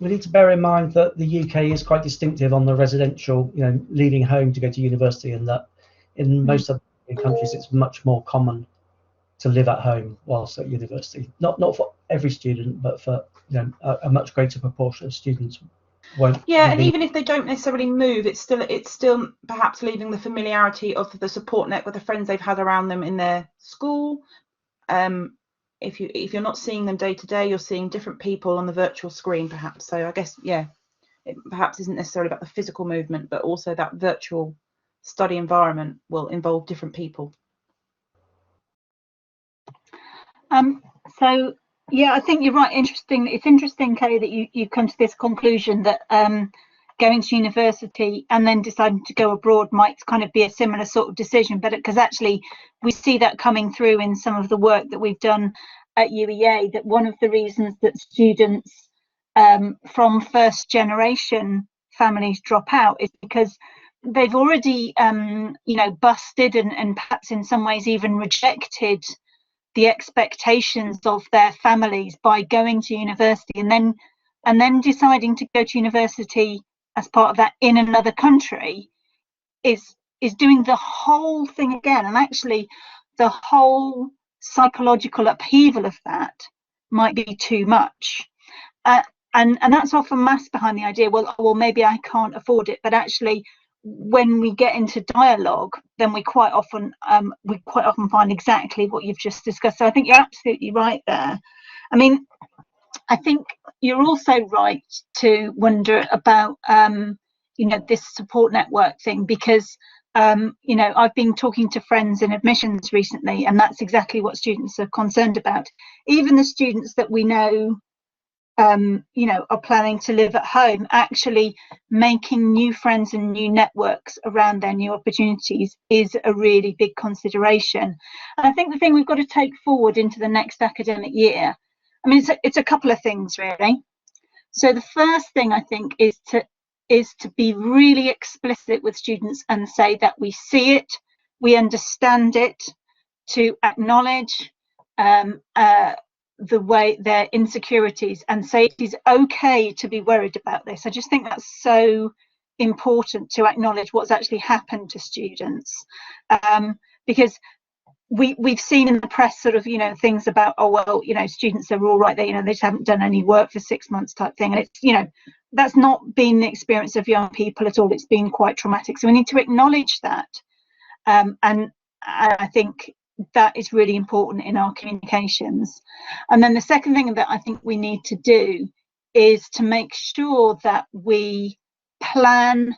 [SPEAKER 1] need to bear in mind that the UK is quite distinctive on the residential, leaving home to go to university, and that in most other countries it's much more common to live at home whilst at university. Not for every student, but for a much greater proportion of students won't.
[SPEAKER 2] Yeah, and even if they don't necessarily move, it's still perhaps leaving the familiarity of the support network, the friends they've had around them in their school. If you're not seeing them day to day, you're seeing different people on the virtual screen, perhaps. So I guess, yeah, it perhaps isn't necessarily about the physical movement, but also that virtual study environment will involve different people.
[SPEAKER 7] So yeah, I think you're right. Interesting. It's interesting, Kelly, that you come to this conclusion that going to university and then deciding to go abroad might kind of be a similar sort of decision, but because actually we see that coming through in some of the work that we've done at UEA, that one of the reasons that students from first generation families drop out is because they've already busted and perhaps in some ways even rejected the expectations of their families by going to university and then deciding to go to university as part of that in another country is doing the whole thing again. And actually the whole psychological upheaval of that might be too much. And that's often masked behind the idea, well, maybe I can't afford it. But actually, when we get into dialogue, then we quite often find exactly what you've just discussed. So I think you're absolutely right there. I mean, I think you're also right to wonder about this support network thing, because I've been talking to friends in admissions recently, and that's exactly what students are concerned about. Even the students that we know are planning to live at home, actually making new friends and new networks around their new opportunities is a really big consideration. And I think the thing we've got to take forward into the next academic year, I mean, it's a couple of things really. So the first thing I think is to be really explicit with students and say that we see it, we understand it, to acknowledge the way their insecurities and say it is okay to be worried about this. I just think that's so important, to acknowledge what's actually happened to students, because we've seen in the press sort of things about, oh well, students are all right, they just haven't done any work for 6 months type thing, and it's that's not been the experience of young people at all. It's been quite traumatic, so we need to acknowledge that, and I think that is really important in our communications. And then the second thing that I think we need to do is to make sure that we plan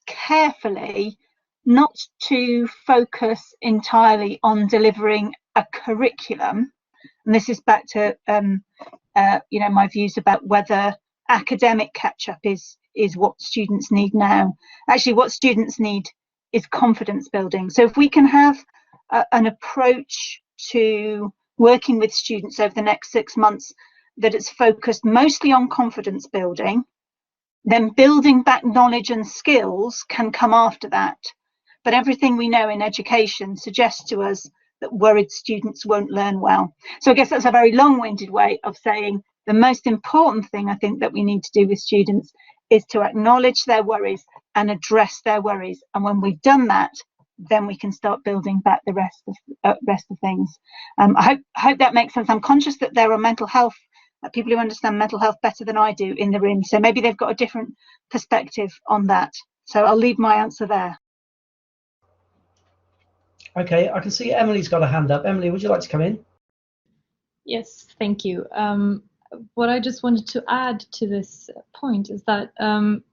[SPEAKER 7] carefully, not to focus entirely on delivering a curriculum. And this is back to my views about whether academic catch-up is what students need now. Actually, what students need is confidence building. So if we can have an approach to working with students over the next 6 months that it's focused mostly on confidence building, then building back knowledge and skills can come after that. But everything we know in education suggests to us that worried students won't learn well. So I guess that's a very long-winded way of saying the most important thing I think that we need to do with students is to acknowledge their worries and address their worries. And when we've done that, then we can start building back the rest of things. I hope that makes sense. I'm conscious that there are mental health people who understand mental health better than I do in the room, so maybe they've got a different perspective on that. So I'll leave my answer there.
[SPEAKER 1] Okay, I can see Emily's got a hand up. Emily, would you like to come in?
[SPEAKER 6] Yes, thank you. What I just wanted to add to this point is that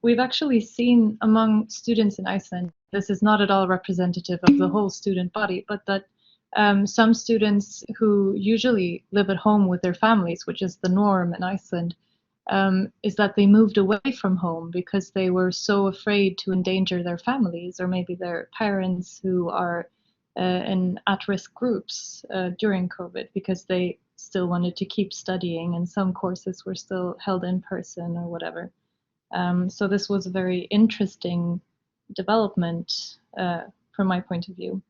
[SPEAKER 6] we've actually seen among students in Iceland, this is not at all representative of the whole student body, but that some students who usually live at home with their families, which is the norm in Iceland, is that they moved away from home because they were so afraid to endanger their families or maybe their parents who are in at-risk groups during COVID, because they still wanted to keep studying and some courses were still held in person or whatever. So this was a very interesting development from my point of view.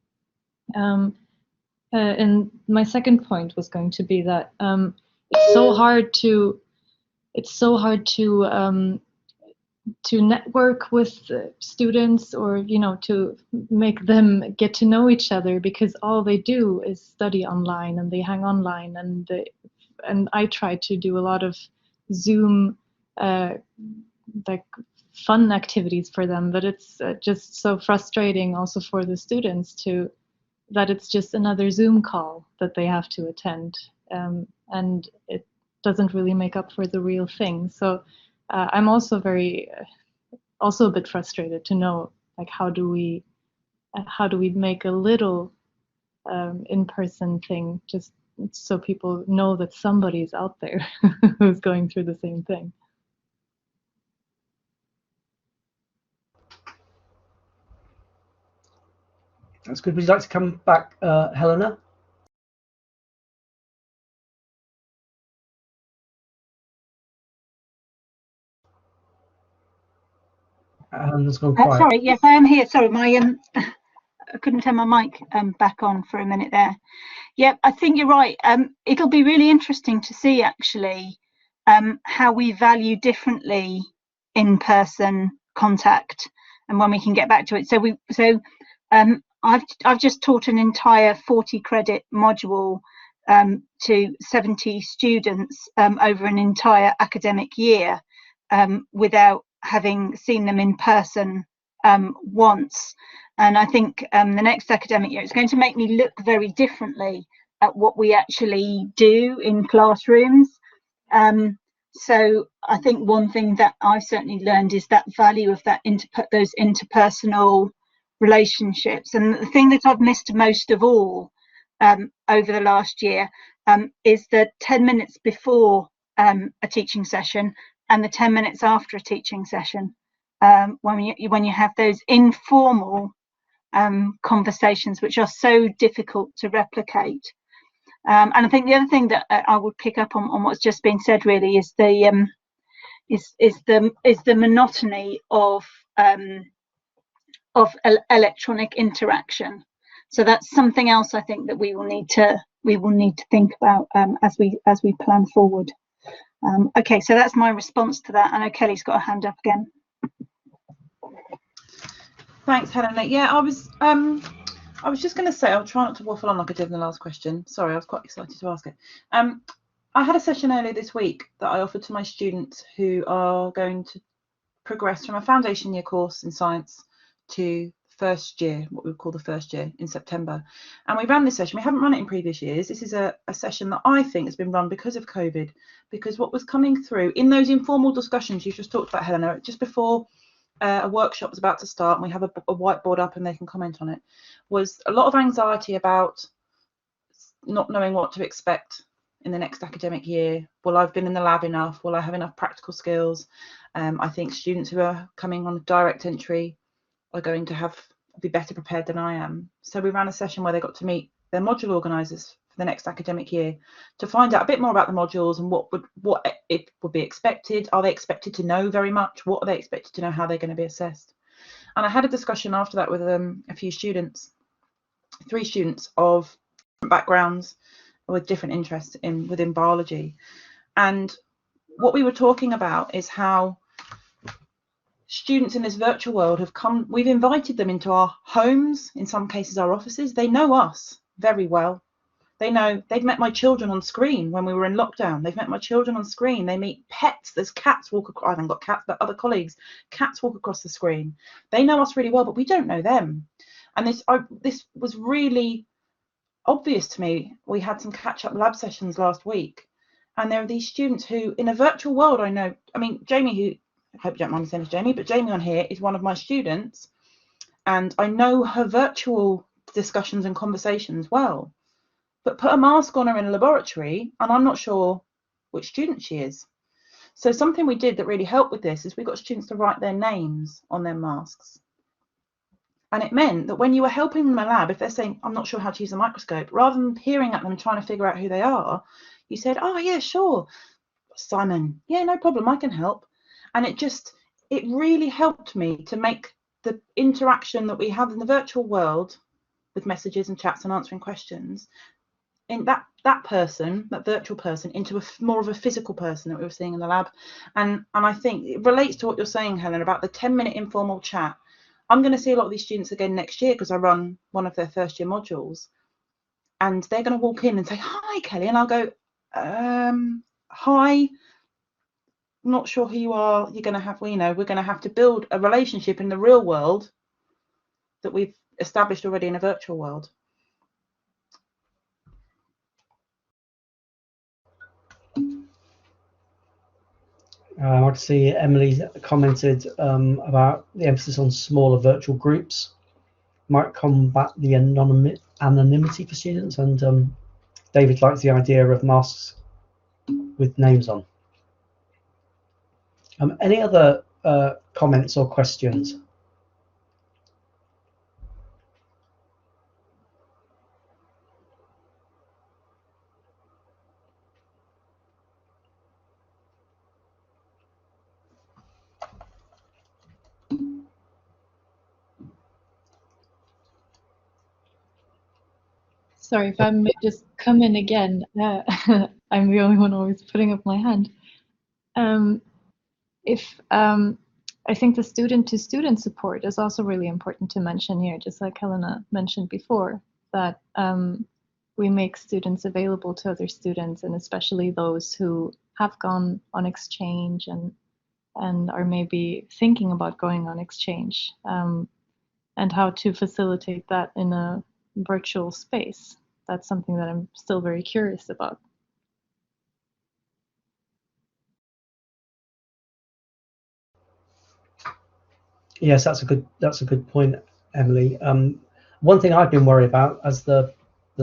[SPEAKER 6] And my second point was going to be that it's so hard to network with students, or to make them get to know each other, because all they do is study online and they hang online, and I try to do a lot of Zoom like fun activities for them, but it's just so frustrating also for the students that it's just another Zoom call that they have to attend, and it doesn't really make up for the real thing. So I'm also a bit frustrated to know, like, how do we make a little in-person thing, just so people know that somebody's out there who's going through the same thing.
[SPEAKER 1] That's good. Would you like to come back, Helena? Helena's gone quiet.
[SPEAKER 7] Sorry, yes, I am here. Sorry, I couldn't turn my mic back on for a minute there. Yeah, I think you're right. It'll be really interesting to see actually how we value differently in-person contact, and when we can get back to it. So I've just taught an entire 40-credit module to 70 students over an entire academic year without having seen them in person once. And I think the next academic year, it's going to make me look very differently at what we actually do in classrooms. So I think one thing that I've certainly learned is that value of those interpersonal relationships. And the thing that I've missed most of all over the last year is the 10 minutes before a teaching session and the 10 minutes after a teaching session, when you have those informal conversations which are so difficult to replicate. And I think the other thing that I would pick up on what's just been said really is the monotony of electronic interaction. So that's something else I think that we will need to think about as we plan forward. Okay, so that's my response to that. I know Kelly's got a hand up again.
[SPEAKER 2] Thanks, Helena. Yeah, I was just going to say, I'll try not to waffle on like I did in the last question. Sorry, I was quite excited to ask it. I had a session earlier this week that I offered to my students who are going to progress from a foundation year course in science to first year, what we would call the first year, in September. And we ran this session. We haven't run it in previous years. This is a session that I think has been run because of COVID, because what was coming through in those informal discussions you just talked about, Helena, just before a workshop was about to start, and we have a whiteboard up and they can comment on it, was a lot of anxiety about not knowing what to expect in the next academic year. Will I've been in the lab enough? Will I have enough practical skills? I think students who are coming on direct entry are going to be better prepared than I am. So we ran a session where they got to meet their module organisers for the next academic year, to find out a bit more about the modules and what it would be expected. Are they expected to know very much? What are they expected to know? How they're going to be assessed? And I had a discussion after that with a few students, 3 students of different backgrounds with different interests within biology. And what we were talking about is how students in this virtual world have come, we've invited them into our homes, in some cases our offices. They know us very well. They know, they've met my children on screen when we were in lockdown. They've met my children on screen. They meet pets. There's cats walk across, I haven't got cats, but other colleagues, cats walk across the screen. They know us really well, but we don't know them. And this was really obvious to me. We had some catch-up lab sessions last week, and there are these students who, in a virtual world, I know, I mean, Jamie, who, I hope you don't mind me saying this, Jamie, but Jamie on here is one of my students, and I know her virtual discussions and conversations well. But put a mask on her in a laboratory, and I'm not sure which student she is. So something we did that really helped with this is we got students to write their names on their masks. And it meant that when you were helping them in a lab, if they're saying, I'm not sure how to use a microscope, rather than peering at them and trying to figure out who they are, you said, oh, yeah, sure. Simon, yeah, no problem, I can help. And it really helped me to make the interaction that we have in the virtual world with messages and chats and answering questions, in that virtual person, into more of a physical person that we were seeing in the lab. And I think it relates to what you're saying, Helen, about the 10-minute informal chat. I'm going to see a lot of these students again next year because I run one of their first year modules, and they're going to walk in and say, hi, Kelly, and I'll go, hi, not sure who you are. You're going to have, we're going to have to build a relationship in the real world that we've established already in a virtual world.
[SPEAKER 1] I can see Emily commented about the emphasis on smaller virtual groups might combat the anonymity for students, and David likes the idea of masks with names on. Any other comments or questions?
[SPEAKER 6] Sorry if I may just come in again. I'm the only one always putting up my hand. I think the student-to-student support is also really important to mention here, just like Helena mentioned before, that we make students available to other students, and especially those who have gone on exchange and are maybe thinking about going on exchange, and how to facilitate that in a virtual space. That's something that I'm still very curious about.
[SPEAKER 1] Yes, that's a good point, Emily. One thing I've been worried about as the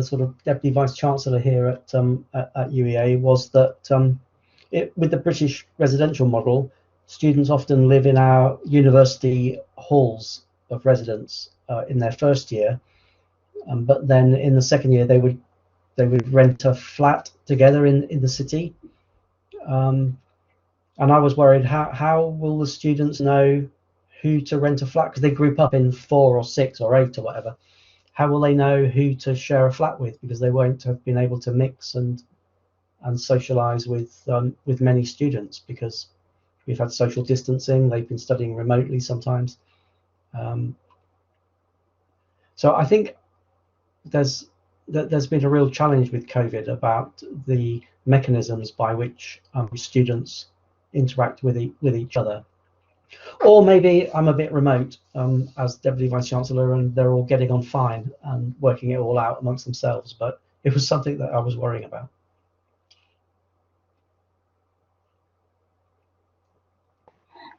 [SPEAKER 1] sort of Deputy Vice Chancellor here at UEA was that with the British residential model, students often live in our university halls of residence in their first year, but then in the second year they would rent a flat together in the city, and I was worried how will the students know who to rent a flat, because they group up in 4 or 6 or 8 or whatever. How will they know who to share a flat with, because they won't have been able to mix and socialize with many students, because we've had social distancing, they've been studying remotely sometimes. So I think there's been a real challenge with COVID about the mechanisms by which students interact with each other. Or maybe I'm a bit remote as Deputy Vice Chancellor, and they're all getting on fine and working it all out amongst themselves, but it was something that I was worrying about.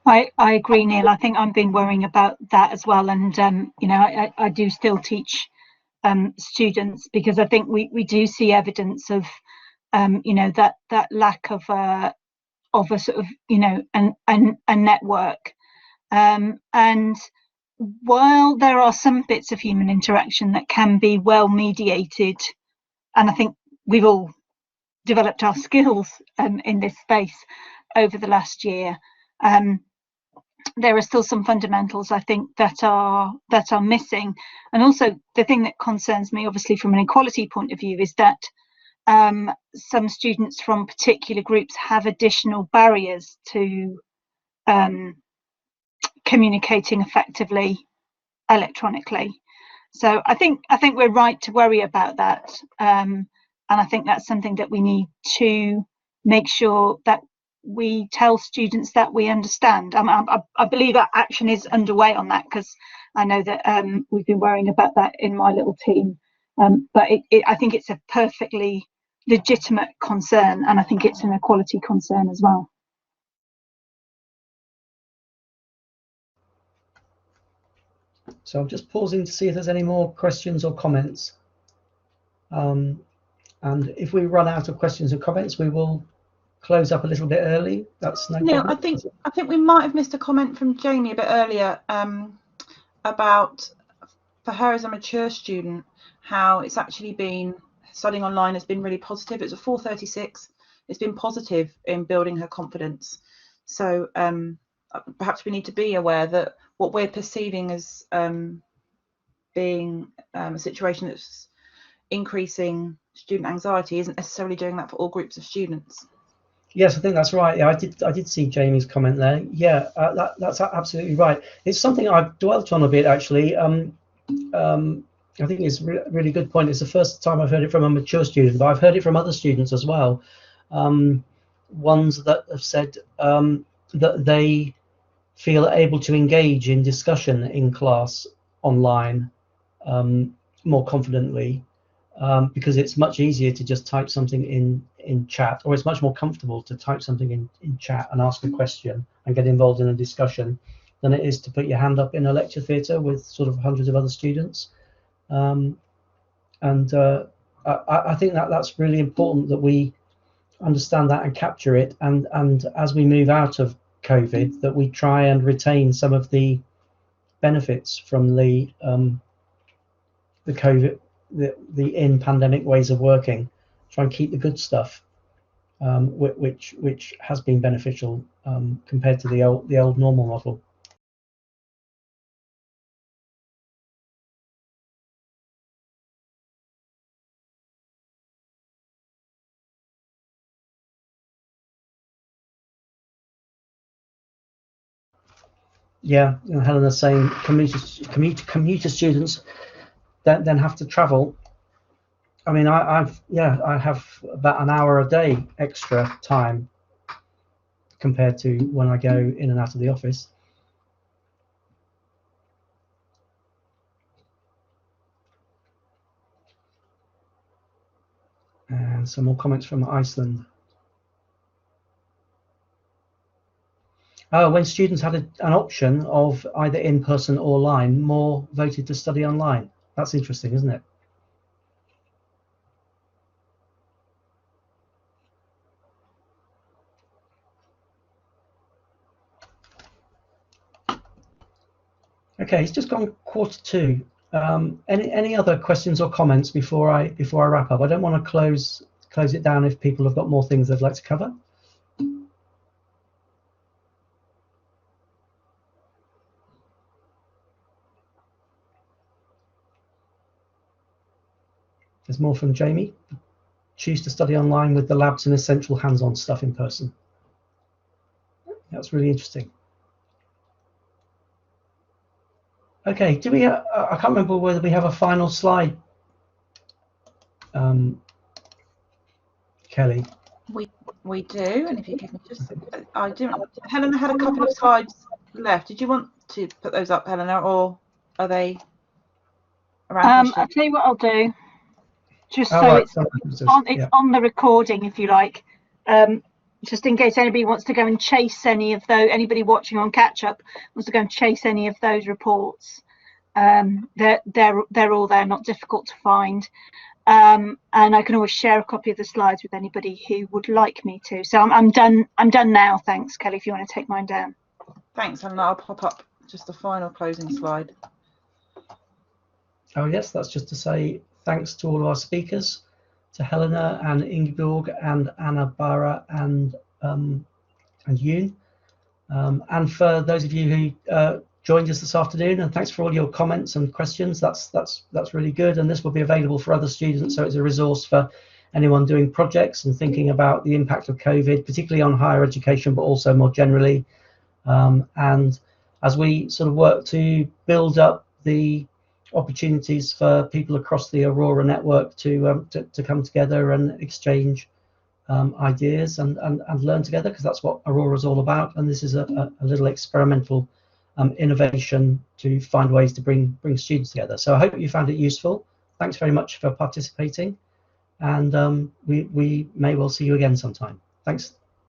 [SPEAKER 7] I agree, Neil. I think I've been worrying about that as well, and I do still teach students, because I think we do see evidence of that lack of a sort of a network, and while there are some bits of human interaction that can be well mediated, and I think we've all developed our skills in this space over the last year. There are still some fundamentals, I think, that are missing. And also the thing that concerns me, obviously from an equality point of view, is that some students from particular groups have additional barriers to communicating effectively electronically. So I think we're right to worry about that, and I think that's something that we need to make sure that we tell students that we understand. I believe that action is underway on that, because I know that we've been worrying about that in my little team, but I think it's a perfectly legitimate concern, and I think it's an equality concern as well.
[SPEAKER 1] So I'm just pausing to see if there's any more questions or comments. And if we run out of questions or comments, we will close up a little bit early. That's no
[SPEAKER 2] Neil,
[SPEAKER 1] problem.
[SPEAKER 2] I think we might have missed a comment from Jamie a bit earlier about, for her as a mature student, how it's actually been, studying online has been really positive. It's a 436. It's been positive in building her confidence. So perhaps we need to be aware that what we're perceiving as being a situation that's increasing student anxiety isn't necessarily doing that for all groups of students.
[SPEAKER 1] Yes, I think that's right. Yeah, I did see Jamie's comment there. Yeah, that's absolutely right. It's something I've dwelt on a bit, actually. I think it's a really good point. It's the first time I've heard it from a mature student, but I've heard it from other students as well. Ones that have said that they feel able to engage in discussion in class online more confidently, because it's much easier to just type something in chat, or it's much more comfortable to type something in chat and ask a question and get involved in a discussion than it is to put your hand up in a lecture theatre with sort of hundreds of other students. I think that's really important that we understand that and capture it, and as we move out of COVID, that we try and retain some of the benefits from the COVID, the in pandemic ways of working. Try and keep the good stuff, which has been beneficial compared to the old normal model. Yeah, and Helena's saying commuter students then have to travel. I mean, I have about an hour a day extra time compared to when I go in and out of the office. And some more comments from Iceland. Oh, when students had an option of either in person or online, more voted to study online. That's interesting, isn't it? Okay, it's just gone 1:45. Any other questions or comments before I wrap up? I don't want to close it down if people have got more things they'd like to cover. There's more from Jamie. Choose to study online with the labs and essential hands-on stuff in person. That's really interesting. Okay, do we? I can't remember whether we have a final slide, Kelly.
[SPEAKER 2] We do, and if you give me just, I do. Helena had a couple of slides left. Did you want to put those up, Helena, or are they around?
[SPEAKER 7] I'll tell you what I'll do. Just so
[SPEAKER 1] right.
[SPEAKER 7] It's on the recording, if you like. Just in case anybody wants to go and chase anybody watching on catch up wants to go and chase any of those reports. They're all there, not difficult to find. And I can always share a copy of the slides with anybody who would like me to. So I'm done now. Thanks, Kelly, if you want to take mine down.
[SPEAKER 2] Thanks, Helena. I'll pop up just the final closing slide.
[SPEAKER 1] Oh yes, that's just to say thanks to all of our speakers to Helena and Ingeborg and Anna Barra and Yoon. And for those of you who joined us this afternoon, and thanks for all your comments and questions. That's really good, and this will be available for other students, so it's a resource for anyone doing projects and thinking about the impact of COVID, particularly on higher education, but also more generally. And as we sort of work to build up the opportunities for people across the Aurora network to come together and exchange ideas and learn together, because that's what Aurora is all about. And this is a little experimental innovation to find ways to bring students together. So I hope you found it useful. Thanks very much for participating, and we may well see you again sometime. Thanks